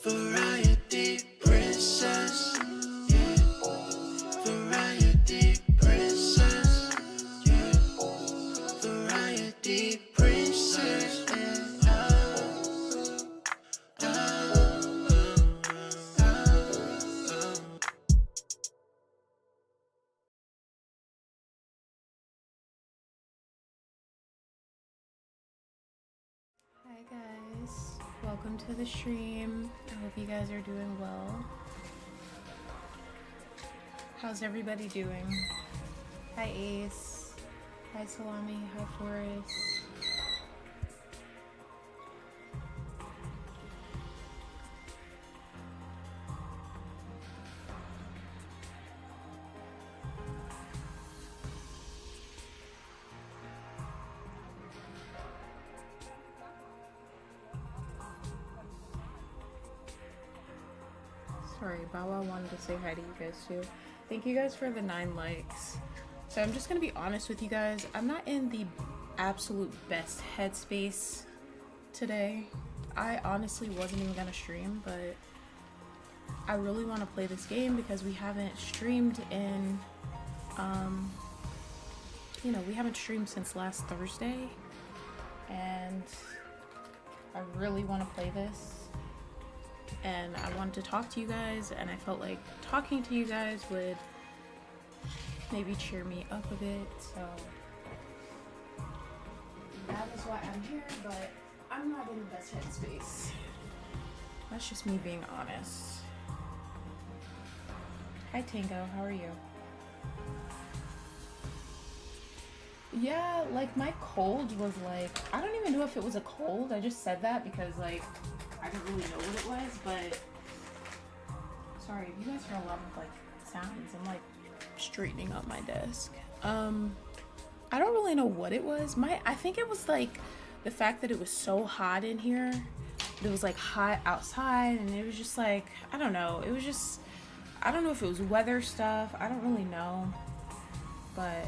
Variety princess, yeah. Variety princess, yeah. Variety princess, yeah. Hi guys, welcome to the stream. I hope you guys are doing well. How's everybody doing? Hi Ace, hi Salami, hi Forrest. Sorry, Bawa wanted to say hi to you guys too. Thank you guys for the 9 likes. So I'm just gonna be honest with you guys. I'm not in the absolute best headspace today. I honestly wasn't even gonna stream, but I really want to play this game because we haven't streamed in, we haven't streamed since last Thursday, and I really want to play this. And I wanted to talk to you guys, and I felt like talking to you guys would maybe cheer me up a bit, so that is why I'm here, but I'm not in the best headspace. That's just me being honest. Hi Tango, how are you? Yeah, like my cold was like, I don't even know if it was a cold, I just said that because like I didn't really know what it was, but sorry if you guys hear a lot of like sounds. I'm like straightening up my desk. I don't really know what it was. I think it was like the fact that it was so hot in here. It was like hot outside, and it was just like, I don't know. It was just, I don't know if it was weather stuff. I don't really know, but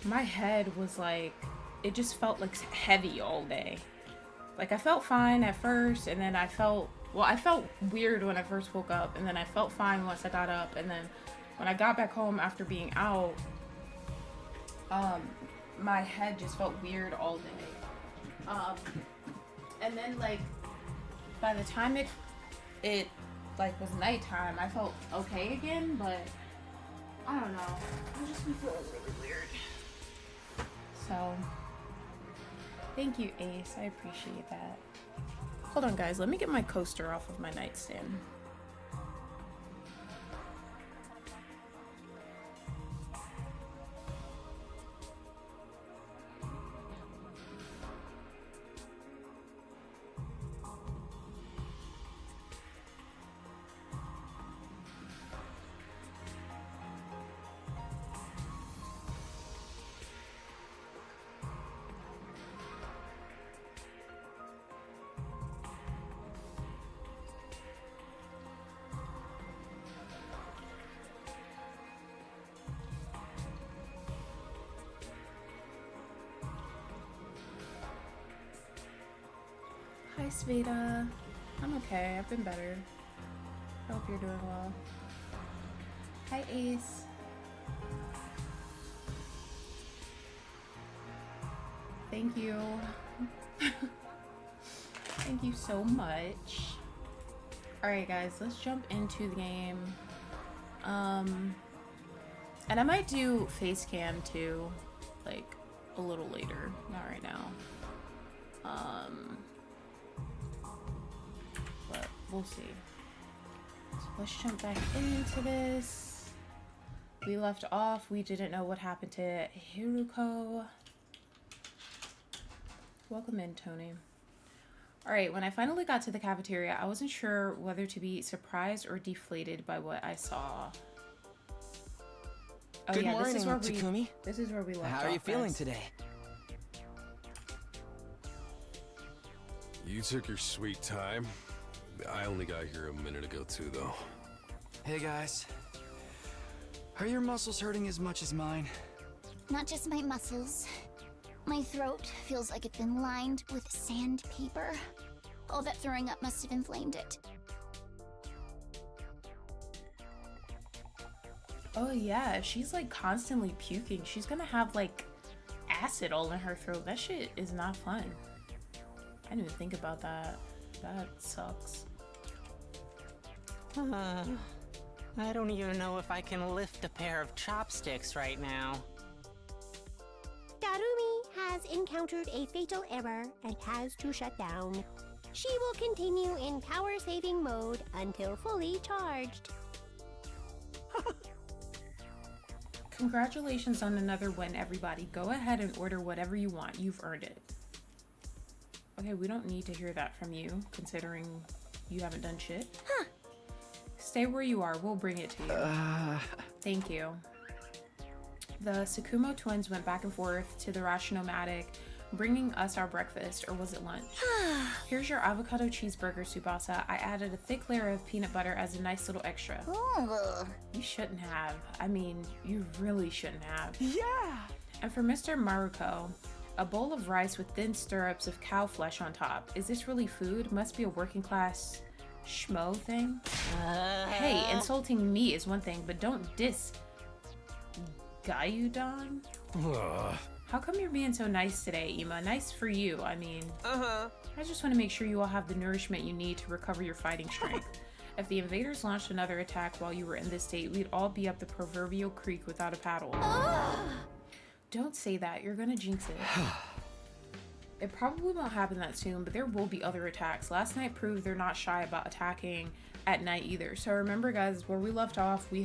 my head was like, it just felt like heavy all day. Like I felt fine at first, and then I felt weird when I first woke up, and then I felt fine once I got up, and then when I got back home after being out, my head just felt weird all day. And then like by the time it like was nighttime, I felt okay again, but I don't know. I just been feeling really weird. So thank you, Ace. I appreciate that. Hold on, guys. Let me get my coaster off of my nightstand. Hi, Sveta. I'm okay. I've been better. I hope you're doing well. Hi, Ace. Thank you. Thank you so much. Alright, guys. Let's jump into the game. And I might do face cam too, like a little later. Not right now. But we'll see. So let's jump back into this. We left off. We didn't know what happened to Hiruko. Welcome in, Tony. Alright, when I finally got to the cafeteria, I wasn't sure whether to be surprised or deflated by what I saw. Oh, Good yeah, morning, this is where Takumi. This is where we left off. How are you feeling guys. today? You took your sweet time. I only got here a minute ago too, though. Hey guys. Are your muscles hurting as much as mine? Not just my muscles. My throat feels like it's been lined with sandpaper. All that throwing up must have inflamed it. Oh yeah, she's like constantly puking. She's gonna have like acid all in her throat. That shit is not fun. I didn't even think about that. That sucks. I don't even know if I can lift a pair of chopsticks right now. Darumi has encountered a fatal error and has to shut down. She will continue in power saving mode until fully charged. Congratulations on another win, everybody. Go ahead and order whatever you want. You've earned it. Okay, we don't need to hear that from you, considering you haven't done shit. Huh. Stay where you are. We'll bring it to you. Thank you. The Sakumo twins went back and forth to the Rashinomadic, bringing us our breakfast, or was it lunch? Here's your avocado cheeseburger, Tsubasa. I added a thick layer of peanut butter as a nice little extra. You shouldn't have. I mean, you really shouldn't have. Yeah! And for Mr. Maruko, a bowl of rice with thin stirrups of cow flesh on top. Is this really food? Must be a working class schmo thing. Hey, insulting me is one thing, but don't diss Gyudon. How come you're being so nice today, Ima? Nice for you, I mean. I just want to make sure you all have the nourishment you need to recover your fighting strength. If the invaders launched another attack while you were in this state, we'd all be up the proverbial creek without a paddle. Don't say that, you're gonna jinx it. It probably won't happen that soon, but there will be other attacks. Last night proved they're not shy about attacking at night either. So remember guys, where we left off, we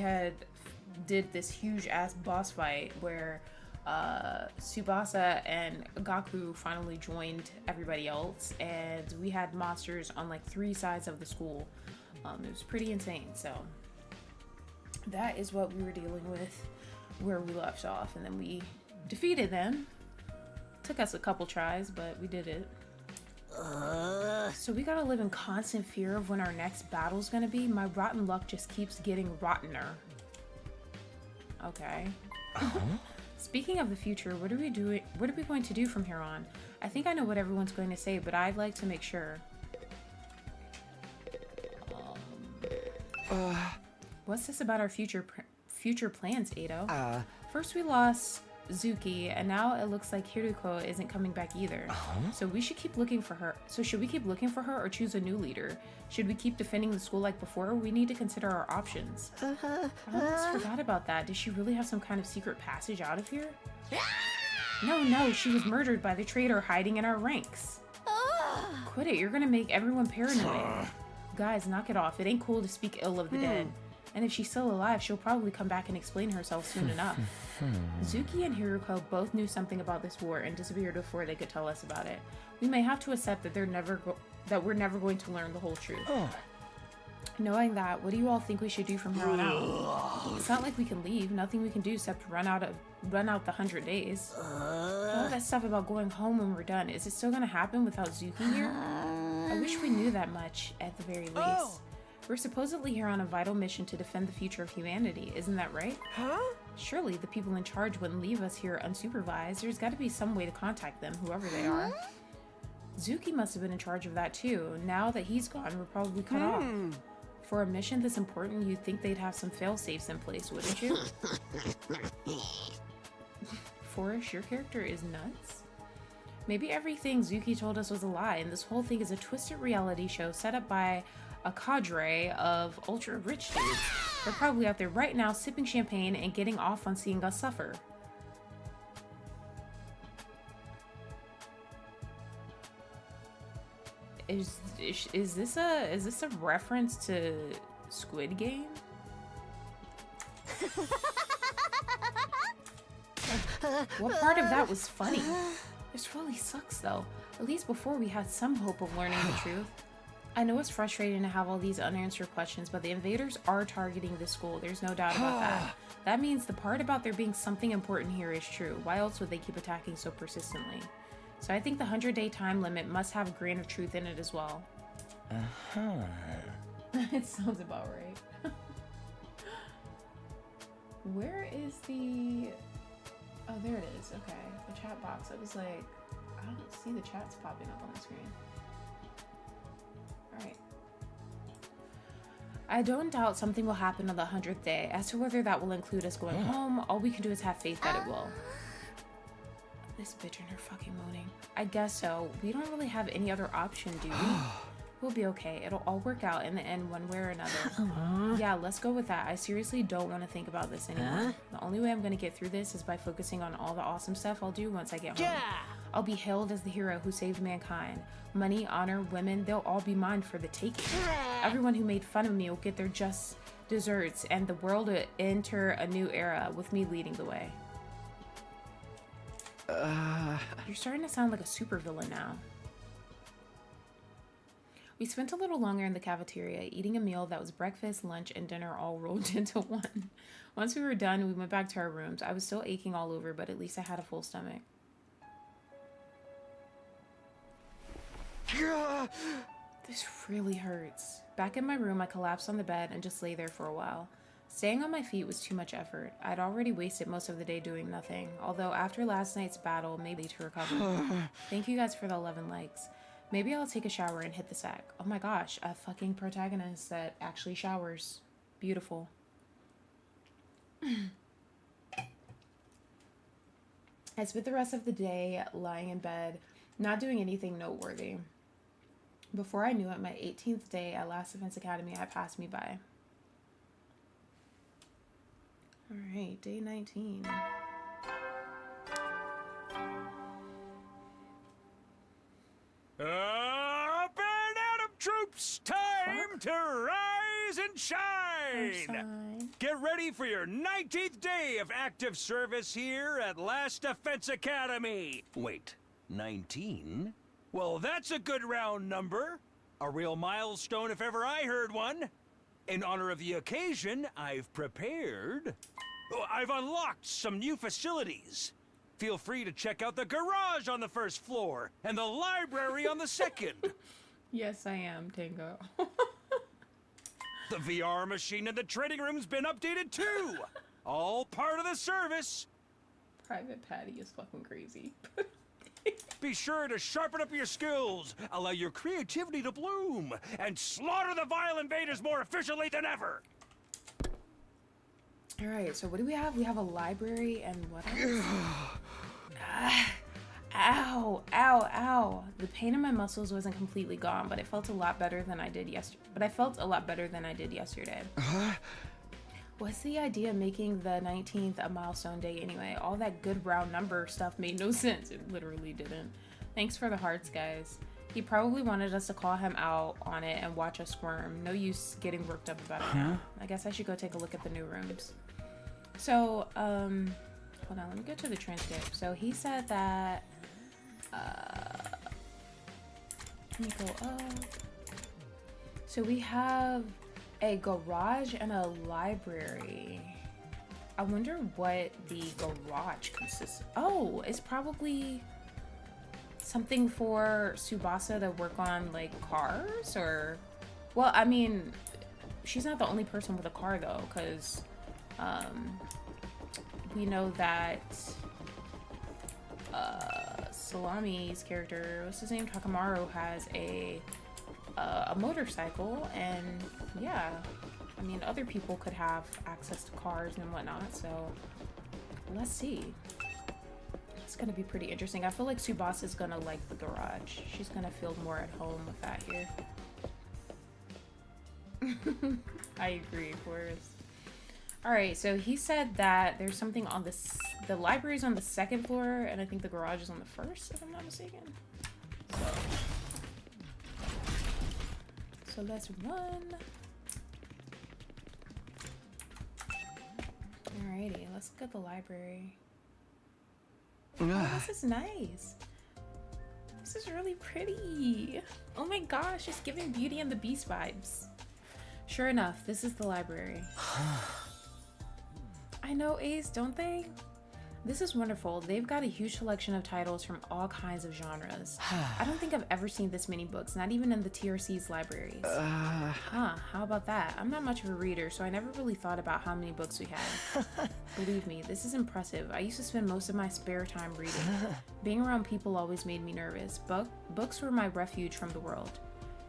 did this huge ass boss fight where Tsubasa and Gaku finally joined everybody else, and we had monsters on like 3 sides of the school. It was pretty insane. So that is what we were dealing with where we left off, and then we defeated them. Took us a couple tries, but we did it. So we gotta live in constant fear of when our next battle's gonna be. My rotten luck just keeps getting rottener. Okay. Speaking of the future, what are we going to do from here on? I think I know what everyone's going to say, but I'd like to make sure. What's this about our future plans, Ado? First we lost Zuki, and now it looks like Hiruko isn't coming back either. So we should keep looking for her. So should we keep looking for her or choose a new leader? Should we keep defending the school like before? We need to consider our options. I almost forgot about that. Does she really have some kind of secret passage out of here? No, she was murdered by the traitor hiding in our ranks. Quit it, you're gonna make everyone paranoid. Guys, knock it off. It ain't cool to speak ill of the dead. And if she's still alive, she'll probably come back and explain herself soon enough. Zuki and Hiruko both knew something about this war and disappeared before they could tell us about it. We may have to accept that we're never going to learn the whole truth. Knowing that, what do you all think we should do from here on out? It's not like we can leave. Nothing we can do except run out the 100 days. All that stuff about going home when we're done, is it still gonna happen without Zuki here? I wish we knew that much, at the very least. We're supposedly here on a vital mission to defend the future of humanity, isn't that right? Surely the people in charge wouldn't leave us here unsupervised. There's got to be some way to contact them, whoever they are. Zuki must have been in charge of that too. Now that he's gone, we're probably cut off. For a mission this important, you'd think they'd have some fail-safes in place, wouldn't you? Forrest, your character is nuts? Maybe everything Zuki told us was a lie, and this whole thing is a twisted reality show set up by a cadre of ultra-rich dudes. They're probably out there right now sipping champagne and getting off on seeing us suffer. Is this a reference to Squid Game? What part of that was funny? This really sucks though. At least before we had some hope of learning the truth. I know it's frustrating to have all these unanswered questions, but the invaders are targeting the school. There's no doubt about that. That means the part about there being something important here is true. Why else would they keep attacking so persistently? So I think the 100-day time limit must have a grain of truth in it as well. It sounds about right. Where is the... Oh, there it is. Okay. The chat box. I was like, I don't see the chats popping up on the screen. Alright. I don't doubt something will happen on the 100th day. As to whether that will include us going home, all we can do is have faith that it will. This bitch and her fucking moaning. I guess so. We don't really have any other option, do we? We'll be okay. It'll all work out in the end one way or another. Yeah, let's go with that. I seriously don't want to think about this anymore. The only way I'm going to get through this is by focusing on all the awesome stuff I'll do once I get home. I'll be hailed as the hero who saved mankind. Money, honor, women, they'll all be mine for the taking. Everyone who made fun of me will get their just desserts, and the world will enter a new era with me leading the way. You're starting to sound like a supervillain now. We spent a little longer in the cafeteria, eating a meal that was breakfast, lunch, and dinner all rolled into one. Once we were done, we went back to our rooms. I was still aching all over, but at least I had a full stomach. This really hurts. Back in my room, I collapsed on the bed and just lay there for a while. Staying on my feet was too much effort. I'd already wasted most of the day doing nothing, although after last night's battle, maybe to recover. Thank you guys for the 11 likes. Maybe I'll take a shower and hit the sack. Oh my gosh, a fucking protagonist that actually showers. Beautiful. I spent the rest of the day lying in bed, not doing anything noteworthy. Before I knew it, my 18th day at Last Defense Academy had passed me by. Alright, day 19. Up and out of troops! Time to rise and shine! Get ready for your 19th day of active service here at Last Defense Academy. Wait, 19? Well, that's a good round number. A real milestone if ever I heard one. In honor of the occasion, I've prepared... I've unlocked some new facilities. Feel free to check out the garage on the first floor and the library on the second. Yes, I am, Tango. The VR machine in the training room's been updated too. All part of the service. Private Patty is fucking crazy. Be sure to sharpen up your skills, allow your creativity to bloom, and slaughter the vile invaders more efficiently than ever. Alright, so what do we have? We have a library and what else? Ow, ow, ow. The pain in my muscles wasn't completely gone, but it felt a lot better than I did yesterday. What's the idea of making the 19th a milestone day anyway? All that good round number stuff made no sense. It literally didn't. Thanks for the hearts, guys. He probably wanted us to call him out on it and watch us squirm. No use getting worked up about it now. I guess I should go take a look at the new rooms. So, hold on, let me go to the transcript. So he said that, let me go up. So we have a garage and a library. I wonder what the garage consists of. Oh, it's probably something for Tsubasa to work on, like, cars, or... Well, I mean, she's not the only person with a car, though, because we know that Salami's character, what's his name, Takamaru, has a motorcycle, and yeah, I mean, other people could have access to cars and whatnot, so let's see. It's gonna be pretty interesting. I feel like Tsubasa's gonna like the garage. She's gonna feel more at home with that here. I agree, Forrest. Alright, so he said that there's something on the library's on the second floor, and I think the garage is on the first, if I'm not mistaken. So let's run. Alrighty, let's look at the library. Oh, this is nice. This is really pretty. Oh my gosh, it's giving Beauty and the Beast vibes. Sure enough, this is the library. I know, Ace, don't they? This is wonderful. They've got a huge selection of titles from all kinds of genres. I don't think I've ever seen this many books, not even in the TRC's libraries. Huh, how about that? I'm not much of a reader, so I never really thought about how many books we had. Believe me, this is impressive. I used to spend most of my spare time reading. Being around people always made me nervous. Books were my refuge from the world.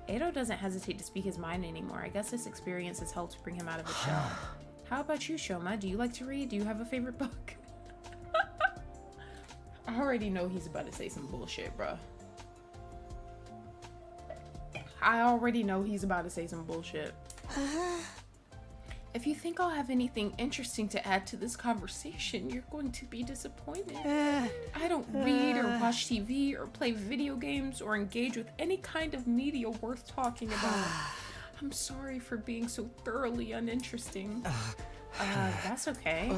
Ado doesn't hesitate to speak his mind anymore. I guess this experience has helped bring him out of his shell. How about you, Shoma? Do you like to read? Do you have a favorite book? I already know he's about to say some bullshit, bruh. I already know he's about to say some bullshit. If you think I'll have anything interesting to add to this conversation, you're going to be disappointed. I don't read or watch TV or play video games or engage with any kind of media worth talking about. I'm sorry for being so thoroughly uninteresting. That's okay.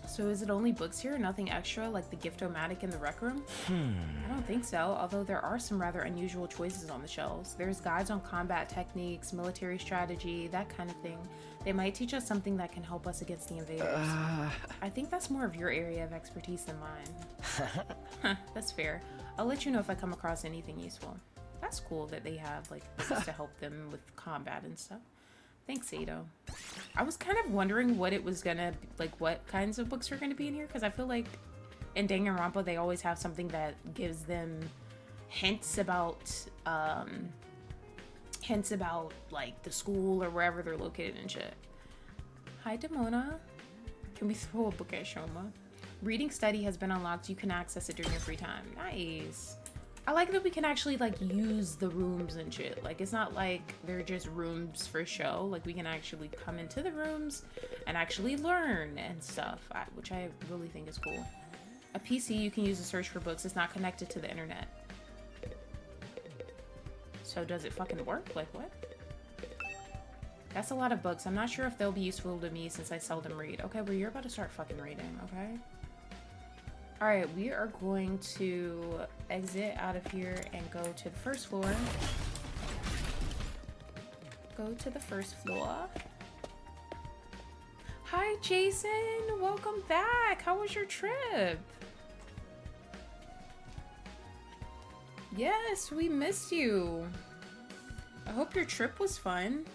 So is it only books here, nothing extra like the gift-o-matic in the rec room? I don't think so, although there are some rather unusual choices on the shelves. There's guides on combat techniques, military strategy, that kind of thing. They might teach us something that can help us against the invaders. I think that's more of your area of expertise than mine. That's fair. I'll let you know if I come across anything useful. That's cool that they have like books to help them with combat and stuff. Thanks, Ado. I was kind of wondering what it was gonna, like, what kinds of books are gonna be in here, because I feel like in Danganronpa they always have something that gives them hints about, like, the school or wherever they're located and shit. Hi, Demona. Can we throw a book at Shoma? Reading study has been unlocked. You can access it during your free time. Nice. I like that we can actually like use the rooms and shit. Like it's not like they're just rooms for show. Like we can actually come into the rooms and actually learn and stuff, which I really think is cool. A PC you can use to search for books. It's not connected to the internet. So does it fucking work? Like what? That's a lot of books. I'm not sure if they'll be useful to me since I seldom read. Okay, well you're about to start fucking reading, okay? Alright, we are going to exit out of here and go to the first floor. Go to the first floor. Hi, Jason! Welcome back! How was your trip? Yes, we missed you. I hope your trip was fun.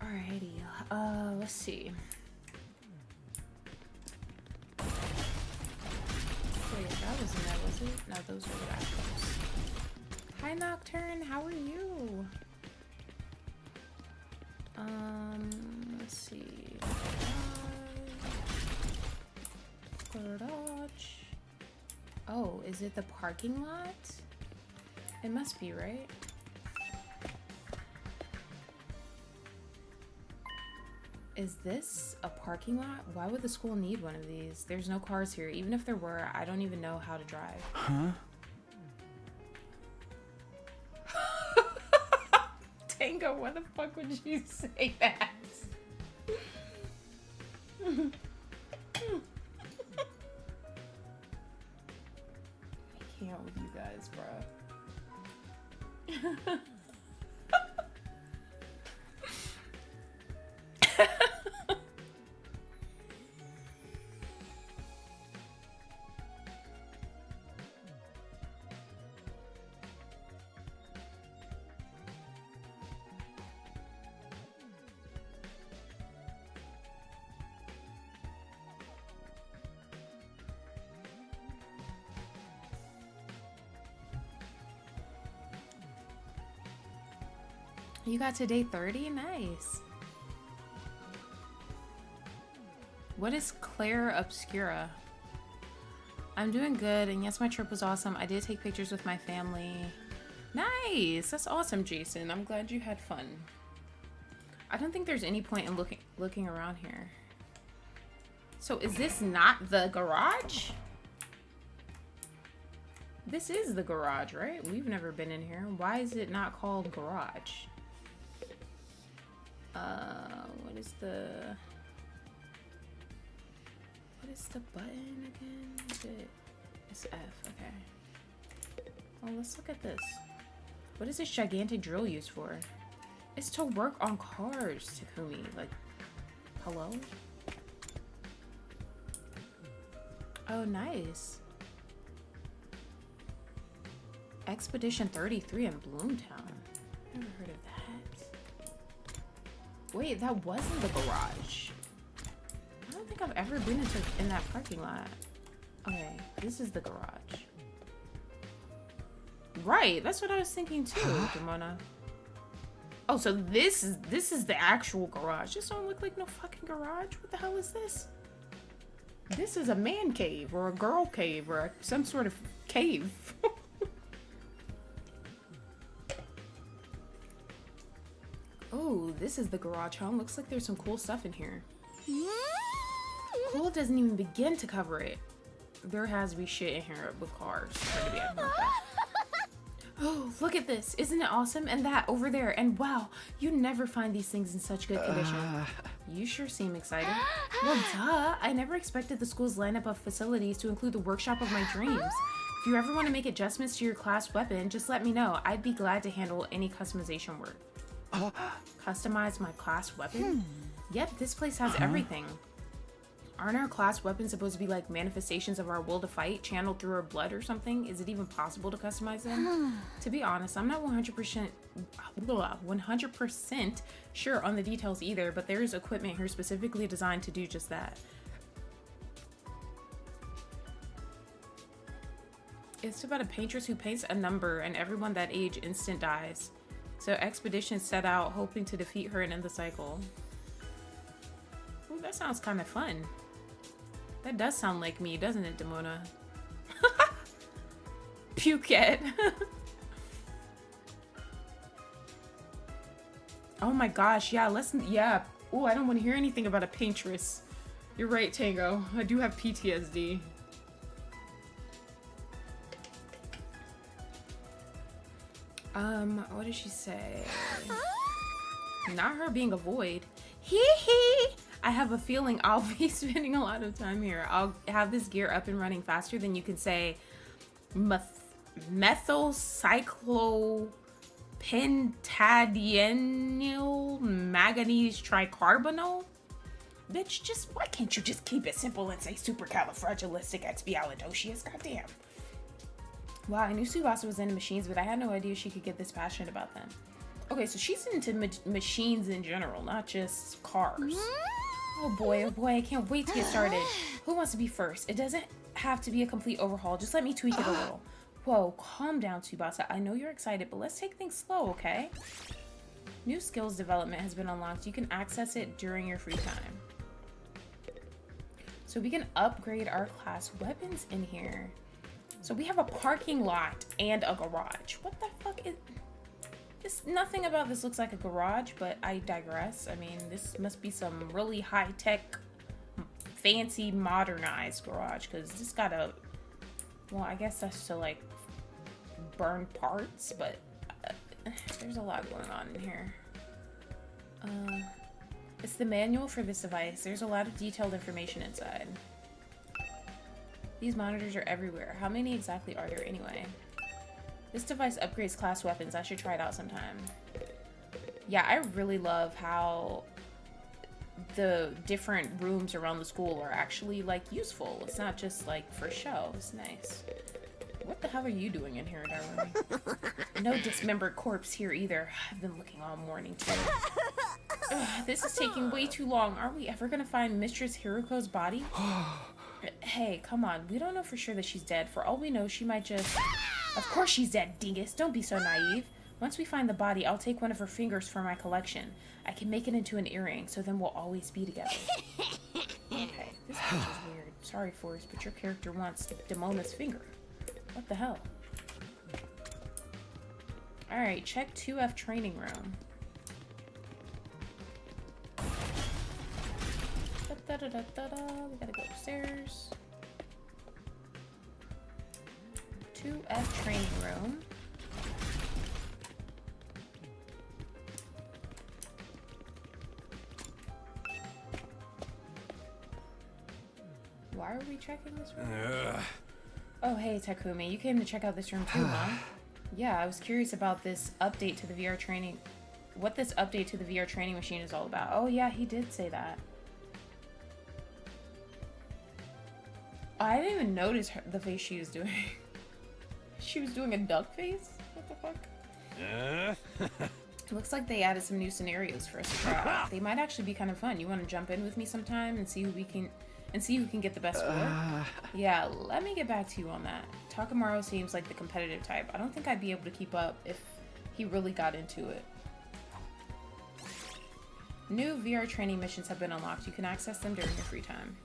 Alrighty, let's see. Wait, that wasn't that, was it? No, those were the backgrounds. Hi, Nocturne, how are you? Let's see. Garage. Oh, is it the parking lot? It must be, right? Is this a parking lot? Why would the school need one of these? There's no cars here. Even if there were, I don't even know how to drive. Huh? Tango, why the fuck would you say that? I can't with you guys, bro. You got to day 30? Nice. What is Claire Obscura? I'm doing good, and yes, my trip was awesome. I did take pictures with my family. Nice! That's awesome, Jason. I'm glad you had fun. I don't think there's any point in looking around here. So is this not the garage? This is the garage, right? We've never been in here. Why is it not called garage? What is the... What is the button again? Is it? It's F. Okay. Oh, let's look at this. What is this gigantic drill used for? It's to work on cars, Takumi. Like, hello? Oh, nice. Expedition 33 in Bloomtown. Never heard of that. Wait, that wasn't the garage. I don't think I've ever been in that parking lot. Okay, this is the garage. Right, that's what I was thinking too, Demona. Oh, so this is the actual garage. This don't look like no fucking garage. What the hell is this? This is a man cave or a girl cave or some sort of cave. Oh, this is the garage home. Looks like there's some cool stuff in here. Cool doesn't even begin to cover it. There has to be shit in here with cars. Oh, look at this. Isn't it awesome? And that over there. And wow, you never find these things in such good condition. You sure seem excited. Well, duh. I never expected the school's lineup of facilities to include the workshop of my dreams. If you ever want to make adjustments to your class weapon, just let me know. I'd be glad to handle any customization work. Customize my class weapon? Yep, this place has everything. Aren't our class weapons supposed to be like manifestations of our will to fight, channeled through our blood or something? Is it even possible to customize them? To be honest, I'm not 100% sure on the details either, but there is equipment here specifically designed to do just that. It's about a paintress who paints a number and everyone that age instant dies. So Expedition set out hoping to defeat her and end the cycle. Ooh, that sounds kind of fun. That does sound like me, doesn't it, Demona? Phuket. Oh my gosh, yeah, yeah. Ooh, I don't want to hear anything about a paintress. You're right, Tango. I do have PTSD. What did she say? Not her being a void. Hee hee! I have a feeling I'll be spending a lot of time here. I'll have this gear up and running faster than you can say methylcyclopentadienyl manganese tricarbonyl? Bitch, why can't you just keep it simple and say supercalifragilisticexpialidocious? Goddamn. Wow, I knew Tsubasa was into machines, but I had no idea she could get this passionate about them. Okay, so she's into machines in general, not just cars. Oh boy, I can't wait to get started. Who wants to be first? It doesn't have to be a complete overhaul. Just let me tweak it a little. Whoa, calm down, Tsubasa. I know you're excited, but let's take things slow, okay? New skills development has been unlocked. You can access it during your free time. So we can upgrade our class weapons in here. So we have a parking lot and a garage. What the fuck is... Nothing about this looks like a garage, but I digress. I mean, this must be some really high-tech, fancy, modernized garage, because this got a... Well, I guess that's to, like, burn parts, but there's a lot going on in here. It's the manual for this device. There's a lot of detailed information inside. These monitors are everywhere. How many exactly are there anyway? This device upgrades class weapons. I should try it out sometime. Yeah, I really love how the different rooms around the school are actually, like, useful. It's not just, like, for show. It's nice. What the hell are you doing in here, darling? No dismembered corpse here either. I've been looking all morning, too. Ugh, this is taking way too long. Are we ever gonna find Mistress Hiruko's body? Hey, come on. We don't know for sure that she's dead. For all we know, she might just... Of course she's dead, dingus. Don't be so naive. Once we find the body, I'll take one of her fingers for my collection. I can make it into an earring, so then we'll always be together. Okay, this bitch is weird. Sorry, Forrest, but your character wants Demona's finger. What the hell? Alright, check 2F training room. We gotta go upstairs. 2F training room. Why are we checking this room? Oh, hey, Takumi. You came to check out this room too, huh? Yeah, I was curious about this update to the VR training... What this update to the VR training machine is all about. Oh, yeah, he did say that. Oh, I didn't even notice the face she was doing. She was doing a duck face? What the fuck? Looks like they added some new scenarios for us to try out. They might actually be kind of fun. You want to jump in with me sometime and see who can get the best score? Yeah, let me get back to you on that. Takamaru seems like the competitive type. I don't think I'd be able to keep up if he really got into it. New VR training missions have been unlocked. You can access them during your free time.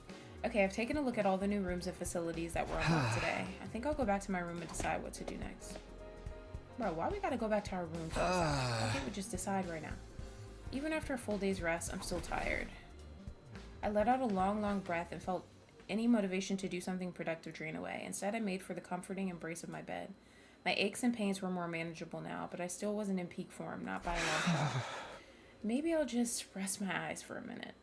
Okay, I've taken a look at all the new rooms and facilities that were unlocked today. I think I'll go back to my room and decide what to do next. Bro, why we gotta go back to our room first? I think we just decide right now. Even after a full day's rest, I'm still tired. I let out a long, long breath and felt any motivation to do something productive drain away. Instead, I made for the comforting embrace of my bed. My aches and pains were more manageable now, but I still wasn't in peak form, not by a long shot. Maybe I'll just rest my eyes for a minute.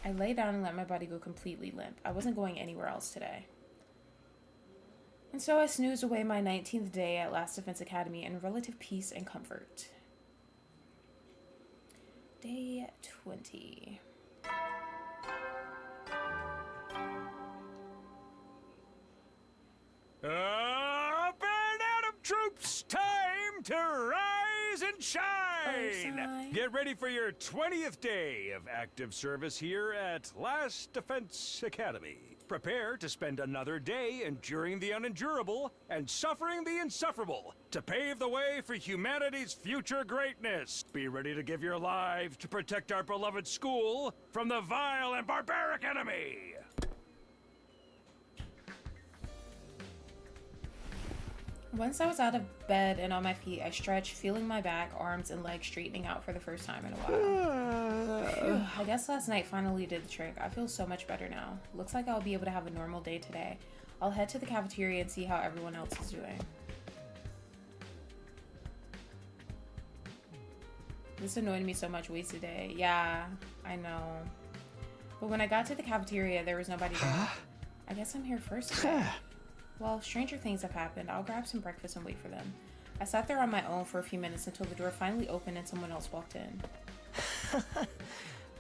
I lay down and let my body go completely limp. I wasn't going anywhere else today. And so I snoozed away my 19th day at Last Defense Academy in relative peace and comfort. Day 20. Up and out of troops! Time to rise and shine! Get ready for your 20th day of active service here at Last Defense Academy. Prepare to spend another day enduring the unendurable and suffering the insufferable to pave the way for humanity's future greatness. Be ready to give your lives to protect our beloved school from the vile and barbaric enemy. Once I was out of bed and on my feet, I stretched, feeling my back, arms, and legs straightening out for the first time in a while. Phew, I guess last night finally did the trick. I feel so much better now. Looks like I'll be able to have a normal day today. I'll head to the cafeteria and see how everyone else is doing. This annoyed me so much. Wasted day. Yeah, I know. But when I got to the cafeteria, there was nobody there. I guess I'm here first today. Well, stranger things have happened. I'll grab some breakfast and wait for them. I sat there on my own for a few minutes until the door finally opened and someone else walked in.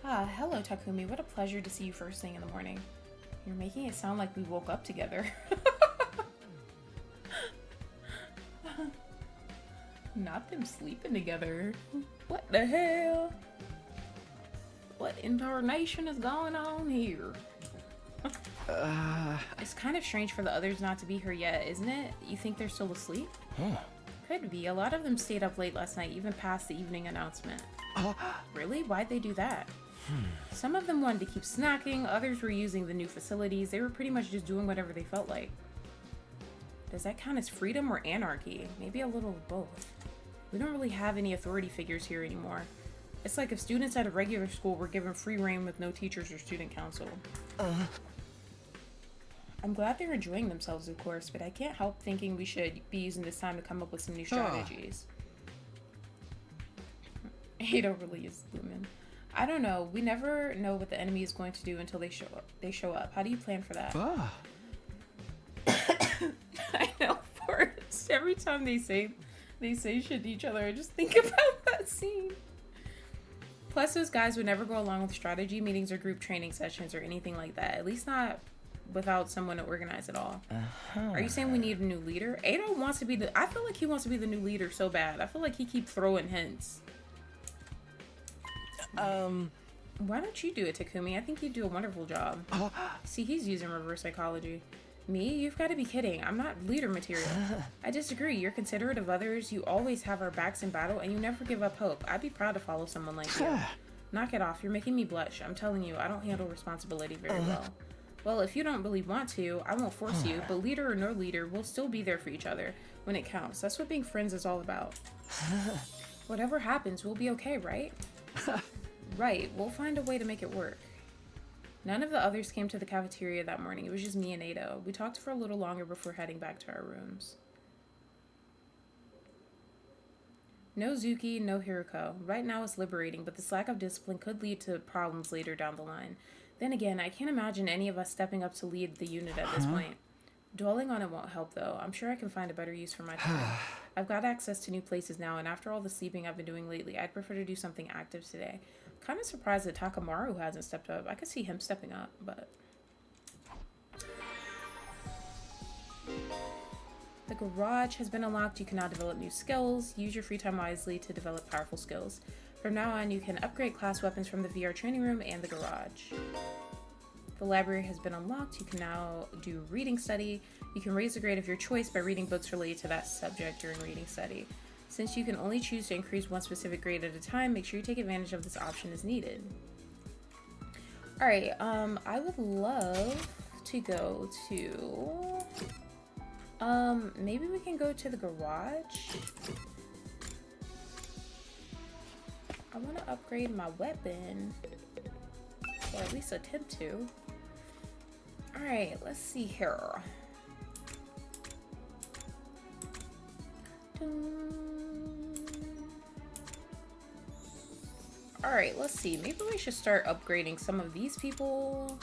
Hello, Takumi. What a pleasure to see you first thing in the morning. You're making it sound like we woke up together. Not them sleeping together. What the hell? What in tarnation is going on here? It's kind of strange for the others not to be here yet, isn't it? You think they're still asleep? Could be. A lot of them stayed up late last night, even past the evening announcement. Really? Why'd they do that? Some of them wanted to keep snacking, others were using the new facilities. They were pretty much just doing whatever they felt like. Does that count as freedom or anarchy? Maybe a little of both. We don't really have any authority figures here anymore. It's like if students at a regular school were given free reign with no teachers or student council. I'm glad they're enjoying themselves, of course, but I can't help thinking we should be using this time to come up with some new strategies. Ada really is blooming. I don't know. We never know what the enemy is going to do until they show up. How do you plan for that? I know, Forrest. Every time they say shit to each other, I just think about that scene. Plus, those guys would never go along with strategy meetings or group training sessions or anything like that. At least not without someone to organize it all. Are you saying we need a new leader? Ada wants to be I feel like he wants to be the new leader so bad. I feel like he keeps throwing hints. Why don't you do it, Takumi? I think you do a wonderful job. See, he's using reverse psychology. Me? You've got to be kidding. I'm not leader material. I disagree. You're considerate of others. You always have our backs in battle, and you never give up hope. I'd be proud to follow someone like you. Knock it off. You're making me blush. I'm telling you, I don't handle responsibility very well. Well, if you don't really want to, I won't force you, but leader or no leader, we'll still be there for each other when it counts. That's what being friends is all about. Whatever happens, we'll be okay, right? Right, we'll find a way to make it work. None of the others came to the cafeteria that morning. It was just me and Ada. We talked for a little longer before heading back to our rooms. No Zuki, no Hiruko. Right now it's liberating, but this lack of discipline could lead to problems later down the line. Then again, I can't imagine any of us stepping up to lead the unit at this point. Dwelling on it won't help, though. I'm sure I can find a better use for my time. I've got access to new places now, and after all the sleeping I've been doing lately, I'd prefer to do something active today. Kind of surprised that Takamaru hasn't stepped up. I could see him stepping up, but... The garage has been unlocked. You can now develop new skills. Use your free time wisely to develop powerful skills. From now on, you can upgrade class weapons from the VR training room and the garage. The library has been unlocked. You can now do reading study. You can raise the grade of your choice by reading books related to that subject during reading study. Since you can only choose to increase one specific grade at a time, make sure you take advantage of this option as needed. Alright, I would love to go to... maybe we can go to the garage. I want to upgrade my weapon. Or at least attempt to. Alright, let's see here. Alright, let's see. Maybe we should start upgrading some of these people.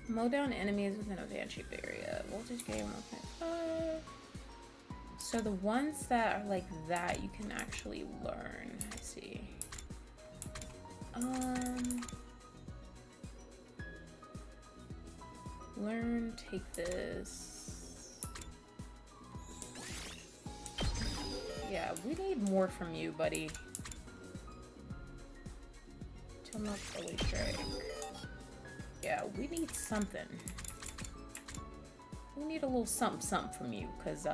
Mow down enemies within a van shape area. Voltage gain 1.5. So the ones that are like that, you can actually learn. I see. Learn, take this. Yeah, we need more from you, buddy. Tell up early strike. Yeah, we need something. We need a little something from you, cause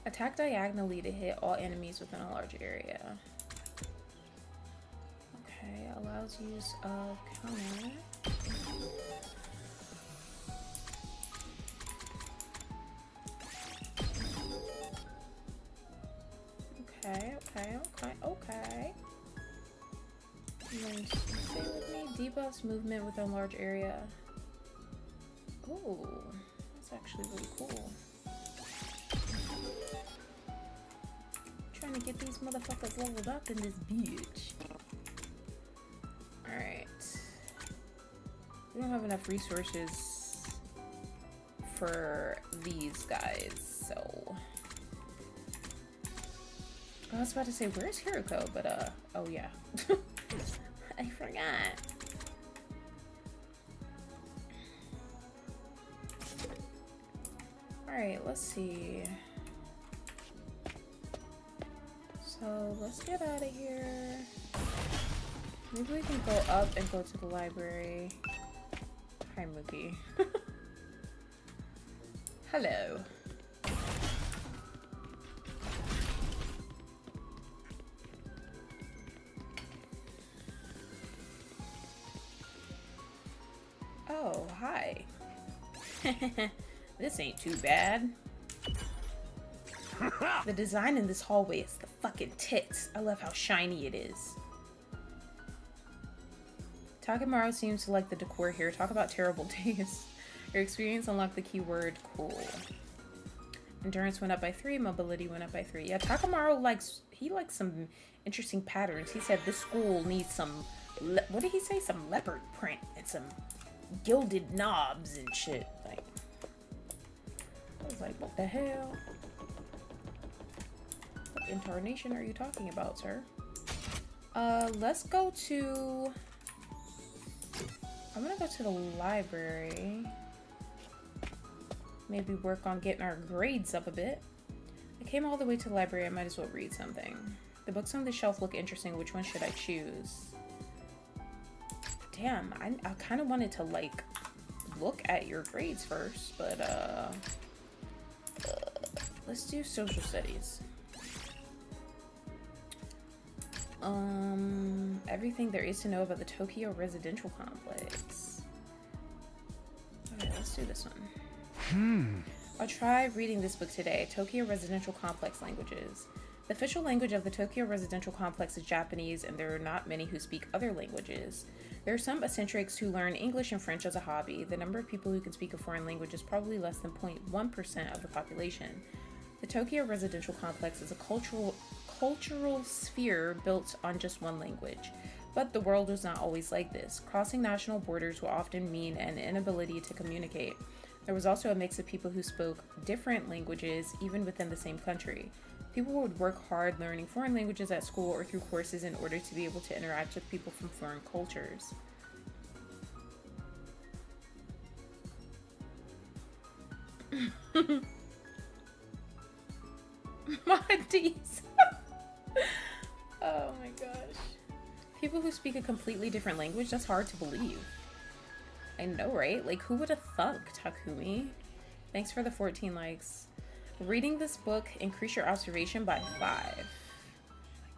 attack diagonally to hit all enemies within a large area. Okay, allows use of counter. Okay. And then stay with me. Debuffs movement within a large area. Oh, that's actually really cool. Trying to get these motherfuckers leveled up in this bitch. Alright. We don't have enough resources for these guys, so... I was about to say, where's Hiroko? But, oh yeah. I forgot. Alright, let's see. So, let's get out of here. Maybe we can go up and go to the library. Hi, Mookie. Hello. Oh, hi. This ain't too bad. The design in this hallway is the fucking tits. I love how shiny it is. Takamaru seems to like the decor here. Talk about terrible taste. Your experience unlocked the keyword cool. Endurance went up by 3, mobility went up by 3. Yeah, Takamaru likes some interesting patterns. He said this school needs some, what did he say? Some leopard print and some gilded knobs and shit. Like, I was like, what the hell? What incarnation are you talking about, sir? Let's go to... I'm gonna go to the library. Maybe work on getting our grades up a bit. I came all the way to the library. I might as well read something. The books on the shelf look interesting. Which one should I choose? Damn, I kind of wanted to, like, look at your grades first, but, let's do social studies. Everything there is to know about the Tokyo residential complex. Okay, let's do this one. I'll try reading this book today. Tokyo residential complex languages. The official language of the Tokyo residential complex is Japanese, and there are not many who speak other languages. There are some eccentrics who learn English and French as a hobby. The number of people who can speak a foreign language is probably less than 0.1% of the population. The Tokyo residential complex is a cultural sphere built on just one language. But the world was not always like this. Crossing national borders will often mean an inability to communicate. There was also a mix of people who spoke different languages even within the same country. People would work hard learning foreign languages at school or through courses in order to be able to interact with people from foreign cultures. Monties. Oh my gosh. People who speak a completely different language, that's hard to believe. I know, right? Like, who would have thunk, Takumi? Thanks for the 14 likes. Reading this book, increase your observation by 5.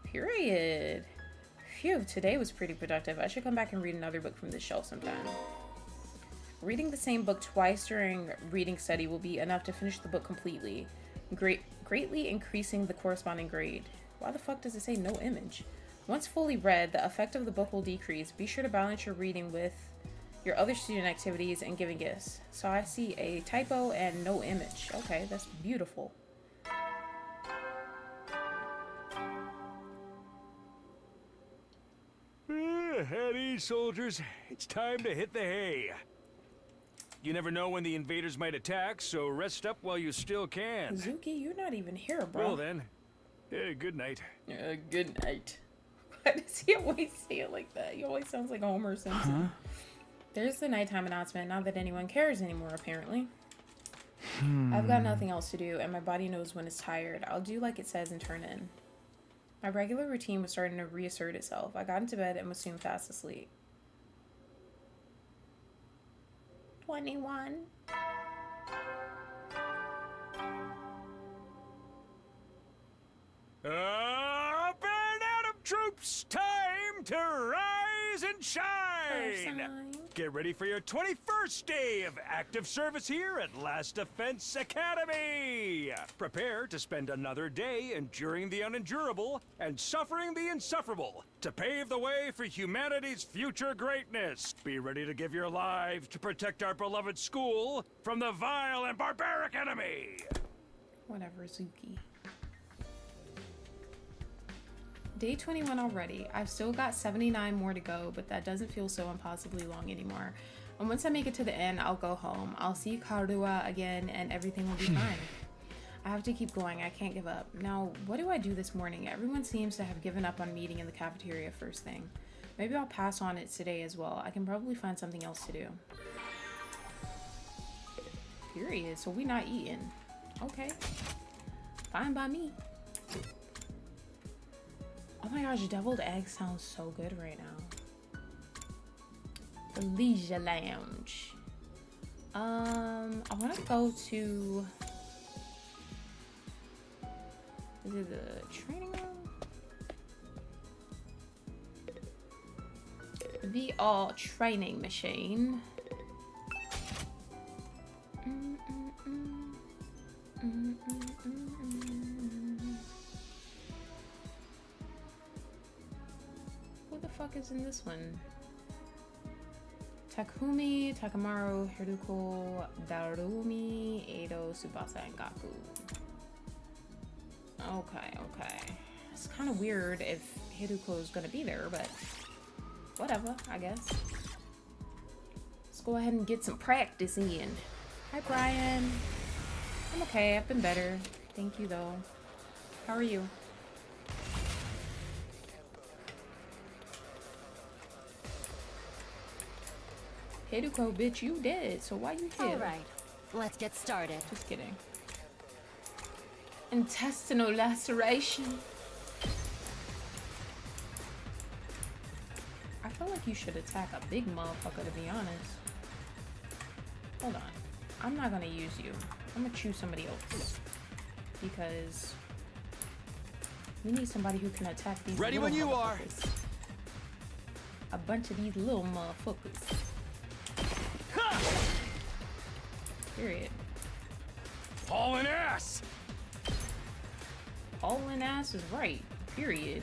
Period. Phew, today was pretty productive. I should come back and read another book from this shelf sometime. Reading the same book twice during reading study will be enough to finish the book completely, greatly increasing the corresponding grade. Why the fuck does it say no image? Once fully read, the effect of the book will decrease. Be sure to balance your reading with your other student activities and giving gifts. So I see a typo and no image. Okay, that's beautiful. At ease, soldiers. It's time to hit the hay. You never know when the invaders might attack, so rest up while you still can. Zuki, you're not even here, bro. Well then, good night. Good night. Why does he always say it like that? He always sounds like Homer Simpson. There's the nighttime announcement. Not that anyone cares anymore, apparently. I've got nothing else to do, and my body knows when it's tired. I'll do like it says and turn in. My regular routine was starting to reassert itself. I got into bed and was soon fast asleep. 21. Troops, time to rise and shine! Get ready for your 21st day of active service here at Last Defense Academy! Prepare to spend another day enduring the unendurable and suffering the insufferable to pave the way for humanity's future greatness. Be ready to give your lives to protect our beloved school from the vile and barbaric enemy! Whatever, Zuki. Day 21 already. I've still got 79 more to go, but that doesn't feel so impossibly long anymore. And once I make it to the end, I'll go home. I'll see Karua again and everything will be fine. I have to keep going. I can't give up. Now, what do I do this morning? Everyone seems to have given up on meeting in the cafeteria first thing. Maybe I'll pass on it today as well. I can probably find something else to do. Period. So we not eating. Okay. Fine by me. Oh my gosh, deviled eggs sounds so good right now. The Leisure Lounge. I want to go to... Is it the training room? VR training machine. Who the fuck is in this one? Takumi, Takamaru, Hiruko, Darumi, Edo, Tsubasa, and Gaku. Okay. It's kind of weird if Hiruko's gonna be there, but whatever, I guess. Let's go ahead and get some practice in. Hi, Brian. I'm okay. I've been better. Thank you, though. How are you? Hiruko, bitch, you dead. So why you here? All right, let's get started. Just kidding. Intestinal laceration. I feel like you should attack a big motherfucker, to be honest. Hold on. I'm not gonna use you. I'm gonna choose somebody else. because we need somebody who can attack these. Ready when you are. A bunch of these little motherfuckers. Period. Hauling ass. Hauling ass is right. Period.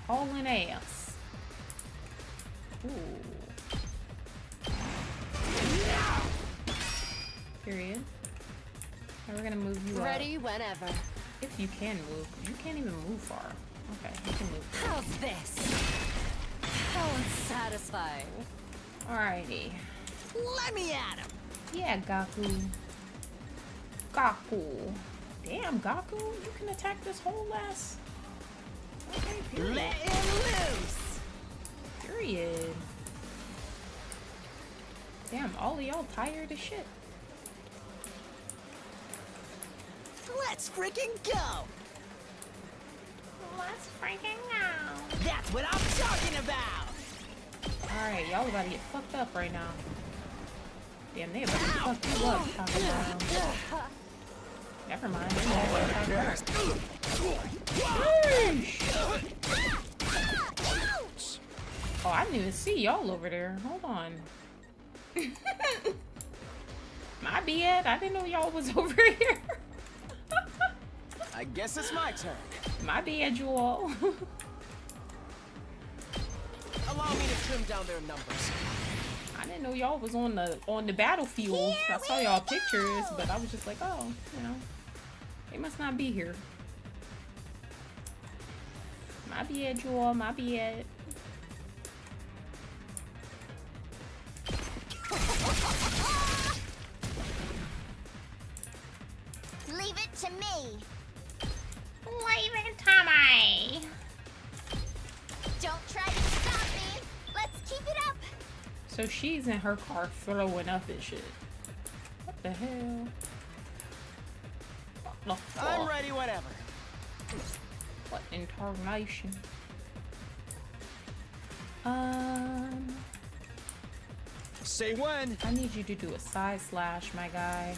Hauling ass. Ooh. Period. Now we're gonna move you up. Ready whenever. If you can move. You can't even move far. Okay, you can move. How's this? How unsatisfying. Alrighty. Let me at him. Yeah, Gaku. Gaku. Damn, Gaku. You can attack this whole ass. Okay, period. Let him loose. Period. Damn, all of y'all tired as shit. Let's freaking go. Let's freaking go. That's what I'm talking about. Alright, y'all about to get fucked up right now. Damn, they about to fuck you up, talking about. Never mind. They know what I'm talking about. Oh, I didn't even see y'all over there. Hold on. My bad. I didn't know y'all was over here. I guess it's my turn. My bad, you all. Allow me to trim down their numbers. I didn't know y'all was on the battlefield. I saw y'all pictures, but I was just like, oh, you know, they must not be here. My bad, you all. My bad. Leave it to me. Leave it to me. Don't try to stop me. Let's keep it up. So she's in her car throwing up and shit. What the hell? What the fuck? I'm ready whenever. What in tarnation? Say when. I need you to do a side slash, my guy.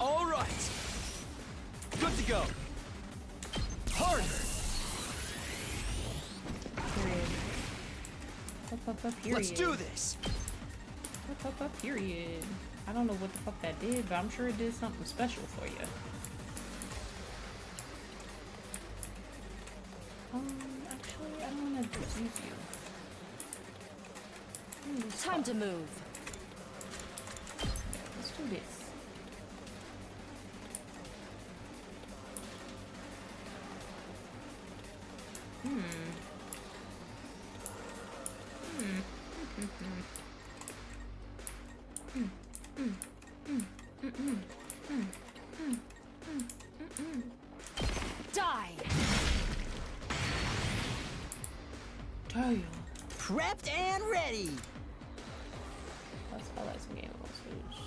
All right. Good to go. Harder. Period. Period. Let's do this. Period. I don't know what the fuck that did, but I'm sure it did something special for you. Actually, I don't want to use you. Time to move. Let's do this. Die. Damn. Prepped and ready. Let's highlight some game monsters.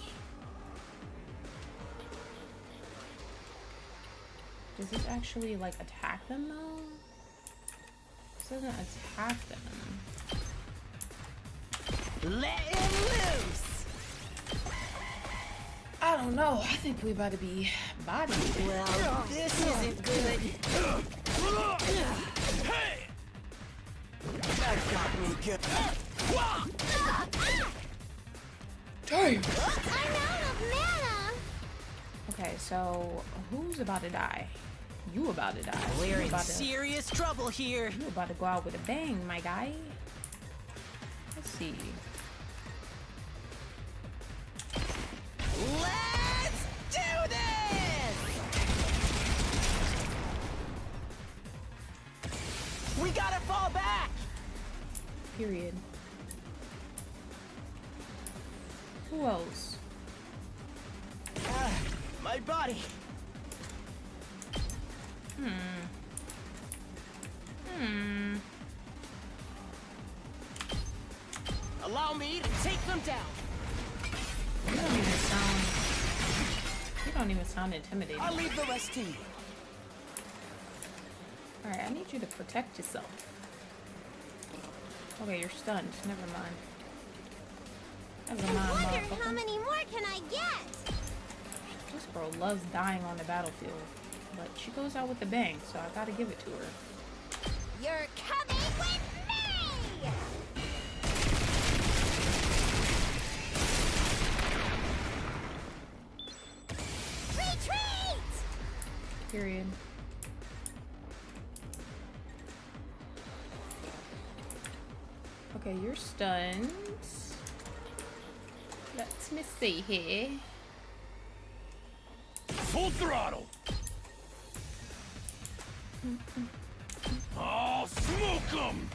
Does this actually like attack them though? This doesn't attack them. Let him loose. I don't know. I think we about to be bodied. Well, this isn't good. Hey! That got me good. Damn. I'm out of mana. Okay, so who's about to die? You about to die. We're You in about to, serious trouble here. you about to go out with a bang, my guy. Let's see. Let's do this! We gotta fall back. Period. Who else? My body. Allow me to take them down. You don't even sound intimidating. I'll leave the rest to you. Alright, I need you to protect yourself. Okay, you're stunned. Never mind. That's a I mom, wonder motherfucker. how many more can I get? This girl loves dying on the battlefield, but she goes out with a bang, so I gotta give it to her. You're coming with me! Retreat! Period. Okay, you're stunned. Let me see here. Full throttle! Oh, smoke 'em!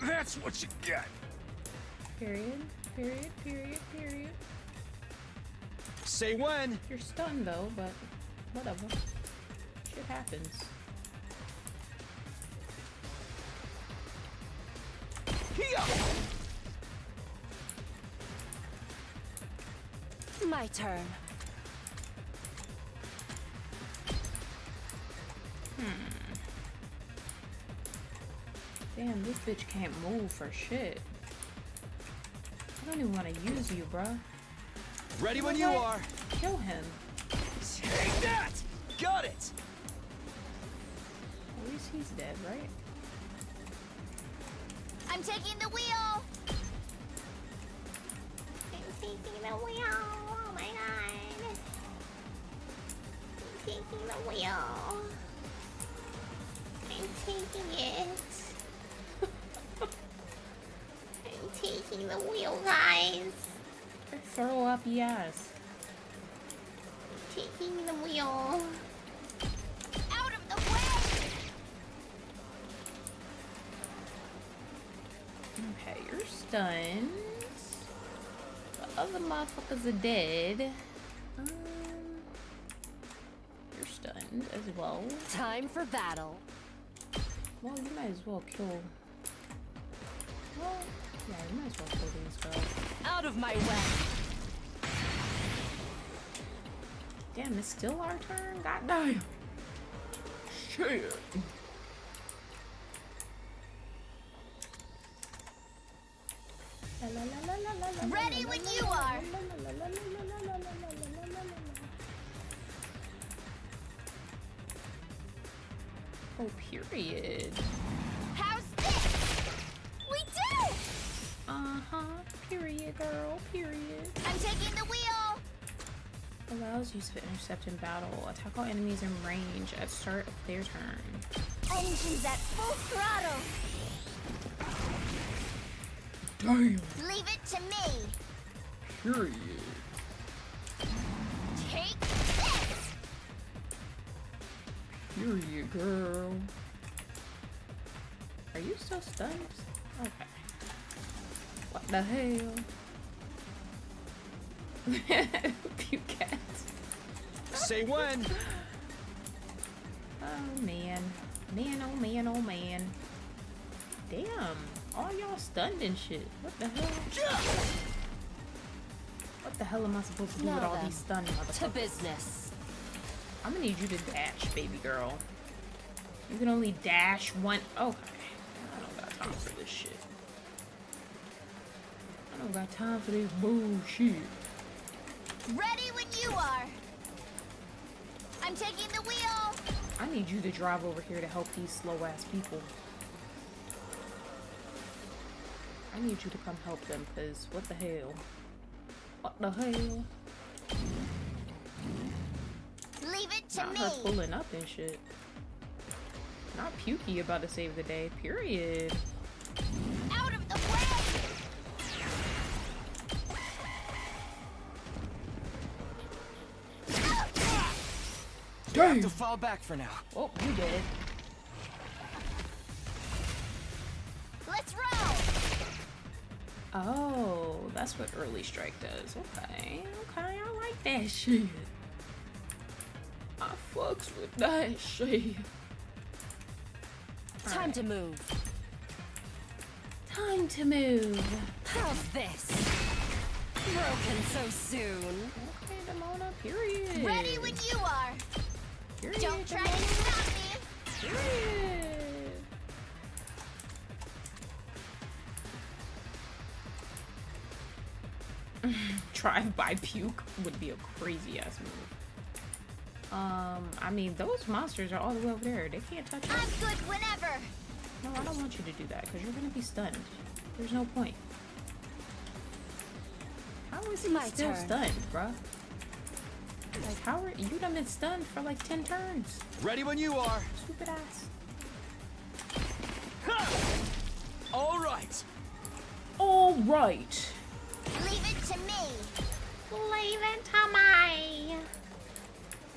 That's what you get! Period. Period. Period. Period. Say when. You're stunned though, but whatever. Shit happens. My turn. Damn, this bitch can't move for shit. I don't even want to use you, bruh. Ready when you are. Kill him. Take that! Got it! At least he's dead, right? I'm taking the wheel! I'm taking the wheel. Oh my god. I'm taking the wheel. I'm taking it. I'm taking the wheel, guys. Throw up, yes. Taking the wheel. Out of the way! Okay, you're stunned. The other motherfuckers are dead. You're stunned as well. Time for battle. Well, you might as well kill. Well, yeah, you might as well kill these girls. Out of my way. Damn, it's still our turn? Goddamn. Shit. Ready when you are! Oh, period. How's this? We did it! Uh-huh. Period, girl. Period. I'm taking the wheel! Allows use of intercept in battle. Attack all enemies in range at start of their turn. Engines at full throttle! Damn. Leave it to me! Period. Take this! Period, girl. Are you still stunned? Okay. What the hell? You cat. Say when. Oh man. Man, oh man, oh man. Damn. All y'all stunned and shit. What the hell? What the hell am I supposed to do with Now all then, these stunned To motherfuckers? business. I'm gonna need you to dash, baby girl. You can only dash one. Okay. I don't got time for this shit. I don't got time for this bullshit. Ready when you are! I'm taking the wheel! I need you to drive over here to help these slow ass people. I need you to come help them, cause what the hell? What the hell? Leave it to Not me! her pulling up and shit. Not Pukey about to save the day, period. Out of the way! Have to fall back for now. Oh, you did. Let's roll! Oh, that's what early strike does. Okay, okay, I like that shit. I fucks with that shit. Time to move. Time to move. How's this? Broken so soon. Okay, Demona, period. Ready when you are! Period, Don't try to Demona. stop me! Period. Drive-by puke would be a crazy ass move. I mean, those monsters are all the way over there. They can't touch I'm us. good whenever. No, I don't want you to do that because you're gonna be stunned. There's no point. How is he My still turn. stunned, bruh? Like, how are you done been stunned for like 10 turns? Ready when you are. Stupid ass. All right. All right. Leave it to me. Leave it to me.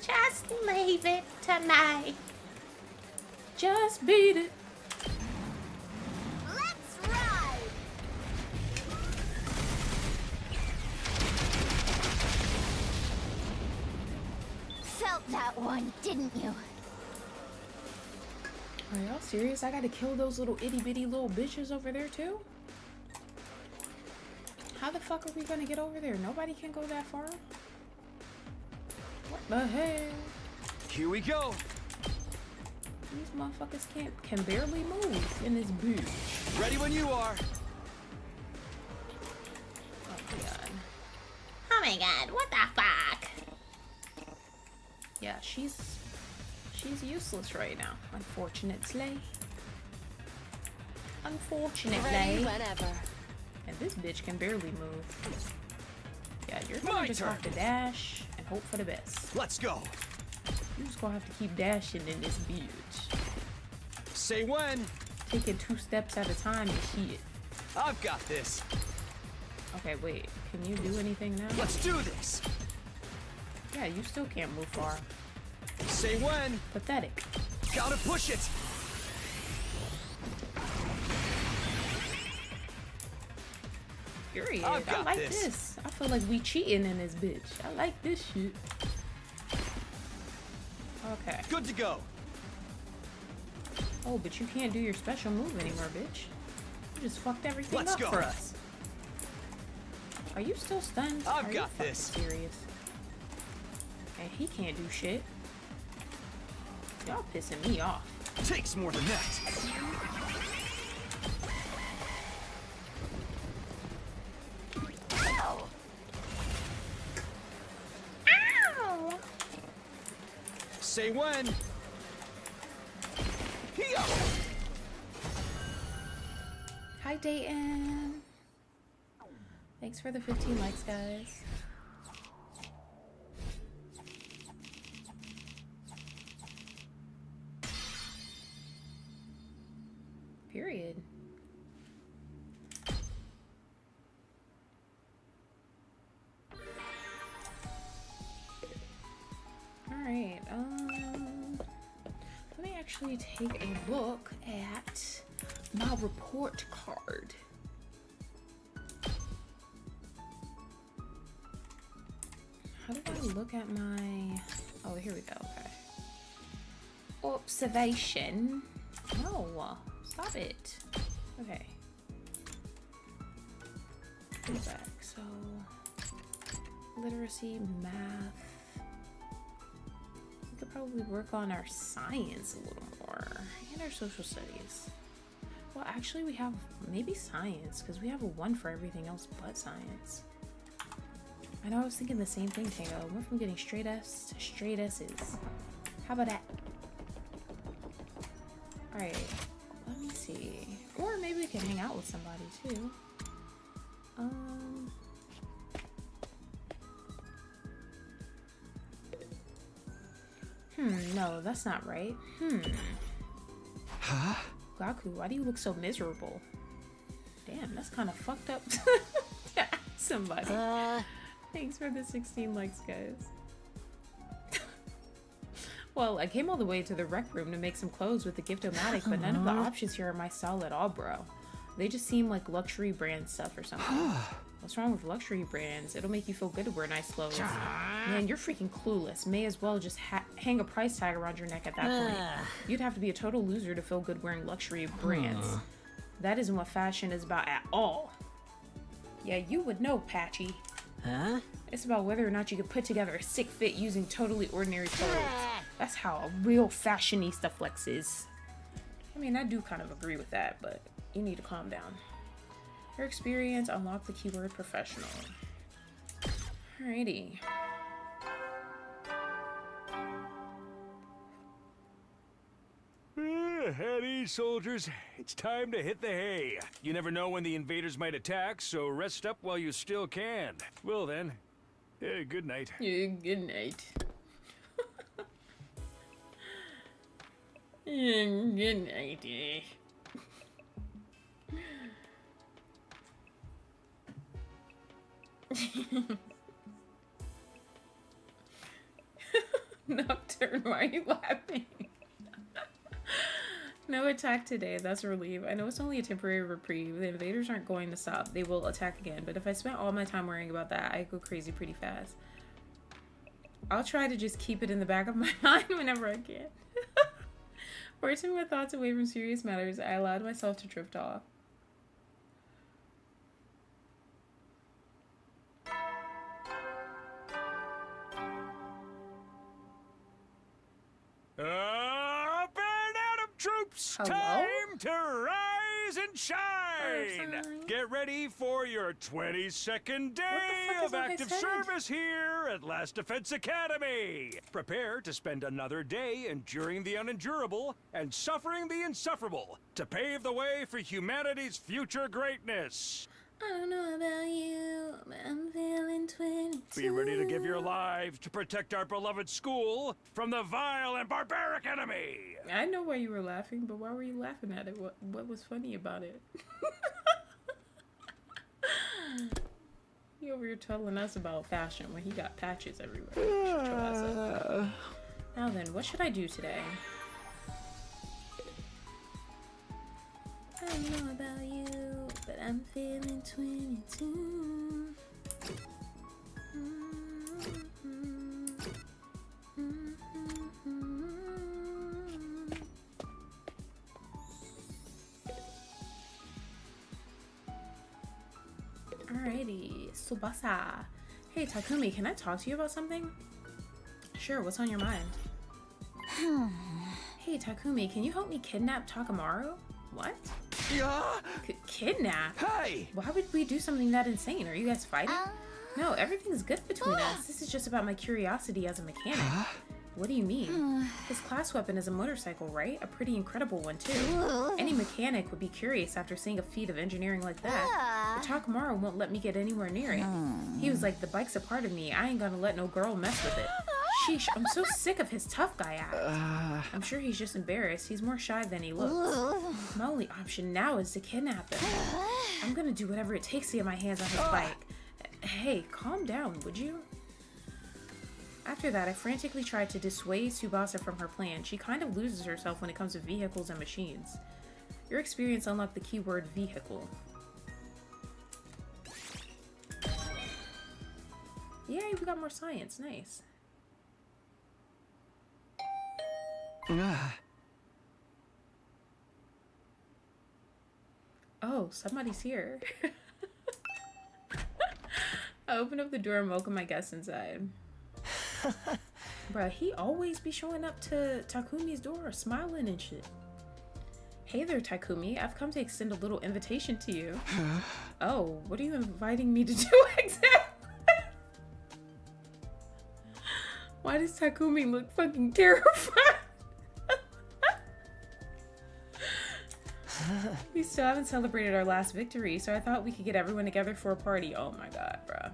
Just leave it to me. Just beat it. Let's ride. Felt that one, didn't you? Are y'all serious? I gotta kill those little itty bitty little bitches over there too? How the fuck are we gonna get over there? Nobody can go that far? What the hell? Here we go. These motherfuckers can barely move in this bitch. Ready when you are. Oh my god. Oh my god, what the fuck? Yeah, she's useless right now, unfortunately. Ready Unfortunately. whenever. And this bitch can barely move. Yeah, you're gonna My just turn. have to dash and hope for the best. Let's go. You're just gonna have to keep dashing in this bitch. Say when. Taking 2 steps at a time and shit. I've got this. Okay, wait. Can you do anything now? Let's do this. Yeah, you still can't move far. Say when. Pathetic. Gotta push it. Period. I've I got like this. this. I feel like we cheating in this bitch. I like this shit. Okay. Good to go. Oh, but you can't do your special move anymore, bitch. You just fucked everything Let's up go. for us. Are you still stunned? I've Are got you this. fucking serious? And he can't do shit. Y'all pissing me off. Takes more than that. Ow! Ow! Say when. Here. Hi, Dayton. Thanks for the 15 likes, guys. Period. Alright, let me actually take a look at my report card. How do I look at my... Oh, here we go, okay. Observation. No, stop it. Okay. Go back, so... Literacy, math... We could probably work on our science a little more. And our social studies. Well, actually we have maybe science, because we have a 1 for everything else but science. I know I was thinking the same thing, Tango. I went from getting straight F's to straight S's. How about that? Alright, let me see. Or maybe we can hang out with somebody too. No, that's not right. Huh? Gaku, why do you look so miserable? Damn, that's kind of fucked up to ask somebody. Thanks for the 16 likes, guys. Well, I came all the way to the rec room to make some clothes with the Gift-O-Matic, but none of the options here are my style at all, bro. They just seem like luxury brand stuff or something. What's wrong with luxury brands? It'll make you feel good to wear nice clothes. Man, you're freaking clueless. May as well just hang a price tag around your neck at that point. You'd have to be a total loser to feel good wearing luxury brands. That isn't what fashion is about at all. Yeah, you would know, Patchy. Huh? It's about whether or not you can put together a sick fit using totally ordinary clothes. That's how a real fashionista flexes. I mean, I do kind of agree with that, but you need to calm down. Your experience, unlock the keyword professional. Alrighty. At ease, soldiers. It's time to hit the hay. You never know when the invaders might attack, so rest up while you still can. Well then, good night. Yeah, good night. Yeah, good night. Nocturne, why are you laughing? No attack today, that's a relief. I know it's only a temporary reprieve. The invaders aren't going to stop. They will attack again, but if I spent all my time worrying about that, I'd go crazy pretty fast. I'll try to just keep it in the back of my mind whenever I can. Forcing my thoughts away from serious matters, I allowed myself to drift off. Up and out of troops! Hello? Time to rise and shine! Person. Get ready for your 22nd day fuck is of on his active head? service here at Last Defense Academy. Prepare to spend another day enduring the unendurable and suffering the insufferable to pave the way for humanity's future greatness. I don't know about you, but I'm feeling 22. Be ready to give your lives to protect our beloved school from the vile and barbaric enemy. I know why you were laughing, but why were you laughing at it? What was funny about it? He over here telling us about fashion when he got patches everywhere. Shut your ass up. Now then, what should I do today? I don't know about you, but I'm feeling 22. Alrighty, Subasa. Hey Takumi, can I talk to you about something? Sure, what's on your mind? Hey Takumi, can you help me kidnap Takamaru? What? Yeah? Kidnap? Hey! Why would we do something that insane? Are you guys fighting? No, everything's good between us. This is just about my curiosity as a mechanic. What do you mean? His class weapon is a motorcycle, right? A pretty incredible one, too. Any mechanic would be curious after seeing a feat of engineering like that. But Takamaru won't let me get anywhere near it. He was like, the bike's a part of me. I ain't gonna let no girl mess with it. Sheesh, I'm so sick of his tough guy act. I'm sure he's just embarrassed. He's more shy than he looks. My only option now is to kidnap him. I'm gonna do whatever it takes to get my hands on his bike. Hey, calm down, would you? After that, I frantically tried to dissuade Tsubasa from her plan. She kind of loses herself when it comes to vehicles and machines. Your experience unlocked the keyword vehicle. Yay, we got more science. Nice. Oh, somebody's here. I opened up the door and welcomed my guests inside. Bruh, he always be showing up to Takumi's door, smiling and shit. Hey there, Takumi. I've come to extend a little invitation to you. Oh, what are you inviting me to do exactly? Why does Takumi look fucking terrified? We still haven't celebrated our last victory, so I thought we could get everyone together for a party. Oh my god, bruh.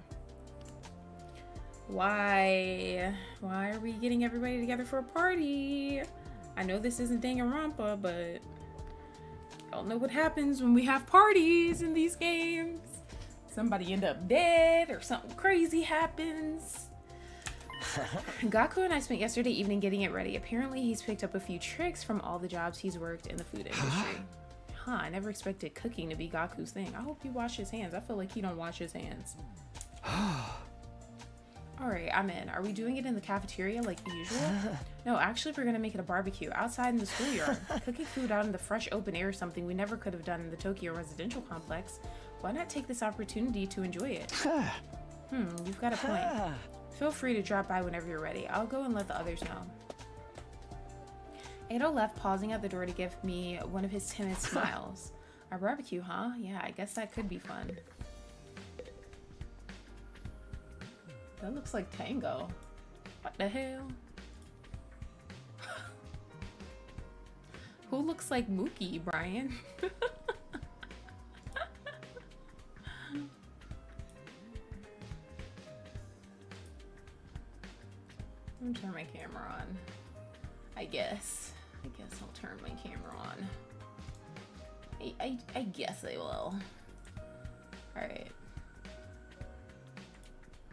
Why are we getting everybody together for a party? I know this isn't Danganronpa, but y'all know what happens when we have parties in these games. Somebody end up dead or something crazy happens. Gaku and I spent yesterday evening getting it ready. Apparently he's picked up a few tricks from all the jobs he's worked in the food industry. I never expected cooking to be Gaku's thing. I hope he washed his hands. I feel like he don't wash his hands. Alright, I'm in. Are we doing it in the cafeteria like usual? No, actually we're gonna make it a barbecue outside in the schoolyard. Cooking food out in the fresh open air is something we never could have done in the Tokyo residential complex. Why not take this opportunity to enjoy it? You've got a point. Feel free to drop by whenever you're ready. I'll go and let the others know. Ado left, pausing at the door to give me one of his timid smiles. Our barbecue, huh? Yeah, I guess that could be fun. That looks like Tango. What the hell? Who looks like Mookie, Brian? I'm gonna turn my camera on. I guess I'll turn my camera on. I guess I will. Alright.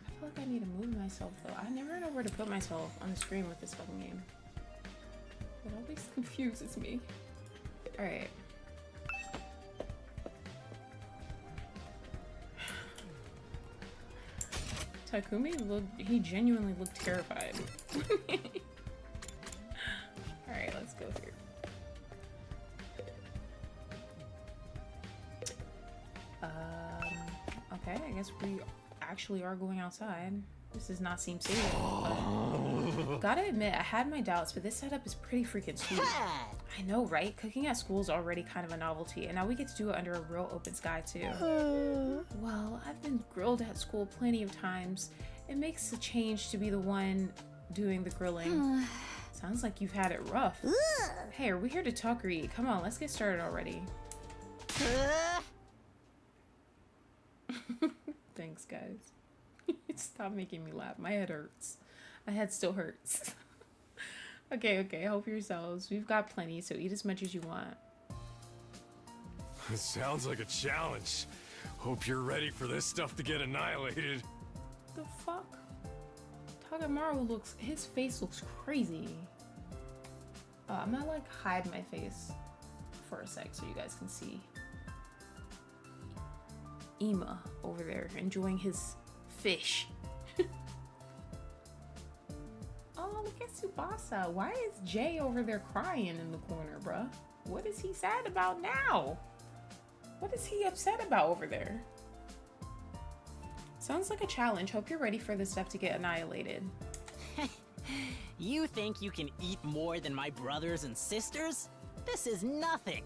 I feel like I need to move myself though. I never know where to put myself on the screen with this fucking game. It always confuses me. Alright. Takumi he genuinely looked terrified. Alright, let's go here. Okay, I guess we actually are going outside. This does not seem safe. Gotta admit, I had my doubts, but this setup is pretty freaking sweet. I know, right? Cooking at school is already kind of a novelty, and now we get to do it under a real open sky, too. Well, I've been grilled at school plenty of times. It makes a change to be the one doing the grilling. Sounds like you've had it rough. Hey, are we here to talk or eat? Come on, let's get started already. Thanks, guys. Stop making me laugh. My head hurts. My head still hurts. Okay, help yourselves. We've got plenty, so eat as much as you want. It sounds like a challenge. Hope you're ready for this stuff to get annihilated. The fuck? Takamaru his face looks crazy. I'm gonna like hide my face for a sec so you guys can see. Ima over there enjoying his fish. Oh, look at Tsubasa. Why is Jay over there crying in the corner, bruh? What is he sad about now? What is he upset about over there? Sounds like a challenge. Hope you're ready for this stuff to get annihilated. You think you can eat more than my brothers and sisters? This is nothing.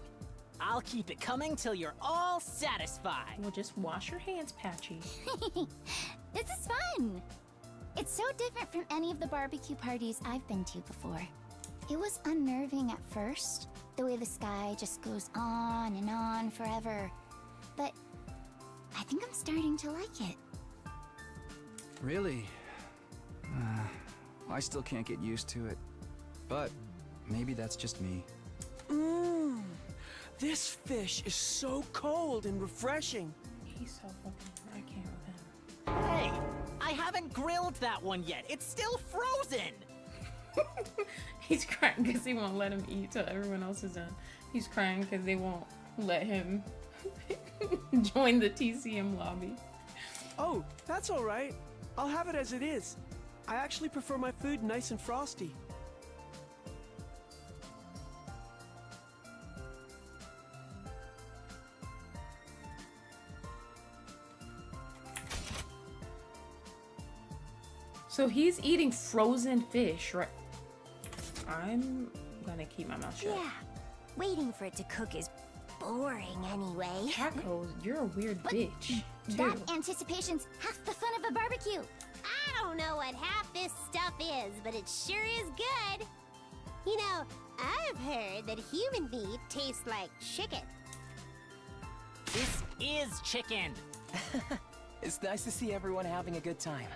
I'll keep it coming till you're all satisfied. Well, just wash your hands, Patchy. This is fun! It's so different from any of the barbecue parties I've been to before. It was unnerving at first, the way the sky just goes on and on forever. But I think I'm starting to like it. Really? I still can't get used to it. But maybe that's just me. This fish is so cold and refreshing. He's so fucking... I can't with him. Hey, I haven't grilled that one yet. It's still frozen. He's crying because he won't let him eat till everyone else is done. He's crying because they won't let him join the TCM lobby. Oh, that's all right. I'll have it as it is. I actually prefer my food nice and frosty. So he's eating frozen fish, right? I'm gonna keep my mouth shut. Yeah, waiting for it to cook is boring anyway. Taco, you're a weird bitch. That anticipation's half the fun of a barbecue. I don't know what half this stuff is, but it sure is good. You know, I've heard that human meat tastes like chicken. This is chicken. It's nice to see everyone having a good time.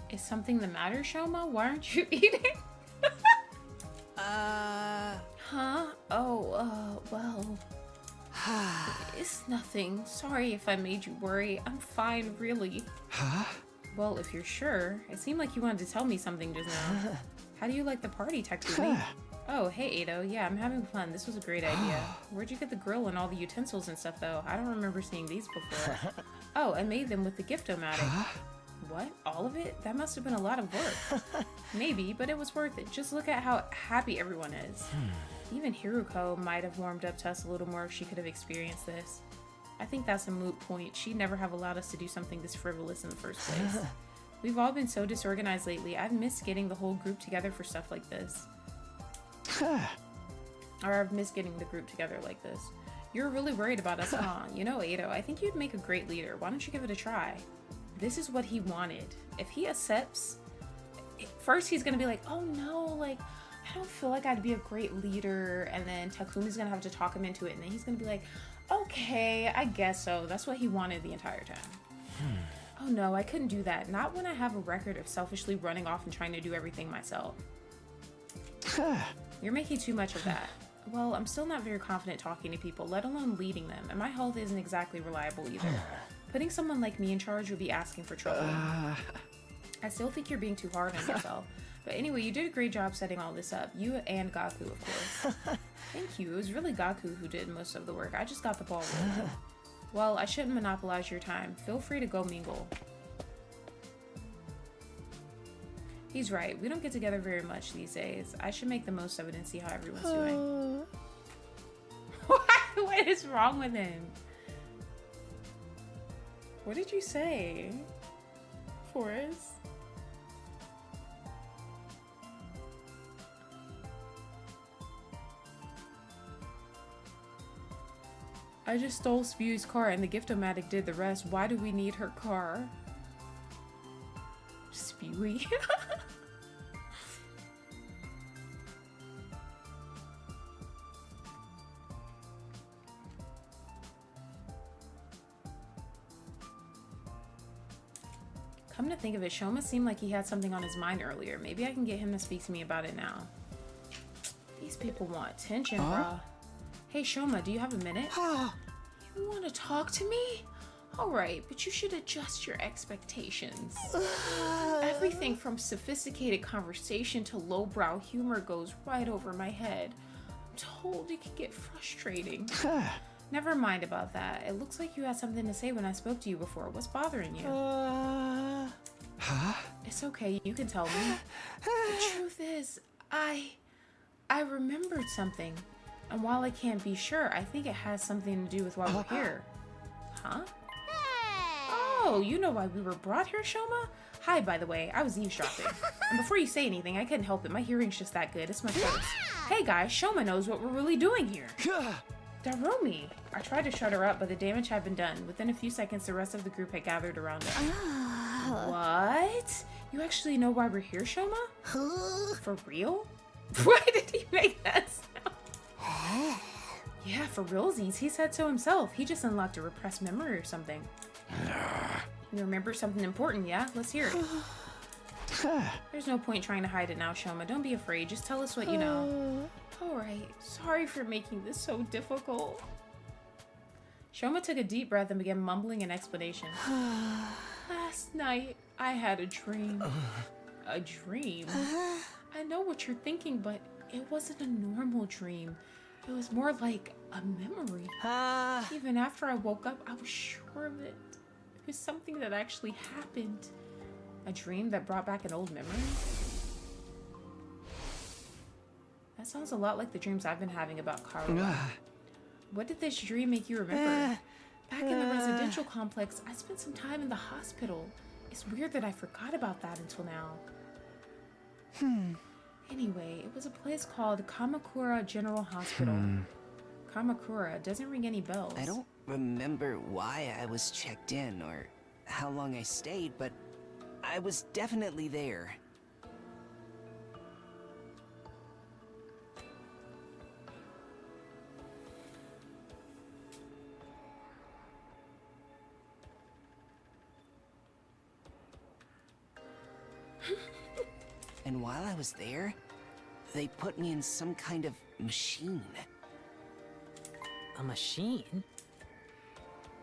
Is something the matter, Shoma? Why aren't you eating? Huh? Oh, well. It's nothing. Sorry if I made you worry. I'm fine, really. Huh? Well, if you're sure. It seemed like you wanted to tell me something just now. How do you like the party, Takumi? Oh, hey, Ado. Yeah, I'm having fun. This was a great idea. Where'd you get the grill and all the utensils and stuff, though? I don't remember seeing these before. Oh, I made them with the Gift-O-Matic. What? All of it? That must have been a lot of work. Maybe, but it was worth it. Just look at how happy everyone is. Even Hiruko might have warmed up to us a little more if she could have experienced this. I think that's a moot point. She'd never have allowed us to do something this frivolous in the first place. We've all been so disorganized lately. I've missed getting the whole group together for stuff like this. Or I've missed getting the group together like this. You're really worried about us, huh? You know, Ado, I think you'd make a great leader. Why don't you give it a try? This is what he wanted. If he accepts, first he's gonna be like, oh no, like, I don't feel like I'd be a great leader. And then Takumi's gonna have to talk him into it. And then he's gonna be like, okay, I guess so. That's what he wanted the entire time. Oh no, I couldn't do that. Not when I have a record of selfishly running off and trying to do everything myself. You're making too much of that. Well, I'm still not very confident talking to people, let alone leading them, and my health isn't exactly reliable either. Putting someone like me in charge would be asking for trouble. I still think you're being too hard on yourself. But anyway, you did a great job setting all this up. You and Gaku, of course. Thank you. It was really Gaku who did most of the work. I just got the ball rolling. Well, I shouldn't monopolize your time. Feel free to go mingle. He's right. We don't get together very much these days. I should make the most of it and see how everyone's doing. What is wrong with him? What did you say, Forrest? I just stole Spew's car and the gift-o-matic did the rest. Why do we need her car? Spewy. Come to think of it, Shoma seemed like he had something on his mind earlier. Maybe I can get him to speak to me about it now. These people want attention, bruh. Hey, Shoma, do you have a minute? You want to talk to me? Alright, but you should adjust your expectations. Everything from sophisticated conversation to lowbrow humor goes right over my head. I'm told it can get frustrating. Never mind about that. It looks like you had something to say when I spoke to you before. What's bothering you? It's okay, you can tell me. The truth is, I remembered something. And while I can't be sure, I think it has something to do with why we're here. Huh? Oh, you know why we were brought here, Shoma? Hi, by the way, I was eavesdropping. And before you say anything, I couldn't help it. My hearing's just that good. It's my first. Hey guys, Shoma knows what we're really doing here. Darumi! I tried to shut her up, but the damage had been done. Within a few seconds, the rest of the group had gathered around us. What? You actually know why we're here, Shoma? For real? Why did he make that sound? Yeah, for realsies. He said so himself. He just unlocked a repressed memory or something. You remember something important, yeah? Let's hear it. There's no point trying to hide it now, Shoma. Don't be afraid. Just tell us what you know. Alright. Sorry for making this so difficult. Shoma took a deep breath and began mumbling an explanation. Last night, I had a dream. A dream? I know what you're thinking, but it wasn't a normal dream. It was more like a memory. Even after I woke up, I was sure of it. It was something that actually happened. A dream that brought back an old memory? That sounds a lot like the dreams I've been having about Karuo. What did this dream make you remember? Back in the residential complex, I spent some time in the hospital. It's weird that I forgot about that until now. Anyway, it was a place called Kamakura General Hospital. Kamakura doesn't ring any bells. I don't remember why I was checked in or how long I stayed, but I was definitely there. And while I was there, they put me in some kind of machine. A machine?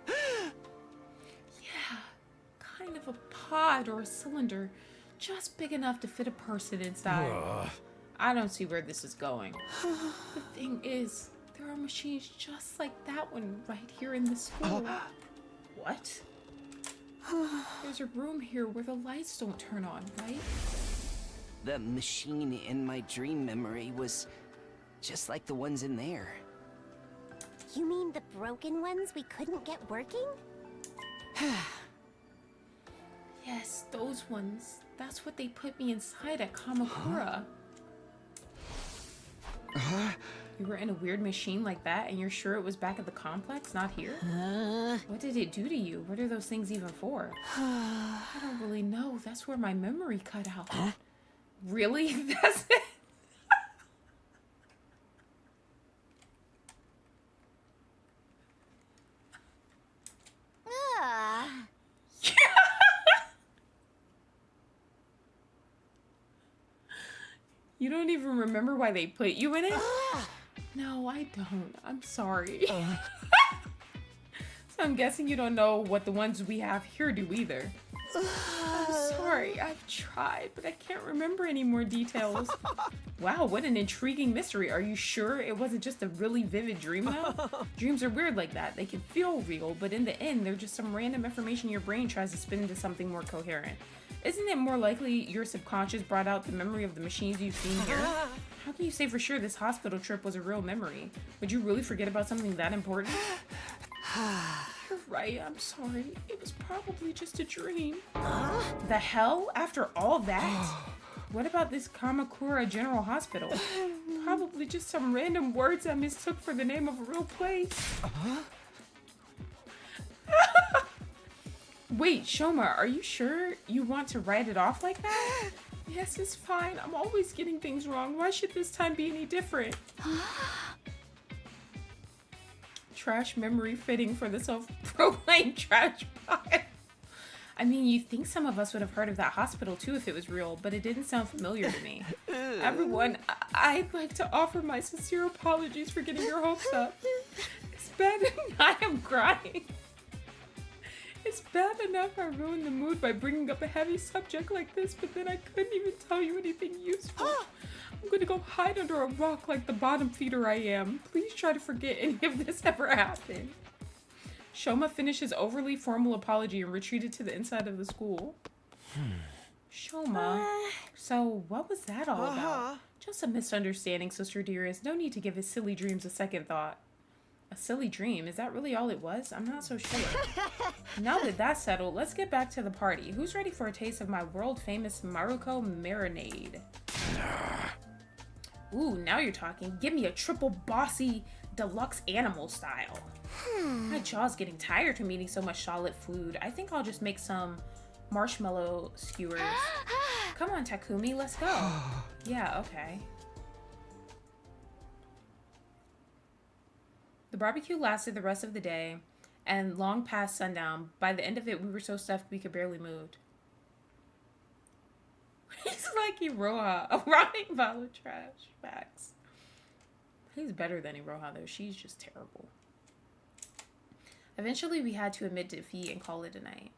Yeah, kind of a pod or a cylinder, just big enough to fit a person inside. I don't see where this is going. The thing is, there are machines just like that one right here in the school. What? There's a room here where the lights don't turn on, right? The machine in my dream memory was just like the ones in there. You mean the broken ones we couldn't get working? Yes, those ones. That's what they put me inside at Kamakura. You were in a weird machine like that, and you're sure it was back at the complex, not here? What did it do to you? What are those things even for? I don't really know. That's where my memory cut out. Really? That's it? You don't even remember why they put you in it? No, I don't. I'm sorry. So I'm guessing you don't know what the ones we have here do either. I'm sorry. I've tried, but I can't remember any more details. Wow, what an intriguing mystery. Are you sure it wasn't just a really vivid dream though? Dreams are weird like that. They can feel real, but in the end, they're just some random information your brain tries to spin into something more coherent. Isn't it more likely your subconscious brought out the memory of the machines you've seen here? How can you say for sure this hospital trip was a real memory? Would you really forget about something that important? You're right, I'm sorry. It was probably just a dream. The hell? After all that? What about this Kamakura General Hospital? Probably just some random words I mistook for the name of a real place. Wait, Shoma, are you sure you want to write it off like that? Yes, it's fine. I'm always getting things wrong. Why should this time be any different? Trash memory fitting for the self-proclaimed trash pile. I mean, you'd think some of us would have heard of that hospital too if it was real, but it didn't sound familiar to me. Everyone, I'd like to offer my sincere apologies for getting your hopes up. It's bad enough I am crying. It's bad enough I ruined the mood by bringing up a heavy subject like this, but then I couldn't even tell you anything useful. I'm gonna go hide under a rock like the bottom feeder I am. Please try to forget any of this ever happened. Shoma finished his overly formal apology and retreated to the inside of the school. Shoma, so what was that all about? Just a misunderstanding, sister dearest. No need to give his silly dreams a second thought. A silly dream? Is that really all it was? I'm not so sure. Now that that's settled, let's get back to the party. Who's ready for a taste of my world-famous Maruko marinade? Ooh, now you're talking. Give me a triple bossy deluxe animal style. My jaw's getting tired from eating so much solid food. I think I'll just make some marshmallow skewers. Come on, Takumi, let's go. Yeah, okay. The barbecue lasted the rest of the day and long past sundown. By the end of it, we were so stuffed we could barely move. He's like Iroha, a rotting pile of trash. Facts. He's better than Iroha though. She's just terrible. Eventually, we had to admit defeat and call it a night.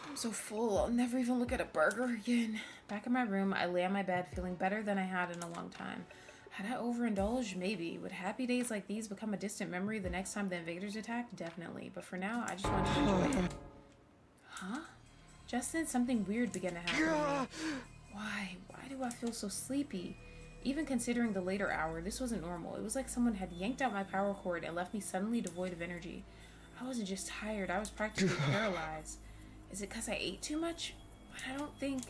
I'm so full, I'll never even look at a burger again. Back in my room, I lay on my bed feeling better than I had in a long time. Had I overindulged? Maybe. Would happy days like these become a distant memory the next time the invaders attack? Definitely. But for now, I just want to enjoy it. Huh? Just then, something weird began to happen to me. Why? Why do I feel so sleepy? Even considering the later hour, this wasn't normal. It was like someone had yanked out my power cord and left me suddenly devoid of energy. I wasn't just tired, I was practically paralyzed. Is it because I ate too much? But I don't think...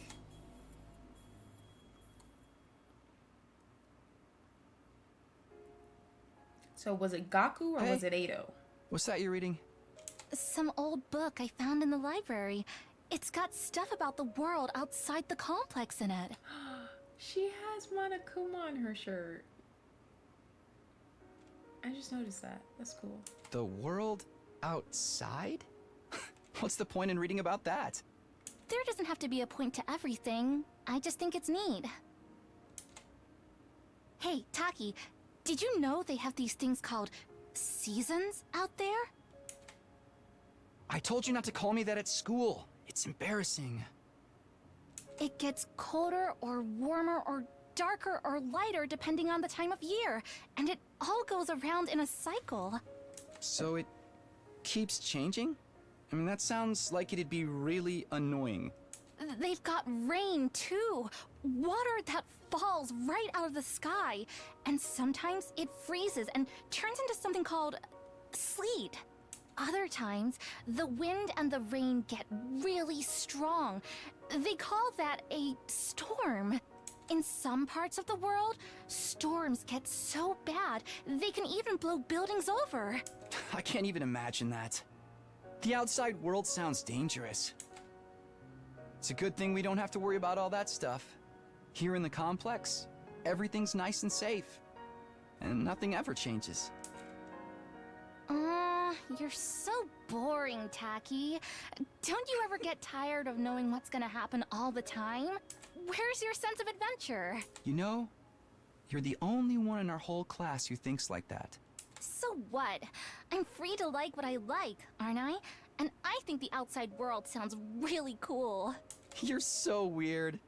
So was it Gaku or was it Edo? What's that you're reading? Some old book I found in the library. It's got stuff about the world outside the complex in it. She has Monokuma on her shirt. I just noticed that. That's cool. The world outside? What's the point in reading about that? There doesn't have to be a point to everything. I just think it's neat. Hey, Taki, did you know they have these things called seasons out there? I told you not to call me that at school. It's embarrassing. It gets colder or warmer or darker or lighter depending on the time of year, and it all goes around in a cycle. So it keeps changing? I mean, that sounds like it'd be really annoying. They've got rain, too. Water that falls right out of the sky. And sometimes it freezes and turns into something called sleet. other times, the wind and the rain get really strong. They call that a storm. In some parts of the world, storms get so bad, they can even blow buildings over. I can't even imagine that. The outside world sounds dangerous. It's a good thing we don't have to worry about all that stuff. Here in the complex, everything's nice and safe. And nothing ever changes. You're so boring, Tacky. Don't you ever get tired of knowing what's gonna happen all the time? Where's your sense of adventure? You know, you're the only one in our whole class who thinks like that. So what? I'm free to like what I like, aren't I? And I think the outside world sounds really cool. You're so weird.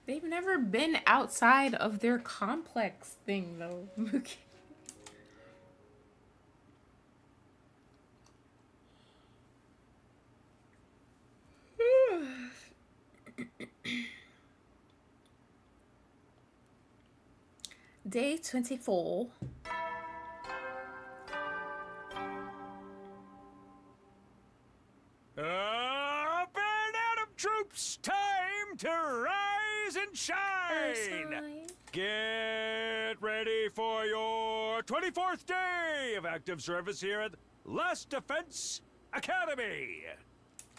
They've never been outside of their complex thing, though. Day 24. Up and Adam troops, time to rise and shine. Get ready for your 24th day of active service here at Last Defense Academy.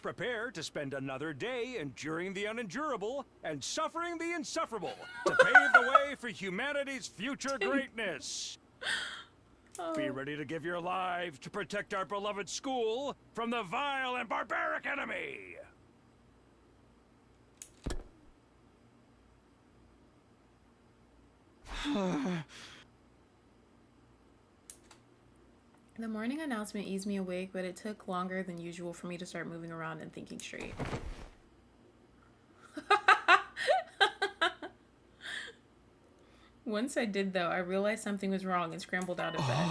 Prepare to spend another day enduring the unendurable and suffering the insufferable to pave the way for humanity's future greatness. Be ready to give your lives to protect our beloved school from the vile and barbaric enemy. The morning announcement eased me awake, but it took longer than usual for me to start moving around and thinking straight. Once I did, though, I realized something was wrong and scrambled out of bed.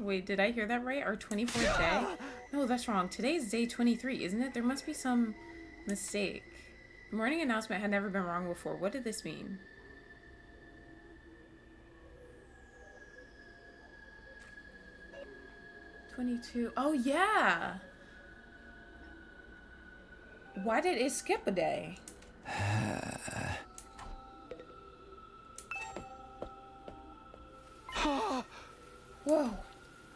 Wait, did I hear that right? Our 24th day? No, that's wrong. Today's day 23, isn't it? There must be some mistake. The morning announcement had never been wrong before. What did this mean? Oh, yeah. Why did it skip a day? Whoa.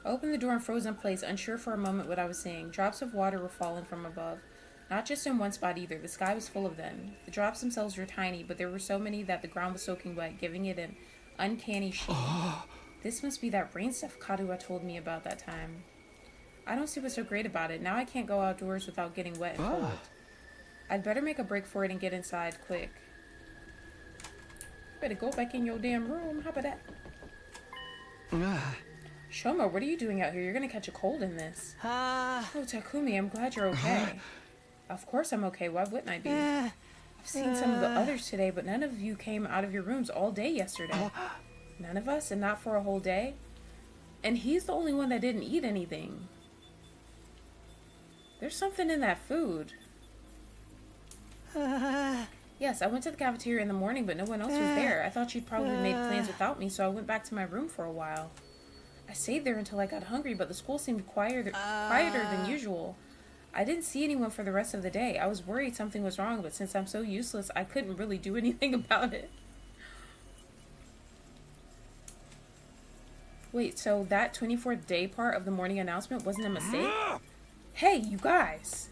I opened the door and froze in place, unsure for a moment what I was seeing. Drops of water were falling from above. Not just in one spot either. The sky was full of them. The drops themselves were tiny, but there were so many that the ground was soaking wet, giving it an uncanny sheen. This must be that rain stuff Kadua told me about that time. I don't see what's so great about it. Now I can't go outdoors without getting wet and cold. I'd better make a break for it and get inside quick. Better go back in your damn room. How about that? Shoma, what are you doing out here? You're gonna catch a cold in this. Oh, Takumi, I'm glad you're okay. Of course I'm okay. Why wouldn't I be? I've seen some of the others today, but none of you came out of your rooms all day yesterday. None of us, and not for a whole day? And he's the only one that didn't eat anything. There's something in that food. Yes, I went to the cafeteria in the morning, but no one else was there. I thought you'd probably made plans without me, so I went back to my room for a while. I stayed there until I got hungry, but the school seemed quieter than usual. I didn't see anyone for the rest of the day. I was worried something was wrong, but since I'm so useless, I couldn't really do anything about it. Wait, so that 24th day part of the morning announcement wasn't a mistake? Hey, you guys!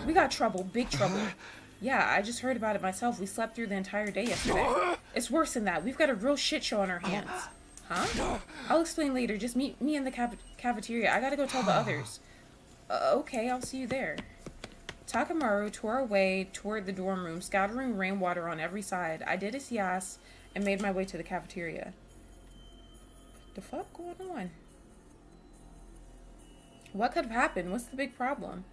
We got trouble, big trouble. Yeah, I just heard about it myself. We slept through the entire day yesterday. It's worse than that. We've got a real shit show on our hands. Huh? I'll explain later. Just meet me in the cafeteria. I gotta go tell the others. Okay, I'll see you there. Takamaru tore away toward the dorm room, scattering rainwater on every side. I did as he asked and made my way to the cafeteria. The fuck going on? What could have happened? What's the big problem?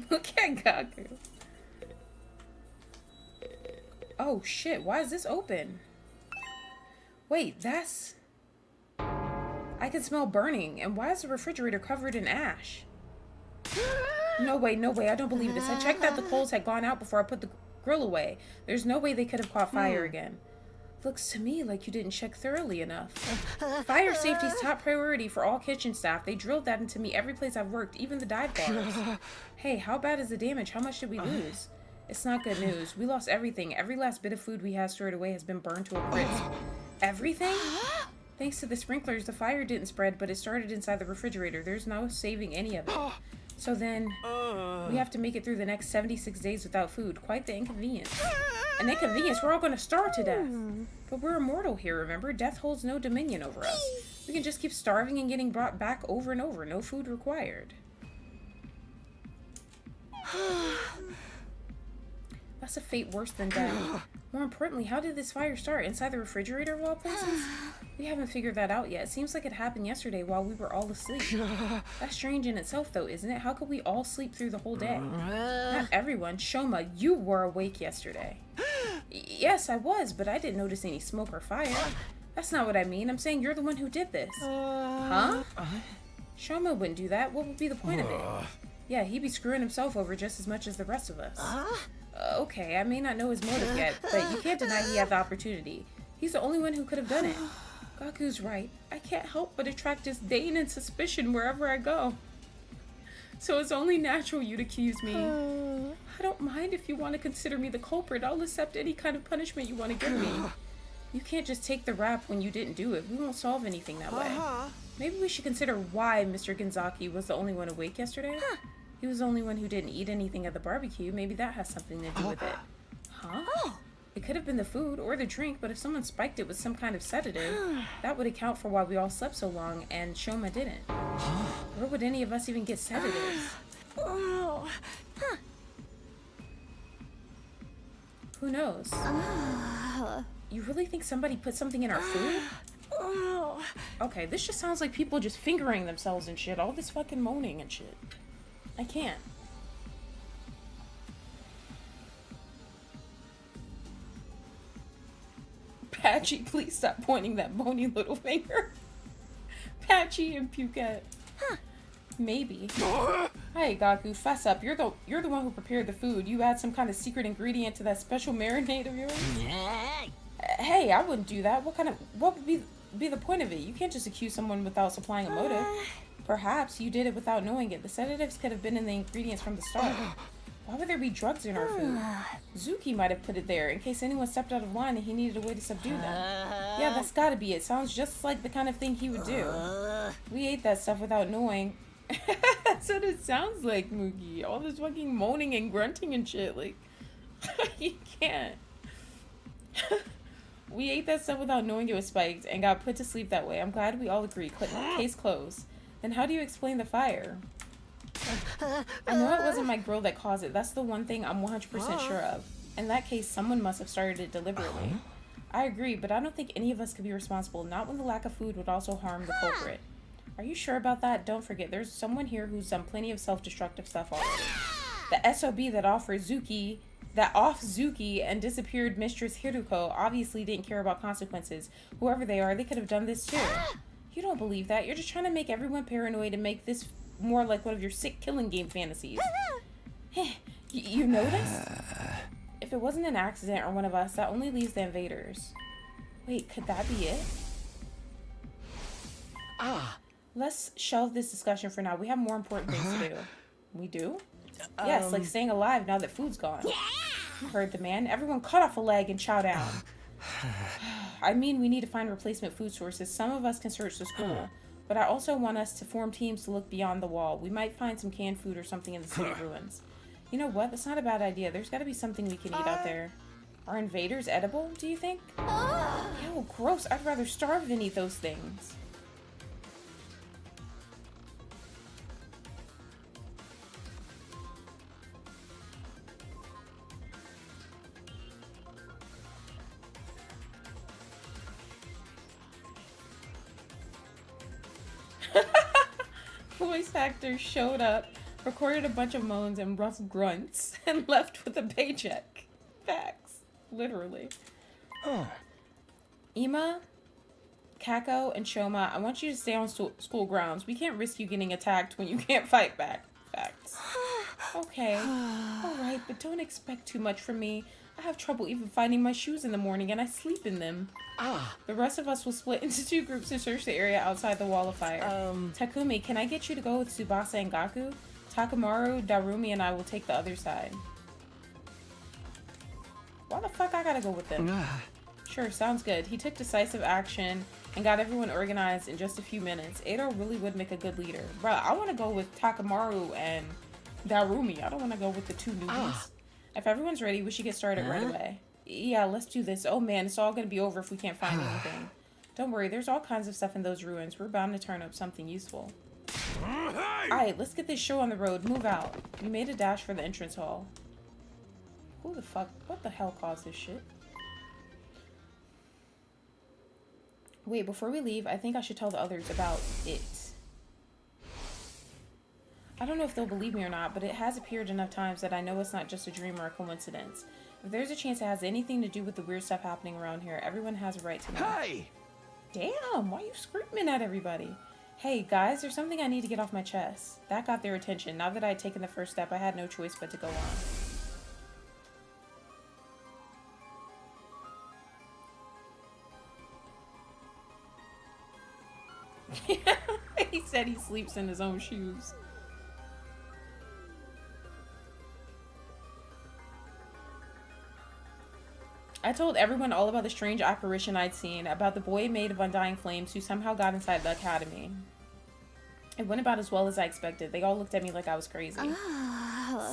Look at Gaku. Oh shit, why is this open? Wait, that's... I can smell burning. And why is the refrigerator covered in ash? No way, I don't believe this. I checked that the coals had gone out before I put the grill away. There's no way they could have caught fire again. Looks to me like you didn't check thoroughly enough. Fire safety's top priority for all kitchen staff. They drilled that into me every place I've worked, even the dive bars. Hey, how bad is the damage? How much did we lose? It's not good news. We lost everything. Every last bit of food we had stored away has been burned to a crisp. Everything? Thanks to the sprinklers, the fire didn't spread, but it started inside the refrigerator. There's no saving any of it. So then, we have to make it through the next 76 days without food. Quite the inconvenience. An inconvenience? We're all going to starve to death. But we're immortal here, remember? Death holds no dominion over us. We can just keep starving and getting brought back over and over. No food required. That's a fate worse than death. More importantly, how did this fire start? Inside the refrigerator of all places? We haven't figured that out yet. It seems like it happened yesterday while we were all asleep. That's strange in itself, though, isn't it? How could we all sleep through the whole day? Not everyone. Shoma, you were awake yesterday. Yes, I was, but I didn't notice any smoke or fire. That's not what I mean. I'm saying you're the one who did this. Huh? Shoma wouldn't do that. What would be the point of it? Yeah, he'd be screwing himself over just as much as the rest of us. Okay, I may not know his motive yet, but you can't deny he had the opportunity. He's the only one who could have done it. Gaku's right. I can't help but attract disdain and suspicion wherever I go. So it's only natural you'd accuse me. I don't mind if you want to consider me the culprit. I'll accept any kind of punishment you want to give me. You can't just take the rap when you didn't do it. We won't solve anything that way. Maybe we should consider why Mr. Gonzaki was the only one awake yesterday. He was the only one who didn't eat anything at the barbecue. Maybe that has something to do with it. Huh? It could have been the food or the drink, but if someone spiked it with some kind of sedative, that would account for why we all slept so long and Shoma didn't. Where would any of us even get sedatives? Who knows? You really think somebody put something in our food? Okay, this just sounds like people just fingering themselves and shit. All this fucking moaning and shit. I can't. Patchy, please stop pointing that bony little finger. Patchy and Pukette. Maybe. Hey, Gaku, fess up. You're the one who prepared the food. You add some kind of secret ingredient to that special marinade of yours? Hey, I wouldn't do that. What would be the point of it? You can't just accuse someone without supplying a motive. Perhaps you did it without knowing it. The sedatives could have been in the ingredients from the start. Why would there be drugs in our food? Zuki might have put it there in case anyone stepped out of line and he needed a way to subdue them. Yeah, that's gotta be it. Sounds just like the kind of thing he would do. We ate that stuff without knowing. That's what it sounds like, Moogie. All this fucking moaning and grunting and shit. Like, you can't. We ate that stuff without knowing it was spiked and got put to sleep that way. I'm glad we all agree. Case closed. Then how do you explain the fire? I know it wasn't my grill that caused it. That's the one thing I'm 100% sure of. In that case, someone must have started it deliberately. I agree, but I don't think any of us could be responsible, not when the lack of food would also harm the culprit. Are you sure about that? Don't forget, there's someone here who's done plenty of self-destructive stuff already. The SOB that off Zuki and disappeared Mistress Hiruko obviously didn't care about consequences. Whoever they are, they could have done this too. You don't believe that. You're just trying to make everyone paranoid and make this more like one of your sick killing game fantasies. You noticed? If it wasn't an accident or one of us, that only leaves the invaders. Wait, could that be it? Let's shelve this discussion for now. We have more important things to do. We do? Yes, like staying alive now that food's gone. You heard the man. Everyone cut off a leg and chow down. I mean, we need to find replacement food sources. Some of us can search the school. But I also want us to form teams to look beyond the wall. We might find some canned food or something in the city ruins. You know what? That's not a bad idea. There's got to be something we can eat out there. Are invaders edible, do you think? Ew, gross. I'd rather starve than eat those things. Voice actor showed up, recorded a bunch of moans and rough grunts, and left with a paycheck. Facts. Literally. Ima, Kako, and Shoma, I want you to stay on school grounds. We can't risk you getting attacked when you can't fight back. Facts. Okay. Alright, but don't expect too much from me. I have trouble even finding my shoes in the morning, and I sleep in them. The rest of us will split into 2 groups and search the area outside the wall of fire. Takumi, can I get you to go with Tsubasa and Gaku? Takamaru, Darumi, and I will take the other side. Why the fuck I gotta go with them? Sure, sounds good. He took decisive action and got everyone organized in just a few minutes. Edo really would make a good leader. Bruh, I want to go with Takamaru and Darumi. I don't want to go with the 2 newbies. If everyone's ready, we should get started right away. Yeah, let's do this. Oh man, it's all gonna be over if we can't find anything. Don't worry, there's all kinds of stuff in those ruins. We're bound to turn up something useful. Alright, let's get this show on the road. Move out. We made a dash for the entrance hall. Who the fuck? What the hell caused this shit? Wait, before we leave, I think I should tell the others about it. I don't know if they'll believe me or not, but it has appeared enough times that I know it's not just a dream or a coincidence. If there's a chance it has anything to do with the weird stuff happening around here, everyone has a right to know. Hey! Damn, why are you screaming at everybody? Hey, guys, there's something I need to get off my chest. That got their attention. Now that I had taken the first step, I had no choice but to go on. He said he sleeps in his own shoes. I told everyone all about the strange apparition I'd seen, about the boy made of undying flames who somehow got inside the academy. It went about as well as I expected. They all looked at me like I was crazy.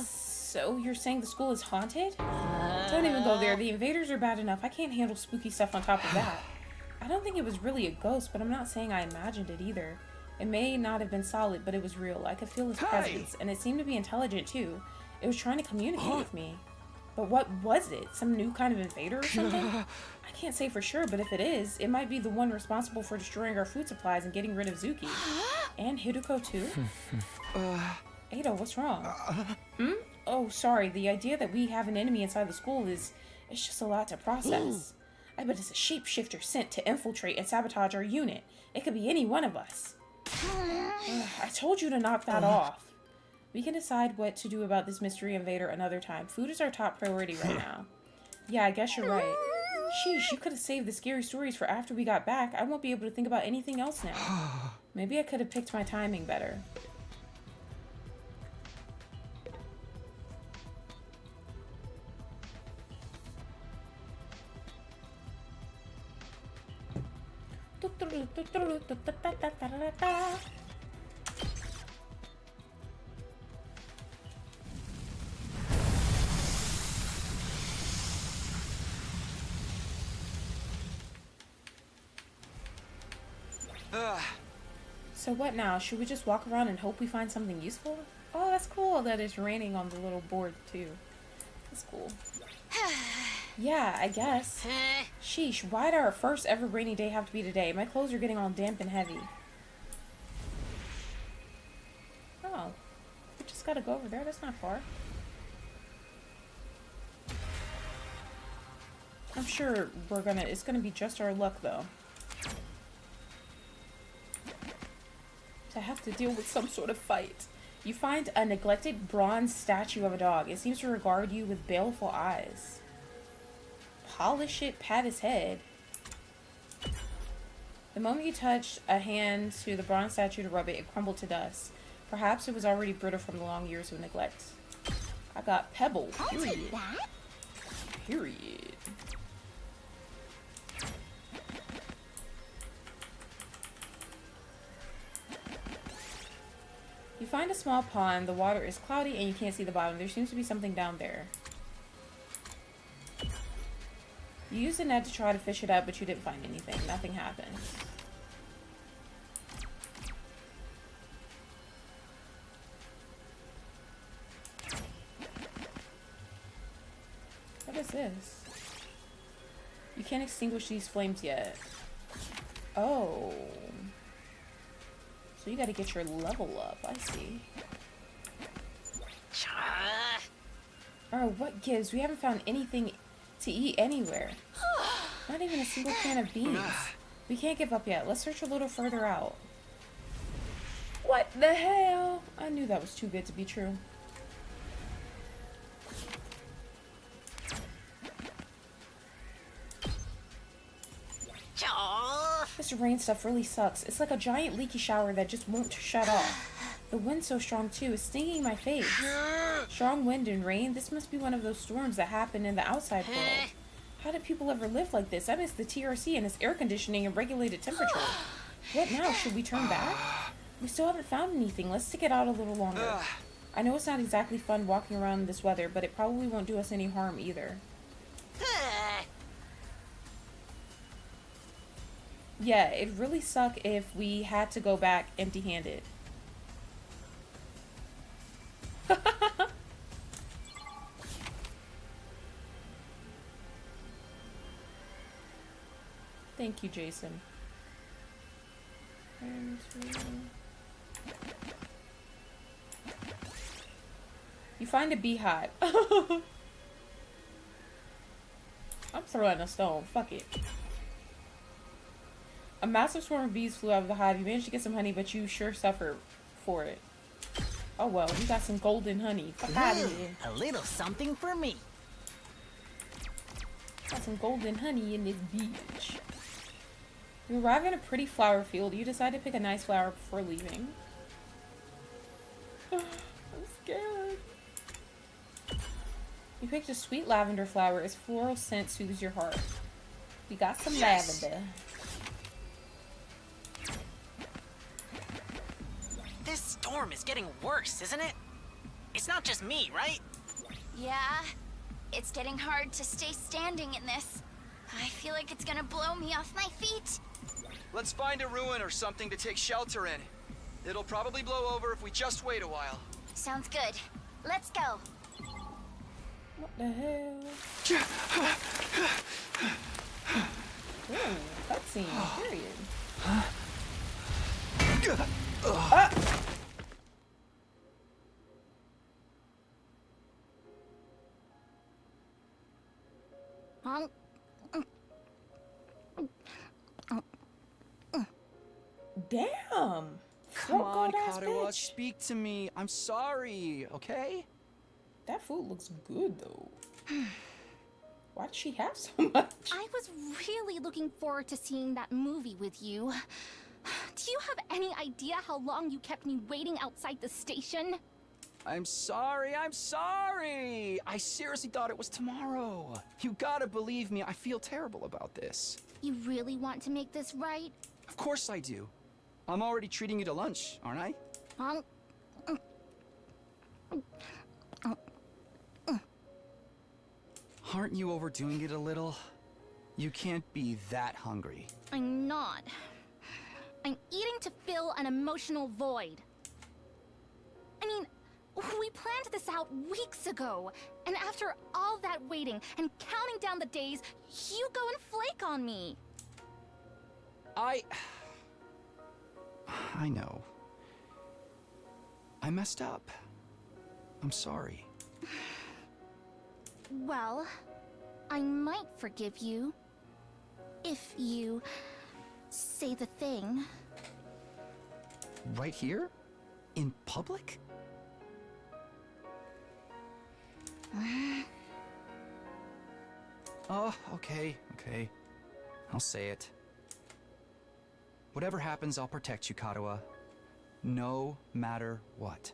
So you're saying the school is haunted? Don't even go there. The invaders are bad enough. I can't handle spooky stuff on top of that. I don't think it was really a ghost, but I'm not saying I imagined it either. It may not have been solid, but it was real. I could feel his presence, and it seemed to be intelligent too. It was trying to communicate with me. But what was it? Some new kind of invader or something? I can't say for sure, but if it is, it might be the one responsible for destroying our food supplies and getting rid of Zuki. And Hiruko too? Edo, what's wrong? Oh, sorry. The idea that we have an enemy inside the school it's just a lot to process. I bet it's a shapeshifter sent to infiltrate and sabotage our unit. It could be any one of us. I told you to knock that off. We can decide what to do about this mystery invader another time. Food is our top priority right now. Yeah, I guess you're right. Sheesh, you could have saved the scary stories for after we got back. I won't be able to think about anything else now. Maybe I could have picked my timing better. So what now? Should we just walk around and hope we find something useful? Oh, that's cool that it's raining on the little board too. That's cool. Yeah, I guess. Sheesh, why'd our first ever rainy day have to be today? My clothes are getting all damp and heavy. Oh, we just gotta go over there. That's not far. I'm sure it's gonna be just our luck though. To have to deal with some sort of fight. You find a neglected bronze statue of a dog. It seems to regard you with baleful eyes. Polish it, pat his head. The moment you touched a hand to the bronze statue to rub it, it crumbled to dust. Perhaps it was already brittle from the long years of neglect. I got pebble. Period. Period. You find a small pond. The water is cloudy and you can't see the bottom. There seems to be something down there. You used a net to try to fish it up, but you didn't find anything. Nothing happened. What is this? You can't extinguish these flames yet. Oh. So you gotta get your level up, I see. Oh, what gives? We haven't found anything to eat anywhere. Not even a single can of beans. We can't give up yet. Let's search a little further out. What the hell? I knew that was too good to be true. This rain stuff really sucks. It's like a giant leaky shower that just won't shut off. The wind's so strong too, it's stinging my face. Strong wind and rain? This must be one of those storms that happen in the outside world. How do people ever live like this? I miss the TRC and its air conditioning and regulated temperature. What now? Should we turn back? We still haven't found anything. Let's stick it out a little longer. I know it's not exactly fun walking around in this weather, but it probably won't do us any harm either. Yeah, it'd really suck if we had to go back empty-handed. Thank you, Jason. You find a beehive. I'm throwing a stone. Fuck it. A massive swarm of bees flew out of the hive. You managed to get some honey, but you sure suffered for it. Oh well, you got some golden honey. Fuck out of here. A little something for me. Got some golden honey in this beach. You arrive in a pretty flower field. You decide to pick a nice flower before leaving. I'm scared. You picked a sweet lavender flower. Its floral scent soothes your heart. We got some lavender. This storm is getting worse, isn't it? It's not just me, right? Yeah, it's getting hard to stay standing in this. I feel like it's gonna blow me off my feet. Let's find a ruin or something to take shelter in. It'll probably blow over if we just wait a while. Sounds good. Let's go. What the hell? Ooh, cutscene, period. Damn! Come on, Cold-ass Katawa, bitch. speak to me. I'm sorry, okay? That food looks good though. Why does she have so much? I was really looking forward to seeing that movie with you. Do you have any idea how long you kept me waiting outside the station? I'm sorry, I'm sorry! I seriously thought it was tomorrow. You gotta believe me, I feel terrible about this. You really want to make this right? Of course I do. I'm already treating you to lunch, aren't I? Aren't you overdoing it a little? You can't be that hungry. I'm not. I'm eating to fill an emotional void. I mean, we planned this out weeks ago, and after all that waiting and counting down the days, you go and flake on me. I know. I messed up. I'm sorry. Well, I might forgive you. If you say the thing. Right here? In public? Oh, okay. I'll say it. Whatever happens, I'll protect you, Katawa. No matter what.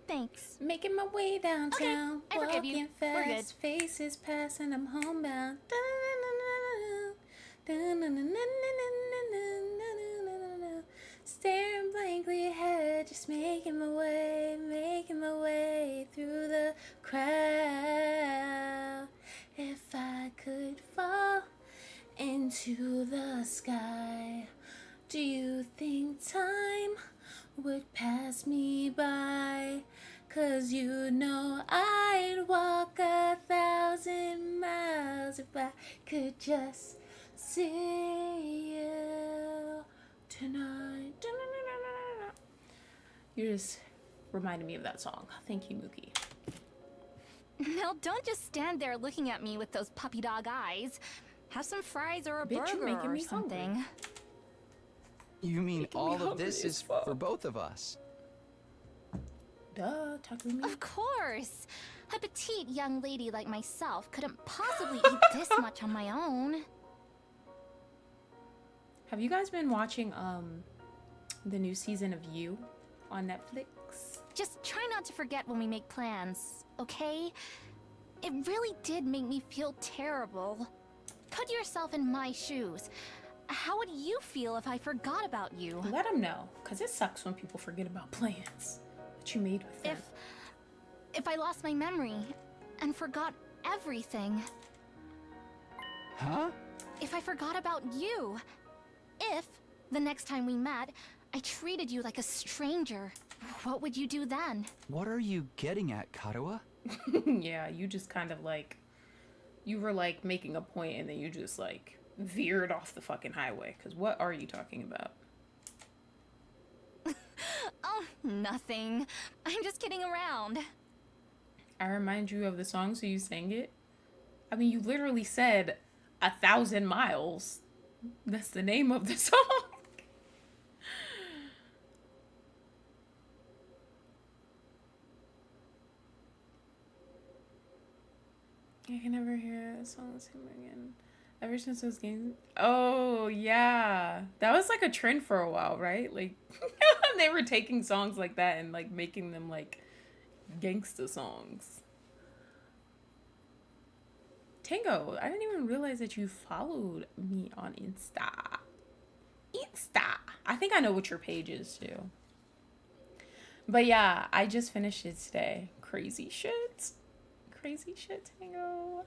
Thanks. Making my way downtown. Okay, I forgive you. Walking We're good. fast, faces passing, I'm homebound. Staring blankly ahead, just making my way through the crowd. If I could fall into the sky, do you think time would pass me by? 'Cause you know I'd walk 1,000 miles if I could just see you tonight. You just reminded me of that song. Thank you, Mookie. Now don't just stand there looking at me with those puppy dog eyes. Have some fries or a Bitch, you're burger making or me something. hungry. You mean Making me all of hungry this as is fuck. for both of us? Duh, Takumi. Of course. A petite young lady like myself couldn't possibly eat this much on my own. Have you guys been watching the new season of You on Netflix? Just try not to forget when we make plans, okay? It really did make me feel terrible. Put yourself in my shoes. How would you feel if I forgot about you? Let them know, because it sucks when people forget about plans that you made with them. If I lost my memory and forgot everything. Huh? If I forgot about you. If, the next time we met, I treated you like a stranger, what would you do then? What are you getting at, Karuha? Yeah, you just kind of like, you were like making a point and then you just like veered off the fucking highway. Because what are you talking about? Oh, nothing. I'm just kidding around. I remind you of the song, so you sang it? I mean, you literally said 1,000 miles. That's the name of the song. I can never hear a song the same again. Ever since those games. Oh, yeah. That was like a trend for a while, right? Like, they were taking songs like that and like making them like gangsta songs. Tango, I didn't even realize that you followed me on Insta. I think I know what your page is too. But yeah, I just finished it today. Crazy shit. Crazy shit, Tango.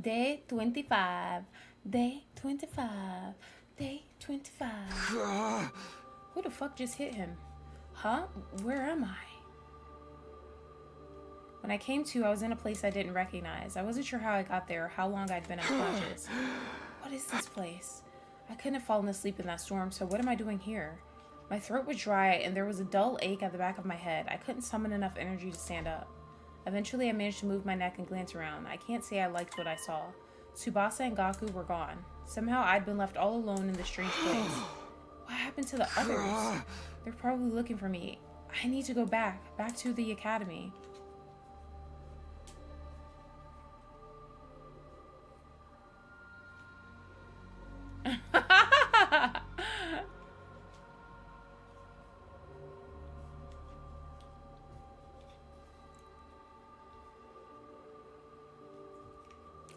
Day 25. Day 25. Day 25. Who the fuck just hit him? Huh? Where am I? When I came to, I was in a place I didn't recognize. I wasn't sure how I got there or how long I'd been unconscious. What is this place? I couldn't have fallen asleep in that storm, so what am I doing here? My throat was dry and there was a dull ache at the back of my head. I couldn't summon enough energy to stand up. Eventually, I managed to move my neck and glance around. I can't say I liked what I saw. Tsubasa and Gaku were gone. Somehow, I'd been left all alone in this strange place. What happened to the others? They're probably looking for me. I need to go back to the academy.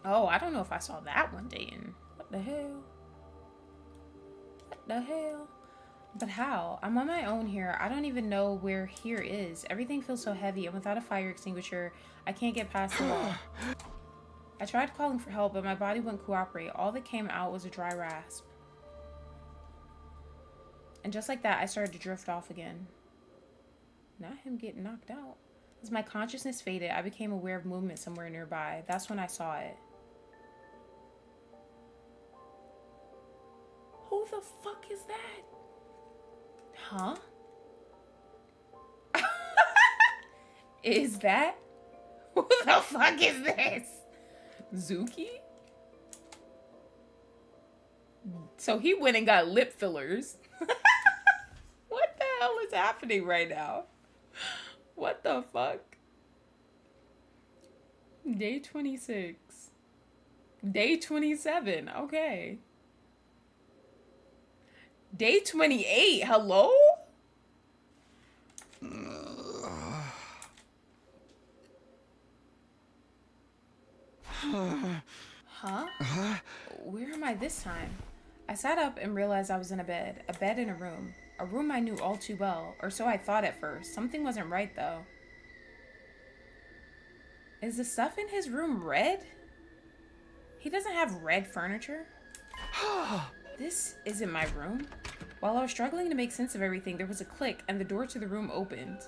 Oh, I don't know if I saw that one, Dayton. What the hell? What the hell? But how? I'm on my own here. I don't even know where here is. Everything feels so heavy, and without a fire extinguisher, I can't get past the wall. I tried calling for help, but my body wouldn't cooperate. All that came out was a dry rasp. And just like that, I started to drift off again. Not him getting knocked out. As my consciousness faded, I became aware of movement somewhere nearby. That's when I saw it. Who the fuck is that? Huh? Is that? Who the fuck is this? Zuki? So he went and got lip fillers. What the hell is happening right now? What the fuck? Day 26. Day 27. Okay. Day 28. Hello? Huh? Where am I this time? I sat up and realized I was in a bed in a room. A room I knew all too well, or so I thought at first. Something wasn't right, though. Is the stuff in his room red? He doesn't have red furniture? This isn't my room. While I was struggling to make sense of everything, there was a click, and the door to the room opened.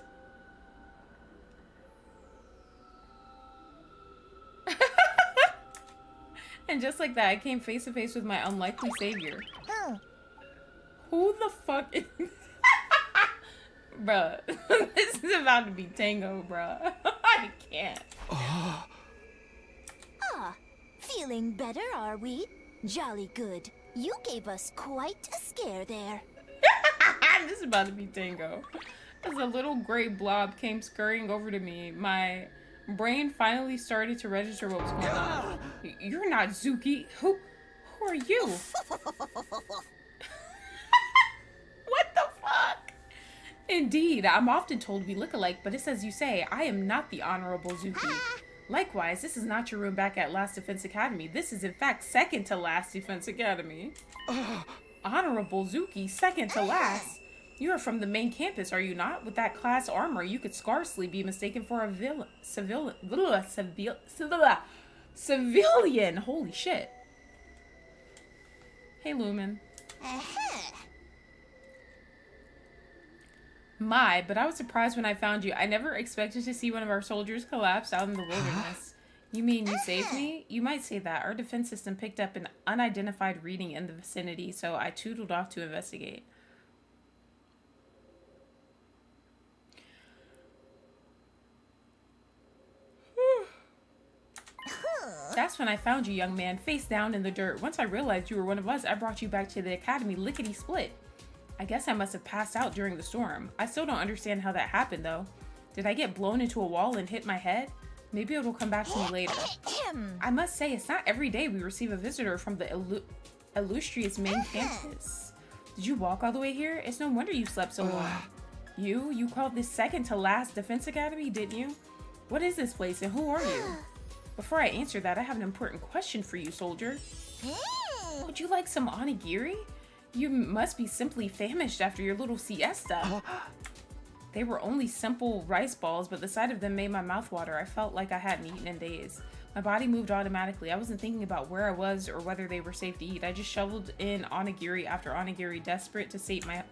And just like that, I came face to face with my unlikely savior. Who the fuck is... Bruh, this is about to be Tango, bruh. I can't. Ah, feeling better, are we? Jolly good. You gave us quite a scare there. This is about to be Tango. As a little gray blob came scurrying over to me, my brain finally started to register what was going on. You're not Zuki. Who are you? What the fuck? Indeed, I'm often told we look alike, but it's as you say, I am not the Honorable Zuki. Likewise, this is not your room back at Last Defense Academy. This is in fact second to Last Defense Academy. Honorable Zuki, second to last. You are from the main campus, are you not? With that class armor, you could scarcely be mistaken for a civilian. Holy shit. Hey, Lumen. My, but I was surprised when I found you. I never expected to see one of our soldiers collapse out in the wilderness. You mean you saved me? You might say that. Our defense system picked up an unidentified reading in the vicinity, so I tootled off to investigate. That's when I found you, young man, face down in the dirt. Once I realized you were one of us, I brought you back to the academy lickety-split. I guess I must have passed out during the storm. I still don't understand how that happened, though. Did I get blown into a wall and hit my head? Maybe it'll come back to me later. I must say, it's not every day we receive a visitor from the illustrious main campus. Did you walk all the way here? It's no wonder you slept so long. You called this second to last Defense Academy, didn't you? What is this place and who are you? Before I answer that, I have an important question for you, soldier. Would you like some onigiri? You must be simply famished after your little siesta. They were only simple rice balls, but the sight of them made my mouth water. I felt like I hadn't eaten in days. My body moved automatically. I wasn't thinking about where I was or whether they were safe to eat. I just shoveled in onigiri after onigiri, desperate to sate my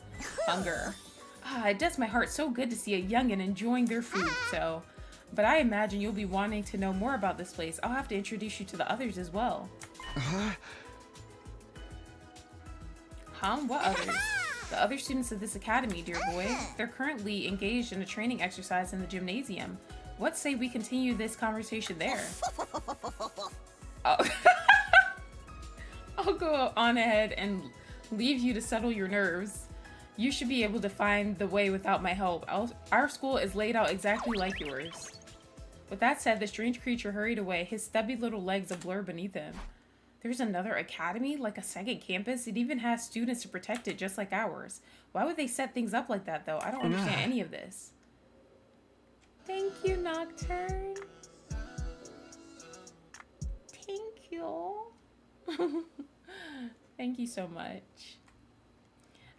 hunger. It does my heart so good to see a youngin' enjoying their food, so... But I imagine you'll be wanting to know more about this place. I'll have to introduce you to the others as well. What others? The other students of this academy, dear boy. They're currently engaged in a training exercise in the gymnasium. What say we continue this conversation there? Oh. I'll go on ahead and leave you to settle your nerves. You should be able to find the way without my help. Our school is laid out exactly like yours. With that said, the strange creature hurried away, his stubby little legs a blur beneath him. There's another academy? Like a second campus? It even has students to protect it just like ours. Why would they set things up like that, though? I don't understand any of this. Thank you, Nocturne. Thank you. Thank you so much.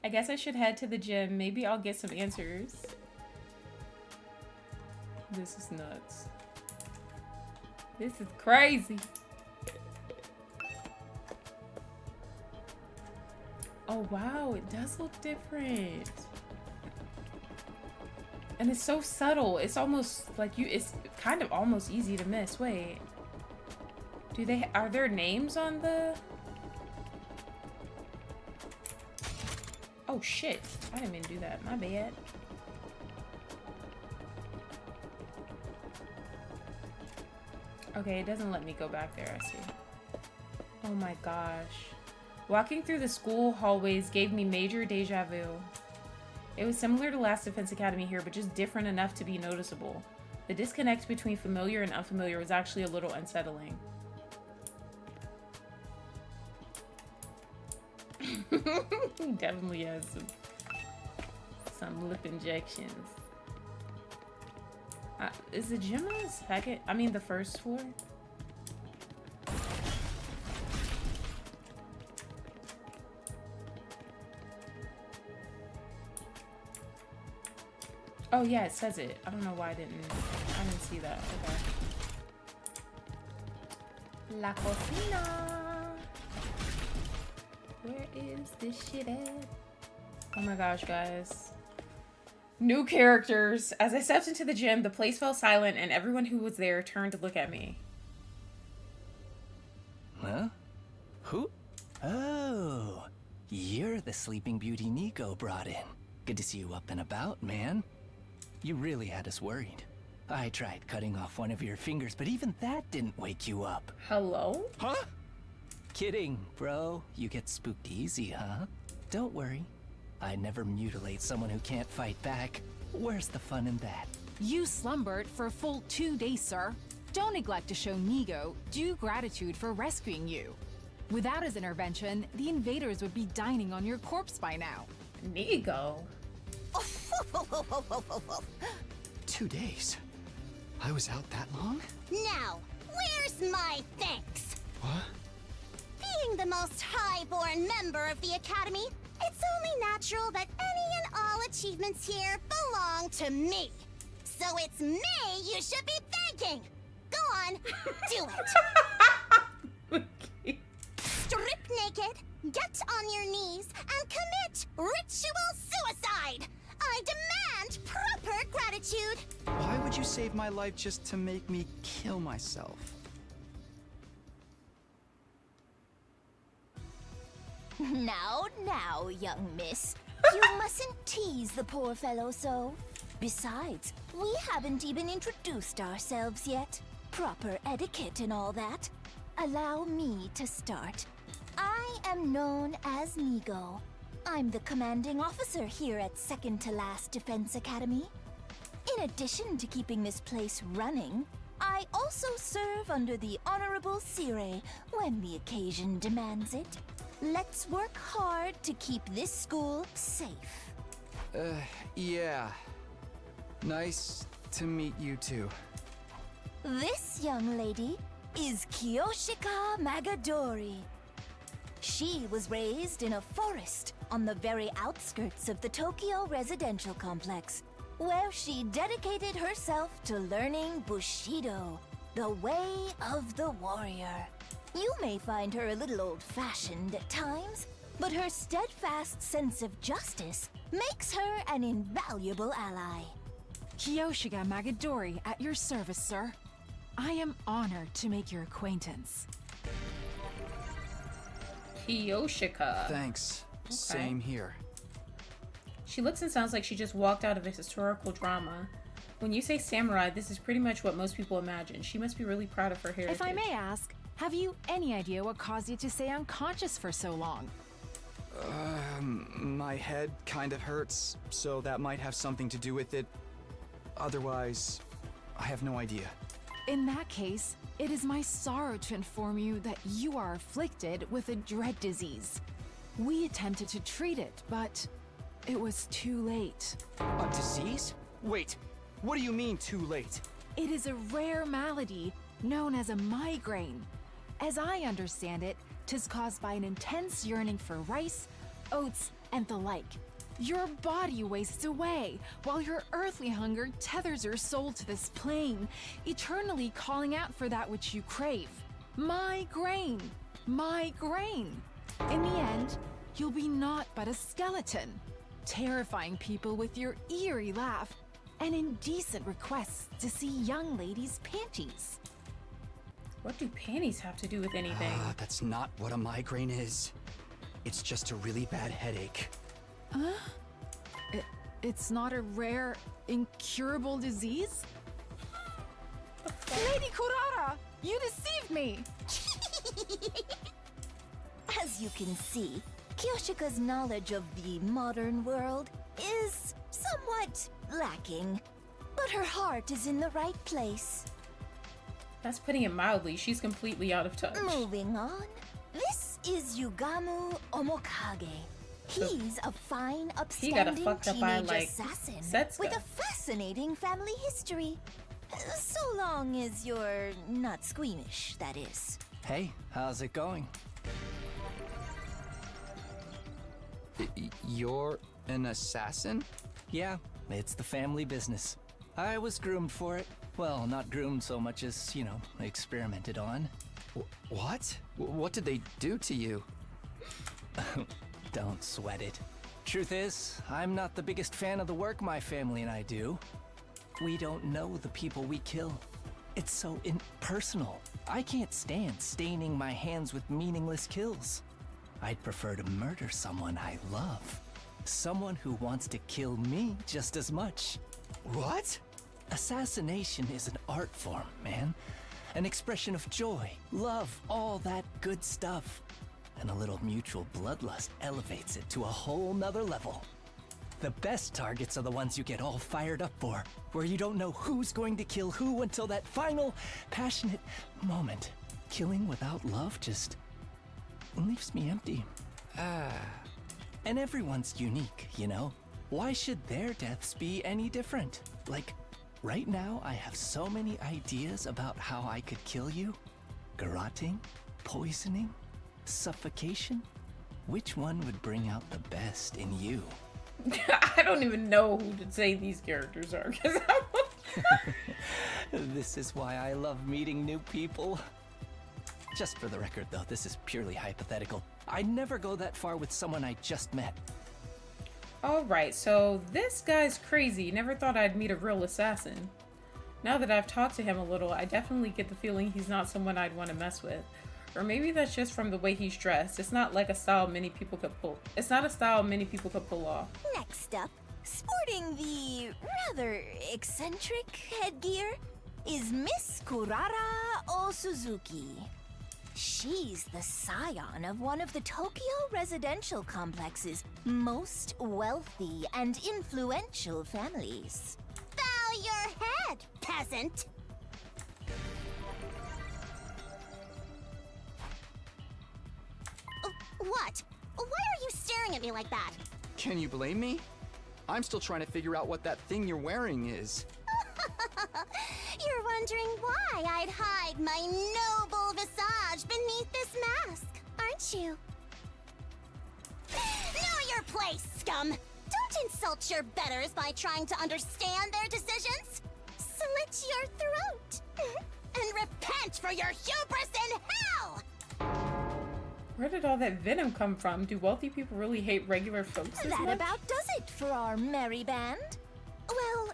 I guess I should head to the gym. Maybe I'll get some answers. This is nuts. This is crazy. Oh wow, it does look different. And it's so subtle. It's almost like it's kind of almost easy to miss. Wait. Are there names on the... Oh shit, I didn't mean to do that, my bad. Okay, it doesn't let me go back there, I see. Oh my gosh. Walking through the school hallways gave me major deja vu. It was similar to Last Defense Academy here, but just different enough to be noticeable. The disconnect between familiar and unfamiliar was actually a little unsettling. He definitely has some lip injections. Is the gym on the second? I mean the first floor? Oh yeah, it says it. I don't know why I didn't see that. Okay. La cocina. Where is this shit at? Oh my gosh, guys. New characters. As I stepped into the gym, the place fell silent and everyone who was there turned to look at me. Huh? Who? Oh, you're the Sleeping Beauty Nico brought in. Good to see you up and about, man. You really had us worried. I tried cutting off one of your fingers, but even that didn't wake you up. Hello? Huh? Kidding, bro. You get spooked easy, huh? Don't worry. I never mutilate someone who can't fight back. Where's the fun in that? You slumbered for a full 2 days, sir. Don't neglect to show Nigo due gratitude for rescuing you. Without his intervention, the invaders would be dining on your corpse by now. Nigo? 2 days? I was out that long? Now, where's my thanks? What? Being the most high-born member of the Academy, it's only natural that any and all achievements here belong to me. So it's me you should be thanking. Go on, do it. Strip naked, get on your knees, and commit ritual suicide. I demand proper gratitude. Why would you save my life just to make me kill myself? Now, young miss. You mustn't tease the poor fellow so. Besides, we haven't even introduced ourselves yet. Proper etiquette and all that. Allow me to start. I am known as Nigo. I'm the commanding officer here at Second to Last Defense Academy. In addition to keeping this place running, I also serve under the Honorable Sire when the occasion demands it. Let's work hard to keep this school safe. Yeah. Nice to meet you too. This young lady is Kiyoshika Magadori. She was raised in a forest on the very outskirts of the Tokyo residential complex, where she dedicated herself to learning Bushido, the way of the warrior. You may find her a little old-fashioned at times, but her steadfast sense of justice makes her an invaluable ally. Kiyoshika Magadori at your service, sir. I am honored to make your acquaintance. Kiyoshika. Thanks. Okay. Same here. She looks and sounds like she just walked out of a historical drama. When you say samurai, this is pretty much what most people imagine. She must be really proud of her heritage. If I may ask, have you any idea what caused you to stay unconscious for so long? My head kind of hurts, so that might have something to do with it. Otherwise, I have no idea. In that case, it is my sorrow to inform you that you are afflicted with a dread disease. We attempted to treat it, but it was too late. A disease? Wait, what do you mean too late? It is a rare malady known as a migraine. As I understand it, 'tis caused by an intense yearning for rice, oats, and the like. Your body wastes away, while your earthly hunger tethers your soul to this plane, eternally calling out for that which you crave. Migraine! Migraine! In the end, you'll be naught but a skeleton, terrifying people with your eerie laugh and indecent requests to see young ladies' panties. What do panties have to do with anything? That's not what a migraine is. It's just a really bad headache. It's not a rare, incurable disease? Lady Kurara, you deceived me! As you can see, Kiyoshika's knowledge of the modern world is somewhat lacking, but her heart is in the right place. That's putting it mildly. She's completely out of touch. Moving on, this is Yugamu Omokage. He's a fine, upstanding teenage assassin with a fascinating family history. So long as you're not squeamish, that is. Hey, how's it going? You're an assassin? Yeah, it's the family business. I was groomed for it. Well, not groomed so much as, experimented on. What? What did they do to you? Don't sweat it. Truth is, I'm not the biggest fan of the work my family and I do. We don't know the people we kill. It's so impersonal. I can't stand staining my hands with meaningless kills. I'd prefer to murder someone I love. Someone who wants to kill me just as much. What? Assassination is an art form, man. An expression of joy, love, all that good stuff. And a little mutual bloodlust elevates it to a whole nother level. The best targets are the ones you get all fired up for, where you don't know who's going to kill who until that final, passionate moment. Killing without love just leaves me empty. And everyone's unique, you know? Why should their deaths be any different? Like, right now I have so many ideas about how I could kill you. Garroting? Poisoning? Suffocation? Which one would bring out the best in you? I don't even know who to say these characters are, because This is why I love meeting new people. Just for the record, though, this is purely hypothetical. I'd never go that far with someone I just met. Alright, so this guy's crazy. Never thought I'd meet a real assassin. Now that I've talked to him a little, I definitely get the feeling he's not someone I'd want to mess with. Or maybe that's just from the way he's dressed. It's not like a style many people could pull. It's not a style many people could pull off. Next up, sporting the rather eccentric headgear, is Miss Kurara Osuzuki. She's the scion of one of the Tokyo residential complex's most wealthy and influential families. Bow your head, peasant! What? Why are you staring at me like that? Can you blame me? I'm still trying to figure out what that thing you're wearing is. You're wondering why I'd hide my noble visage beneath this mask, aren't you? Know your place, scum! Don't insult your betters by trying to understand their decisions! Slit your throat! And repent for your hubris in hell! Where did all that venom come from? Do wealthy people really hate regular folks as That much? about does it for our merry band. Well,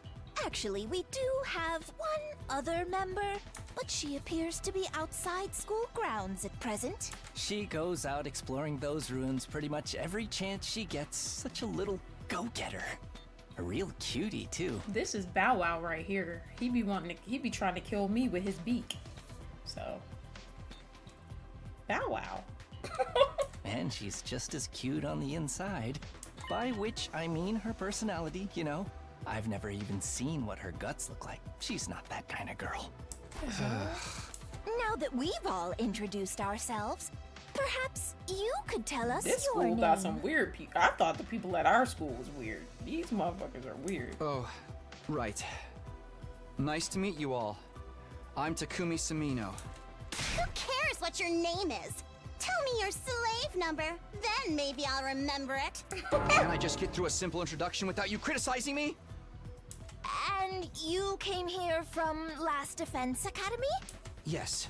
actually, we do have one other member, but she appears to be outside school grounds at present. She goes out exploring those ruins pretty much every chance she gets. Such a little go-getter. A real cutie, too. This is Bow Wow right here. He be trying to kill me with his beak. So, Bow Wow. And she's just as cute on the inside. By which I mean her personality, you know. I've never even seen what her guts look like. She's not that kind of girl. Now that we've all introduced ourselves, perhaps you could tell us This your school name. got some weird people. I thought the people at our school was weird. These motherfuckers are weird. Oh, right. Nice to meet you all. I'm Takumi Samino. Who cares what your name is? Tell me your slave number, then maybe I'll remember it. Can I just get through a simple introduction without you criticizing me? And you came here from Last Defense Academy? Yes,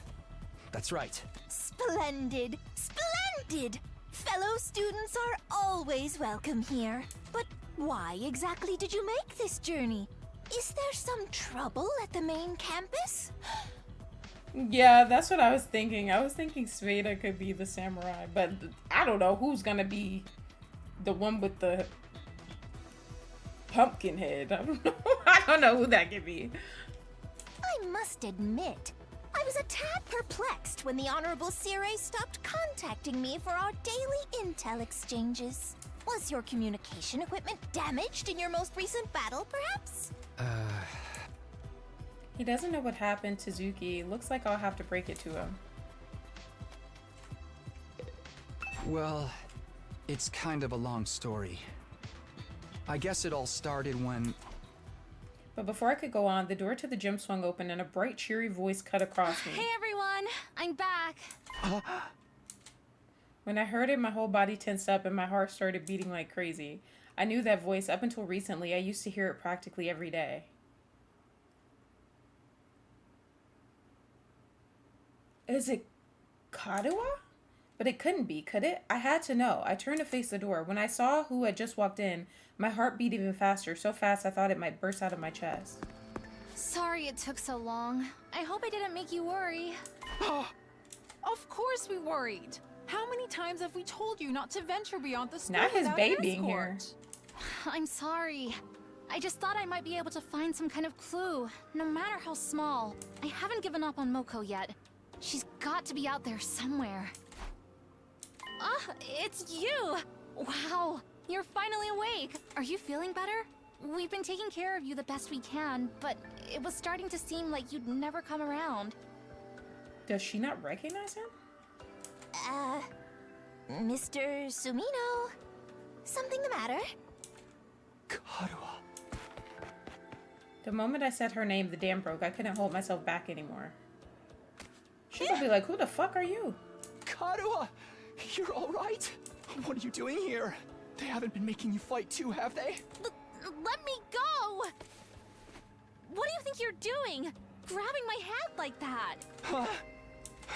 that's right. Splendid! Splendid! Fellow students are always welcome here. But why exactly did you make this journey? Is there some trouble at the main campus? Yeah, that's what I was thinking. I was thinking Sveta could be the samurai, but I don't know who's gonna be the one with the pumpkin head. I don't know. I don't know who that could be. I must admit, I was a tad perplexed when the Honorable Sire stopped contacting me for our daily intel exchanges. Was your communication equipment damaged in your most recent battle, perhaps? He doesn't know what happened to Zuki. Looks like I'll have to break it to him. Well, it's kind of a long story. I guess it all started when... But before I could go on, the door to the gym swung open and a bright, cheery voice cut across me. Hey everyone, I'm back. When I heard it, my whole body tensed up and my heart started beating like crazy. I knew that voice. Up until recently, I used to hear it practically every day. Is it Kadoa? But it couldn't be, could it? I had to know. I turned to face the door. When I saw who had just walked in, my heart beat even faster, so fast I thought it might burst out of my chest. Sorry it took so long. I hope I didn't make you worry. Of course we worried. How many times have we told you not to venture beyond the school Not his without babe an being here. escort? I'm sorry. I just thought I might be able to find some kind of clue, no matter how small. I haven't given up on Moko yet. She's got to be out there somewhere. Ah, it's you! Wow, you're finally awake. Are you feeling better? We've been taking care of you the best we can, but it was starting to seem like you'd never come around. Does she not recognize him? Mr. Sumino? Something the matter? Karuha. The moment I said her name, the dam broke. I couldn't hold myself back anymore. She'll be like, who the fuck are you? Karuha! You're alright? What are you doing here? They haven't been making you fight too, have they? Let me go! What do you think you're doing? Grabbing my hand like that?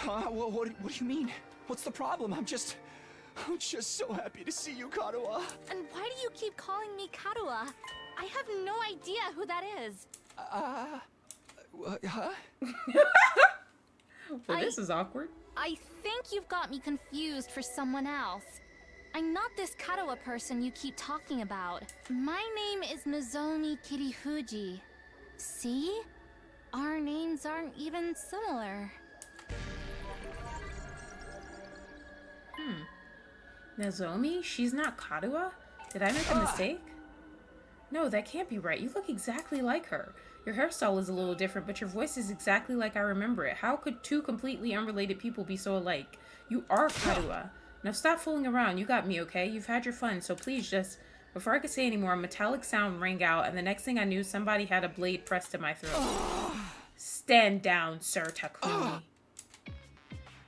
What do you mean? What's the problem? I'm just so happy to see you, Karuha. And why do you keep calling me Karua? I have no idea who that is. Huh? Well, this is awkward. I think you've got me confused for someone else. I'm not this Karua person you keep talking about. My name is Nozomi Kirifuji. See? Our names aren't even similar. Nozomi? She's not Karua? Did I make a mistake? No, that can't be right. You look exactly like her. Your hairstyle is a little different, but your voice is exactly like I remember it. How could two completely unrelated people be so alike? You are Karua. Now stop fooling around. You got me, okay? You've had your fun, so please just... Before I could say any more, a metallic sound rang out, and the next thing I knew, somebody had a blade pressed to my throat. Stand down, Sir Takumi.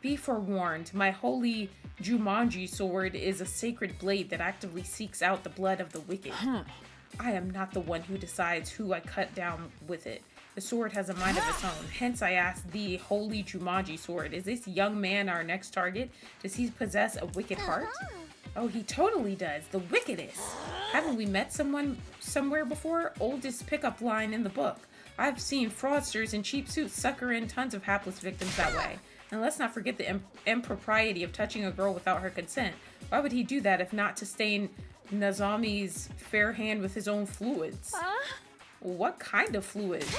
Be forewarned, my holy Jumanji sword is a sacred blade that actively seeks out the blood of the wicked. I am not the one who decides who I cut down with it. The sword has a mind of its own. Hence I ask the holy Jumanji sword, is this young man our next target? Does he possess a wicked heart? Oh, he totally does. The wickedest. Haven't we met someone somewhere before? Oldest pickup line in the book. I've seen fraudsters in cheap suits sucker in tons of hapless victims that way. And let's not forget the impropriety of touching a girl without her consent. Why would he do that if not to stain Nozomi's fair hand with his own fluids? What kind of fluids?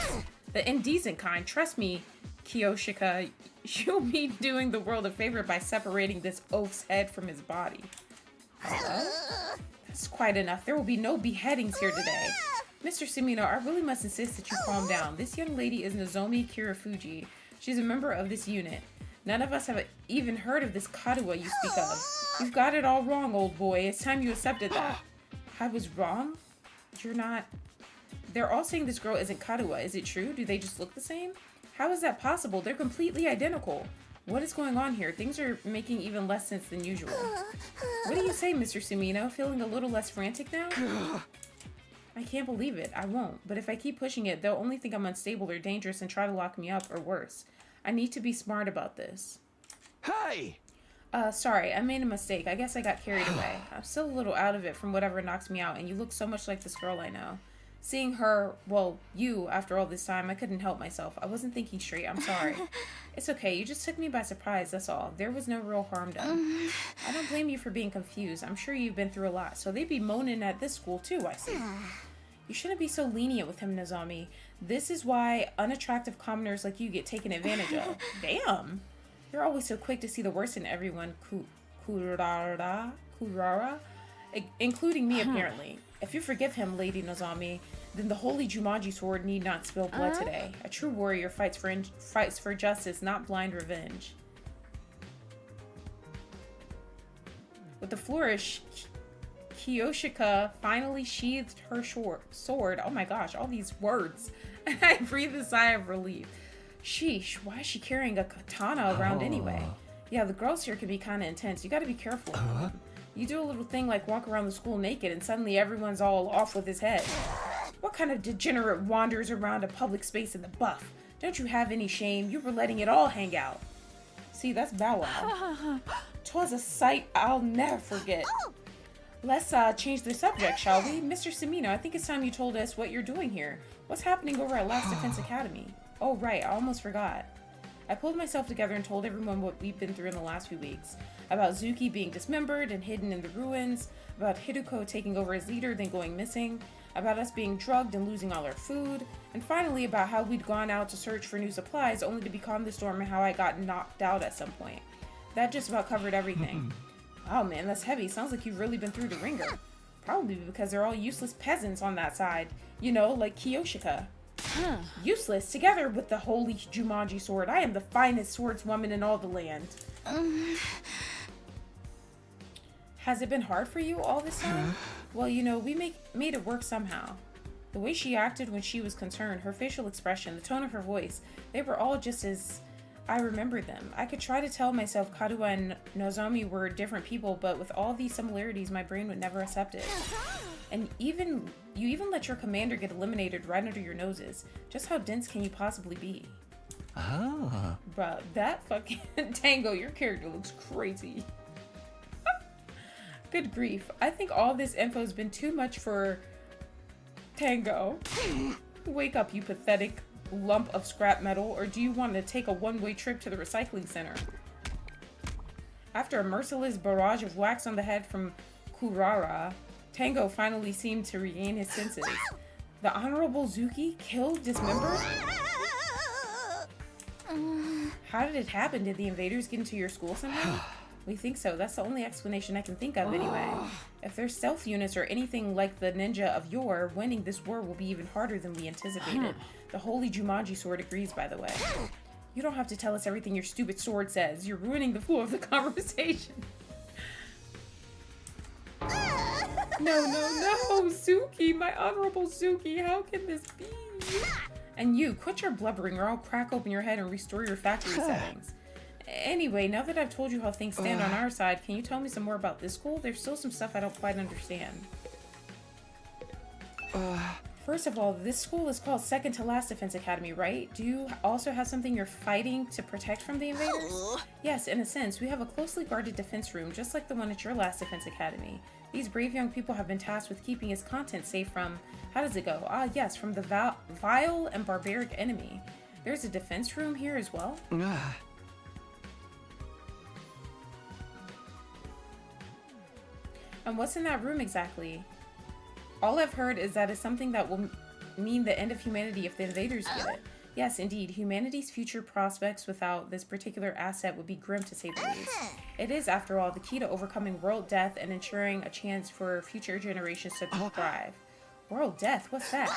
The indecent kind. Trust me, Kiyoshika, you'll be doing the world a favor by separating this oaf's head from his body. That's quite enough. There will be no beheadings here today. Mr. Sumino, I really must insist that you calm down. This young lady is Nozomi Kirifuji. She's a member of this unit. None of us have even heard of this Karua you speak of. You've got it all wrong, old boy. It's time you accepted that. I was wrong? You're not... They're all saying this girl isn't Karua. Is it true? Do they just look the same? How is that possible? They're completely identical. What is going on here? Things are making even less sense than usual. What do you say, Mr. Sumino? Feeling a little less frantic now? I can't believe it. I won't. But if I keep pushing it, they'll only think I'm unstable or dangerous and try to lock me up, or worse. I need to be smart about this. Hey! Sorry, I made a mistake. I guess I got carried away. I'm still a little out of it from whatever knocks me out, and you look so much like this girl I know. Seeing her, well, you, after all this time, I couldn't help myself. I wasn't thinking straight. I'm sorry. It's okay. You just took me by surprise, that's all. There was no real harm done. I don't blame you for being confused. I'm sure you've been through a lot, so they'd be moaning at this school, too, I see. You shouldn't be so lenient with him, Nozomi. This is why unattractive commoners like you get taken advantage of. Damn! You're always so quick to see the worst in everyone, Kurara, including me, apparently. If you forgive him, Lady Nozomi, then the holy Jumanji sword need not spill blood today. A true warrior fights for justice, not blind revenge. With a flourish, Kiyoshika finally sheathed her sword. Oh my gosh, all these words. And I breathed a sigh of relief. Sheesh, why is she carrying a katana around anyway? Yeah, the girls here can be kind of intense. You gotta be careful. You do a little thing like walk around the school naked and suddenly everyone's all off with his head. What kind of degenerate wanders around a public space in the buff? Don't you have any shame? You were letting it all hang out. See, that's Bow Wow. 'Twas a sight I'll never forget. Let's change the subject, shall we? Mr. Sumino, I think it's time you told us what you're doing here. What's happening over at Last Defense Academy? Oh, right, I almost forgot. I pulled myself together and told everyone what we've been through in the last few weeks. About Zuki being dismembered and hidden in the ruins, about Hiruko taking over as leader then going missing, about us being drugged and losing all our food, and finally about how we'd gone out to search for new supplies only to become the storm and how I got knocked out at some point. That just about covered everything. Wow, man, that's heavy. Sounds like you've really been through the ringer. Probably because they're all useless peasants on that side. You know, like Kiyoshika. Useless, together with the holy Jumanji sword. I am the finest swordswoman in all the land. Has it been hard for you all this time? Well, you know, we made it work somehow. The way she acted when she was concerned, her facial expression, the tone of her voice, they were all just as I remembered them. I could try to tell myself Karuha and Nozomi were different people, but with all these similarities, my brain would never accept it. And you even let your commander get eliminated right under your noses. Just how dense can you possibly be? Oh. Bruh, that fucking Tango, your character looks crazy. Good grief. I think all this info has been too much for Tango. Wake up, you pathetic lump of scrap metal, or do you want to take a one-way trip to the recycling center? After a merciless barrage of whacks on the head from Kurara, Tango finally seemed to regain his senses. The Honorable Zuki killed, dismembered? How did it happen? Did the invaders get into your school somehow? We think so. That's the only explanation I can think of anyway. If there's stealth units or anything like the ninja of yore, winning this war will be even harder than we anticipated. The holy Jumanji sword agrees, by the way. You don't have to tell us everything your stupid sword says. You're ruining the flow of the conversation. No, Zuki, my honorable Zuki, how can this be? And you, quit your blubbering or I'll crack open your head and restore your factory settings. Anyway, now that I've told you how things stand on our side, can you tell me some more about this school? There's still some stuff I don't quite understand. First of all, this school is called Second to Last Defense Academy, right? Do you also have something you're fighting to protect from the invaders? Yes, in a sense. We have a closely guarded defense room, just like the one at your last defense academy. These brave young people have been tasked with keeping its contents safe from, how does it go? Ah, yes, from the vile and barbaric enemy. There's a defense room here as well? And what's in that room exactly? All I've heard is that it's something that will mean the end of humanity if the invaders get it. Yes, indeed. Humanity's future prospects without this particular asset would be grim to say the least. It is, after all, the key to overcoming world death and ensuring a chance for future generations to thrive. World death? What's that?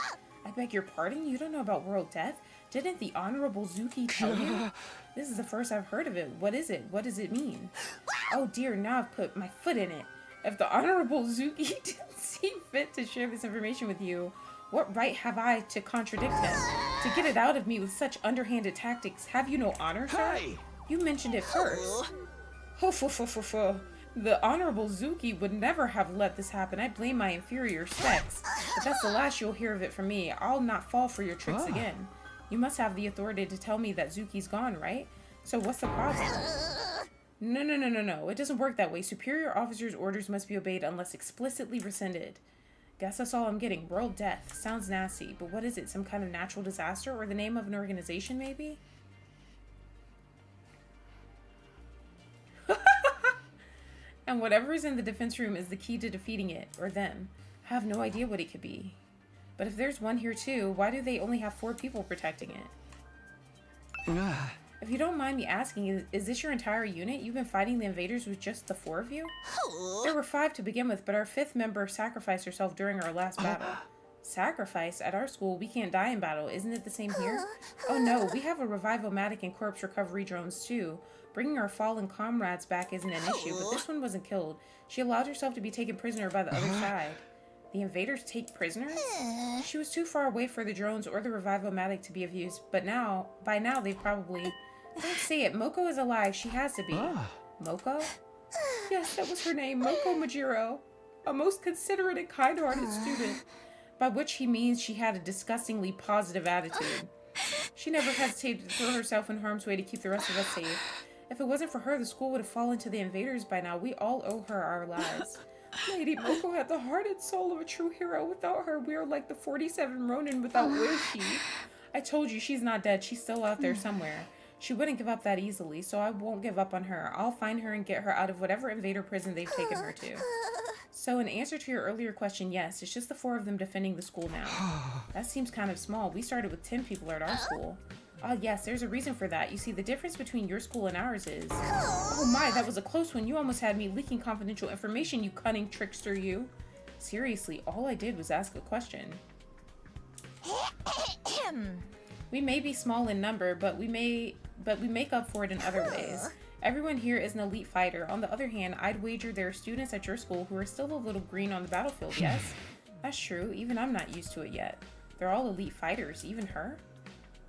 I beg your pardon? You don't know about world death? Didn't the Honorable Zuki tell you? This is the first I've heard of it. What is it? What does it mean? Oh dear, now I've put my foot in it. If the Honorable Zuki didn't see fit to share this information with you, what right have I to contradict him? To get it out of me with such underhanded tactics, have you no honor, sir? Hey. You mentioned it first. The Honorable Zuki would never have let this happen. I blame my inferior specs. But that's the last you'll hear of it from me. I'll not fall for your tricks again. You must have the authority to tell me that Zuki's gone, right? So what's the problem? No. It doesn't work that way. Superior officers' orders must be obeyed unless explicitly rescinded. Guess that's all I'm getting. World death. Sounds nasty, but what is it? Some kind of natural disaster or the name of an organization, maybe? And whatever is in the defense room is the key to defeating it, or them. I have no idea what it could be. But if there's one here too, why do they only have 4 people protecting it? If you don't mind me asking, is this your entire unit? You've been fighting the invaders with just the 4 of you? There were 5 to begin with, but our 5th member sacrificed herself during our last battle. Sacrifice? At our school, we can't die in battle. Isn't it the same here? Oh no, we have a revival-matic and corpse recovery drones too. Bringing our fallen comrades back isn't an issue, but this one wasn't killed. She allowed herself to be taken prisoner by the other side. The invaders take prisoners? She was too far away for the drones or the revival-matic to be of use, but by now they've probably... Don't say it. Moko is alive. She has to be. Moko? Yes, that was her name. Moko Majiro. A most considerate and kind-hearted student. By which he means she had a disgustingly positive attitude. She never hesitated to throw herself in harm's way to keep the rest of us safe. If it wasn't for her, the school would have fallen to the invaders by now. We all owe her our lives. Lady Moko had the heart and soul of a true hero. Without her, we are like the 47 Ronin without Weishi. I told you, she's not dead. She's still out there somewhere. She wouldn't give up that easily, so I won't give up on her. I'll find her and get her out of whatever invader prison they've taken her to. So in answer to your earlier question, yes, it's just the 4 of them defending the school now. That seems kind of small. We started with 10 people at our school. Yes, there's a reason for that. You see, the difference between your school and ours is... Oh my, that was a close one. You almost had me leaking confidential information, you cunning trickster, you. Seriously, all I did was ask a question. We may be small in number, but we make up for it in other ways. Everyone here is an elite fighter. On the other hand, I'd wager there are students at your school who are still a little green on the battlefield, yes? That's true. Even I'm not used to it yet. They're all elite fighters, even her?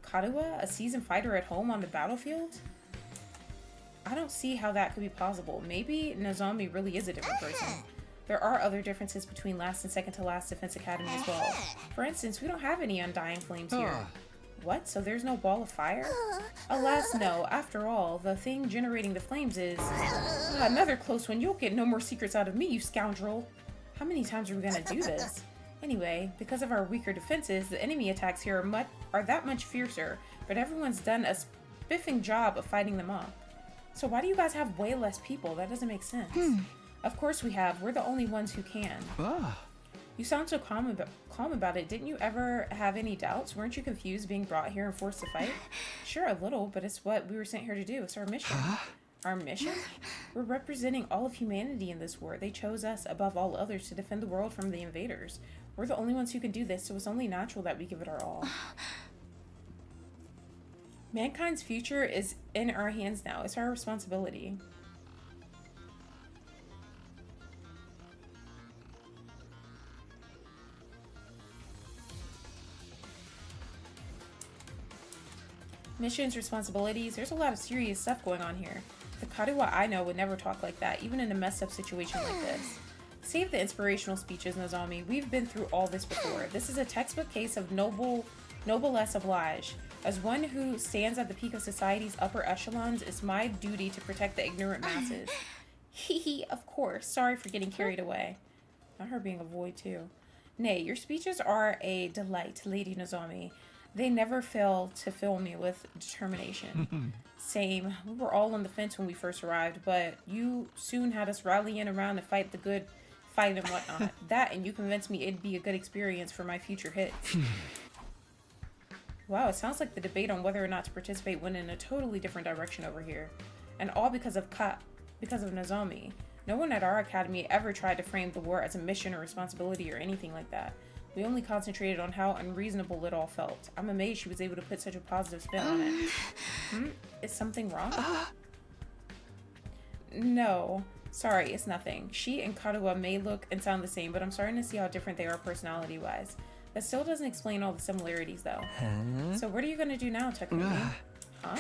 Karuha, a seasoned fighter at home on the battlefield? I don't see how that could be possible. Maybe Nozomi really is a different person. There are other differences between last and second to last Defense Academy as well. For instance, we don't have any undying flames here. What? So there's no ball of fire? Alas, no. After all, the thing generating the flames is... another close one. You'll get no more secrets out of me, you scoundrel. How many times are we gonna do this? Anyway, because of our weaker defenses, the enemy attacks here are that much fiercer, but everyone's done a spiffing job of fighting them off. So why do you guys have way less people? That doesn't make sense. Of course we have. We're the only ones who can. You sound so calm about it. Didn't you ever have any doubts? Weren't you confused being brought here and forced to fight? Sure, a little, but it's what we were sent here to do. It's our mission. Our mission? We're representing all of humanity in this war. They chose us, above all others, to defend the world from the invaders. We're the only ones who can do this, so it's only natural that we give it our all. Mankind's future is in our hands now. It's our responsibility. Missions, responsibilities. There's a lot of serious stuff going on here. The Karuha I know would never talk like that, even in a messed up situation like this. Save the inspirational speeches, Nozomi. We've been through all this before. This is a textbook case of noblesse oblige. As one who stands at the peak of society's upper echelons, it's my duty to protect the ignorant masses. Hee, of course. Sorry for getting carried away. Not her being a void, too. Nay, your speeches are a delight, Lady Nozomi. They never fail to fill me with determination. Same. We were all on the fence when we first arrived, but you soon had us rallying around to fight the good fight and whatnot. That, and you convinced me it'd be a good experience for my future hits. Wow, it sounds like the debate on whether or not to participate went in a totally different direction over here. And all because of Nozomi. No one at our academy ever tried to frame the war as a mission or responsibility or anything like that. We only concentrated on how unreasonable it all felt. I'm amazed she was able to put such a positive spin on it. Is something wrong? No. Sorry, it's nothing. She and Karuha may look and sound the same, but I'm starting to see how different they are personality-wise. That still doesn't explain all the similarities, though. So what are you gonna do now, Takumi? Huh?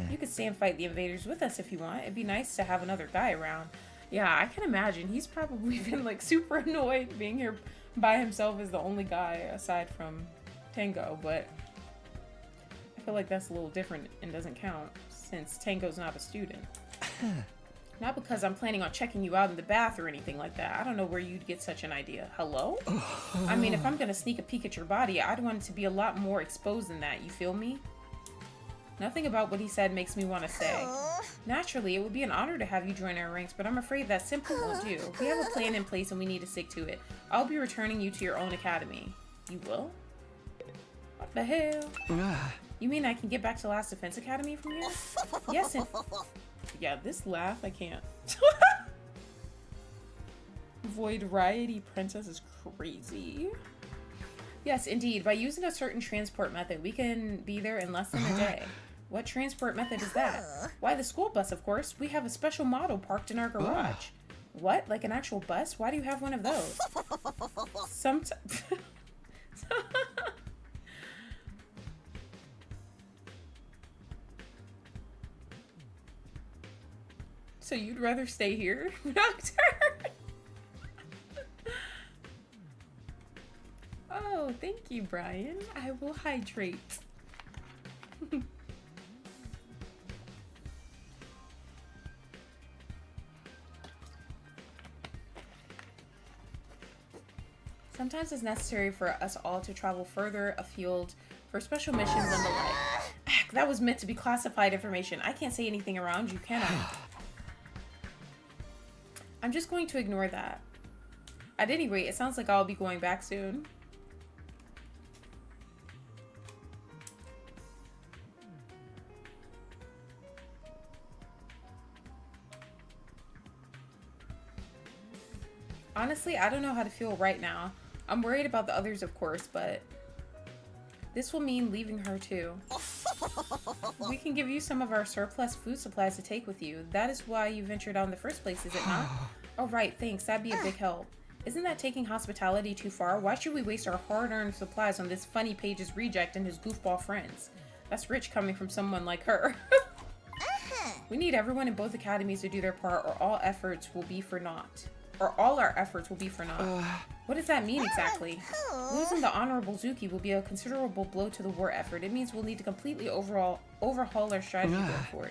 You could stay and fight the invaders with us if you want. It'd be nice to have another guy around. Yeah, I can imagine. He's probably been, like, super annoyed being here by himself as the only guy aside from Tango, but I feel like that's a little different and doesn't count since Tango's not a student. Not because I'm planning on checking you out in the bath or anything like that. I don't know where you'd get such an idea. Hello? I mean, if I'm gonna sneak a peek at your body, I'd want it to be a lot more exposed than that, you feel me? Nothing about what he said makes me want to say. Naturally, it would be an honor to have you join our ranks, but I'm afraid that simply won't do. We have a plan in place and we need to stick to it. I'll be returning you to your own academy. You will? What the hell? You mean I can get back to Last Defense Academy from here? Yes, and... Yeah, this laugh, I can't. Void Riety Princess is crazy. Yes, indeed. By using a certain transport method, we can be there in less than a day. What transport method is that? Why, the school bus, of course. We have a special model parked in our garage. What? Like an actual bus? Why do you have one of those? So you'd rather stay here, Doctor? Oh, thank you, Brian. I will hydrate. Sometimes it's necessary for us all to travel further afield for special missions and the like. That was meant to be classified information. I can't say anything around you, can I? I'm just going to ignore that. At any rate, it sounds like I'll be going back soon. Honestly, I don't know how to feel right now. I'm worried about the others, of course, but this will mean leaving her too. We can give you some of our surplus food supplies to take with you. That is why you ventured out in the first place, is it not? Oh, right, thanks. That'd be a big help. Isn't that taking hospitality too far? Why should we waste our hard-earned supplies on this funny page's reject and his goofball friends? That's rich coming from someone like her. We need everyone in both academies to do their part, or all efforts will be for naught. Or all our efforts will be for naught. What does that mean exactly? Losing the Honorable Zuki will be a considerable blow to the war effort. It means we'll need to completely overhaul our strategy going forward.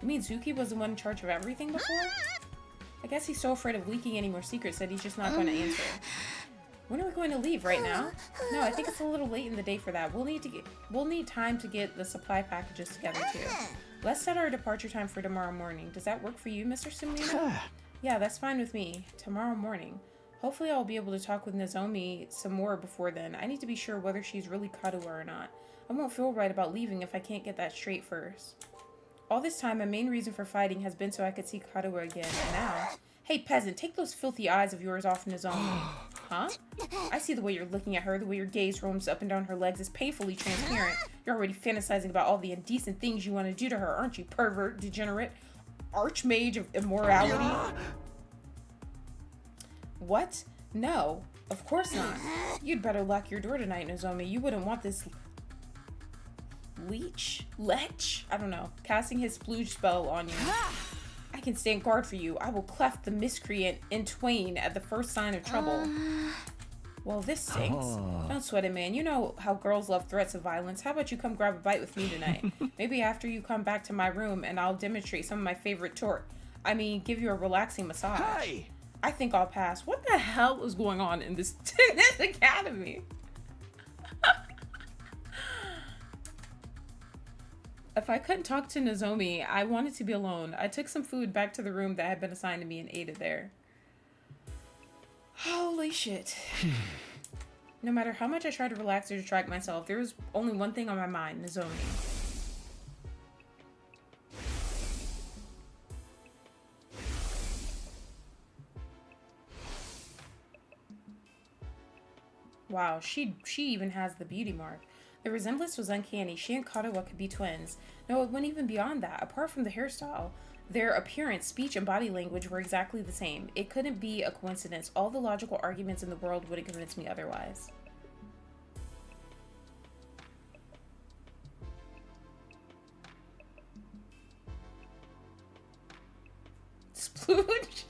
You mean Zuki was the one in charge of everything before? I guess he's so afraid of leaking any more secrets that he's just not going to answer. When are we going to leave? Right now? No, I think it's a little late in the day for that. We'll need time to get the supply packages together too. Let's set our departure time for tomorrow morning. Does that work for you, Mr. Sumino? Yeah, that's fine with me. Tomorrow morning. Hopefully I'll be able to talk with Nozomi some more before then. I need to be sure whether she's really Kadoa or not. I won't feel right about leaving if I can't get that straight first. All this time, my main reason for fighting has been so I could see Kadoa again, and now... Hey, peasant, take those filthy eyes of yours off Nozomi. Huh? I see the way you're looking at her, the way your gaze roams up and down her legs is painfully transparent. You're already fantasizing about all the indecent things you want to do to her, aren't you, pervert, degenerate, archmage of immorality? What? No, of course not. You'd better lock your door tonight, Nozomi. You wouldn't want this lech? I don't know. Casting his splooge spell on you. I can stand guard for you. I will cleft the miscreant in twain at the first sign of trouble. Well, this stinks. Don't sweat it, man. You know how girls love threats of violence. How about you come grab a bite with me tonight? Maybe after you come back to my room and I'll demonstrate some of my favorite give you a relaxing massage. Hey! I think I'll pass. What the hell is going on in this academy? If I couldn't talk to Nozomi, I wanted to be alone. I took some food back to the room that had been assigned to me and ate it there. Holy shit. No matter how much I tried to relax or distract myself, there was only one thing on my mind, Nozomi. Wow, she even has the beauty mark. The resemblance was uncanny. She and Kadoa could be twins. No, it went even beyond that. Apart from the hairstyle, their appearance, speech, and body language were exactly the same. It couldn't be a coincidence. All the logical arguments in the world wouldn't convince me otherwise. Splooge?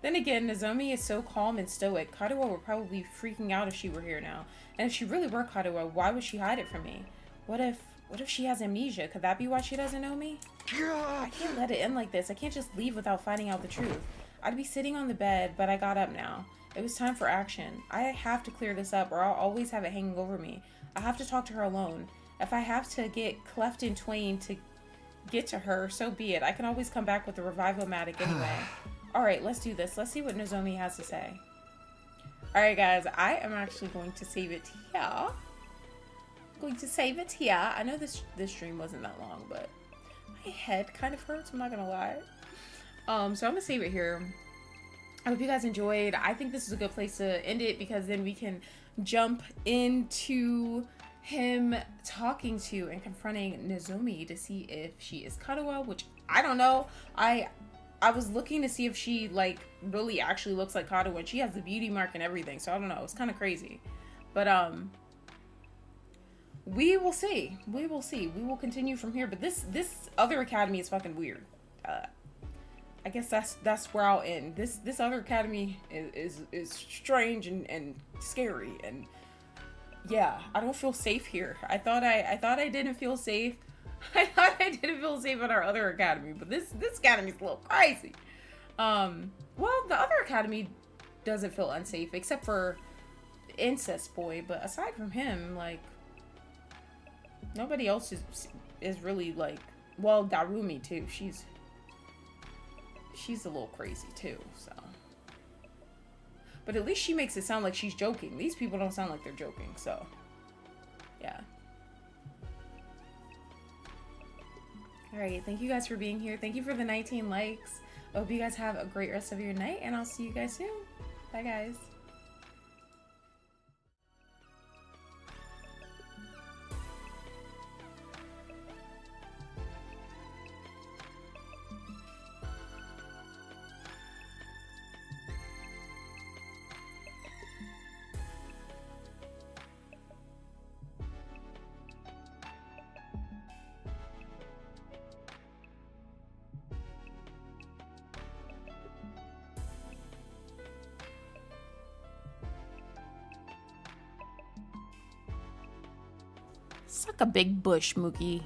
Then again, Nozomi is so calm and stoic. Kadoa would probably be freaking out if she were here now. And if she really were Kadoa, why would she hide it from me? What if she has amnesia? Could that be why she doesn't know me? I can't let it end like this. I can't just leave without finding out the truth. I'd be sitting on the bed, but I got up now. It was time for action. I have to clear this up or I'll always have it hanging over me. I have to talk to her alone. If I have to get cleft in twain to get to her, so be it. I can always come back with the Revival-matic anyway. Alright, let's do this. Let's see what Nozomi has to say. Alright guys, I am actually going to save it here. I know this stream wasn't that long, but my head kind of hurts, I'm not gonna lie. So I'm gonna save it here. I hope you guys enjoyed. I think this is a good place to end it because then we can jump into him talking to and confronting Nozomi to see if she is Kadoa, which I don't know. I was looking to see if she like really actually looks like Kadoa, and she has the beauty mark and everything, so I don't know. It's kind of crazy, but we will see. We will continue from here. But this other academy is fucking weird. I guess that's where I'll end. This other academy is strange and scary, and yeah, I don't feel safe here. I thought I didn't feel safe. I thought I didn't feel safe at our other academy, but this academy's a little crazy. Well, the other academy doesn't feel unsafe except for Incest Boy, but aside from him, like nobody else is really like, well, Darumi too. She's a little crazy too, so. But at least she makes it sound like she's joking. These people don't sound like they're joking, so yeah. Alright, thank you guys for being here. Thank you for the 19 likes. I hope you guys have a great rest of your night, and I'll see you guys soon. Bye, guys. Suck a big bush, Mookie.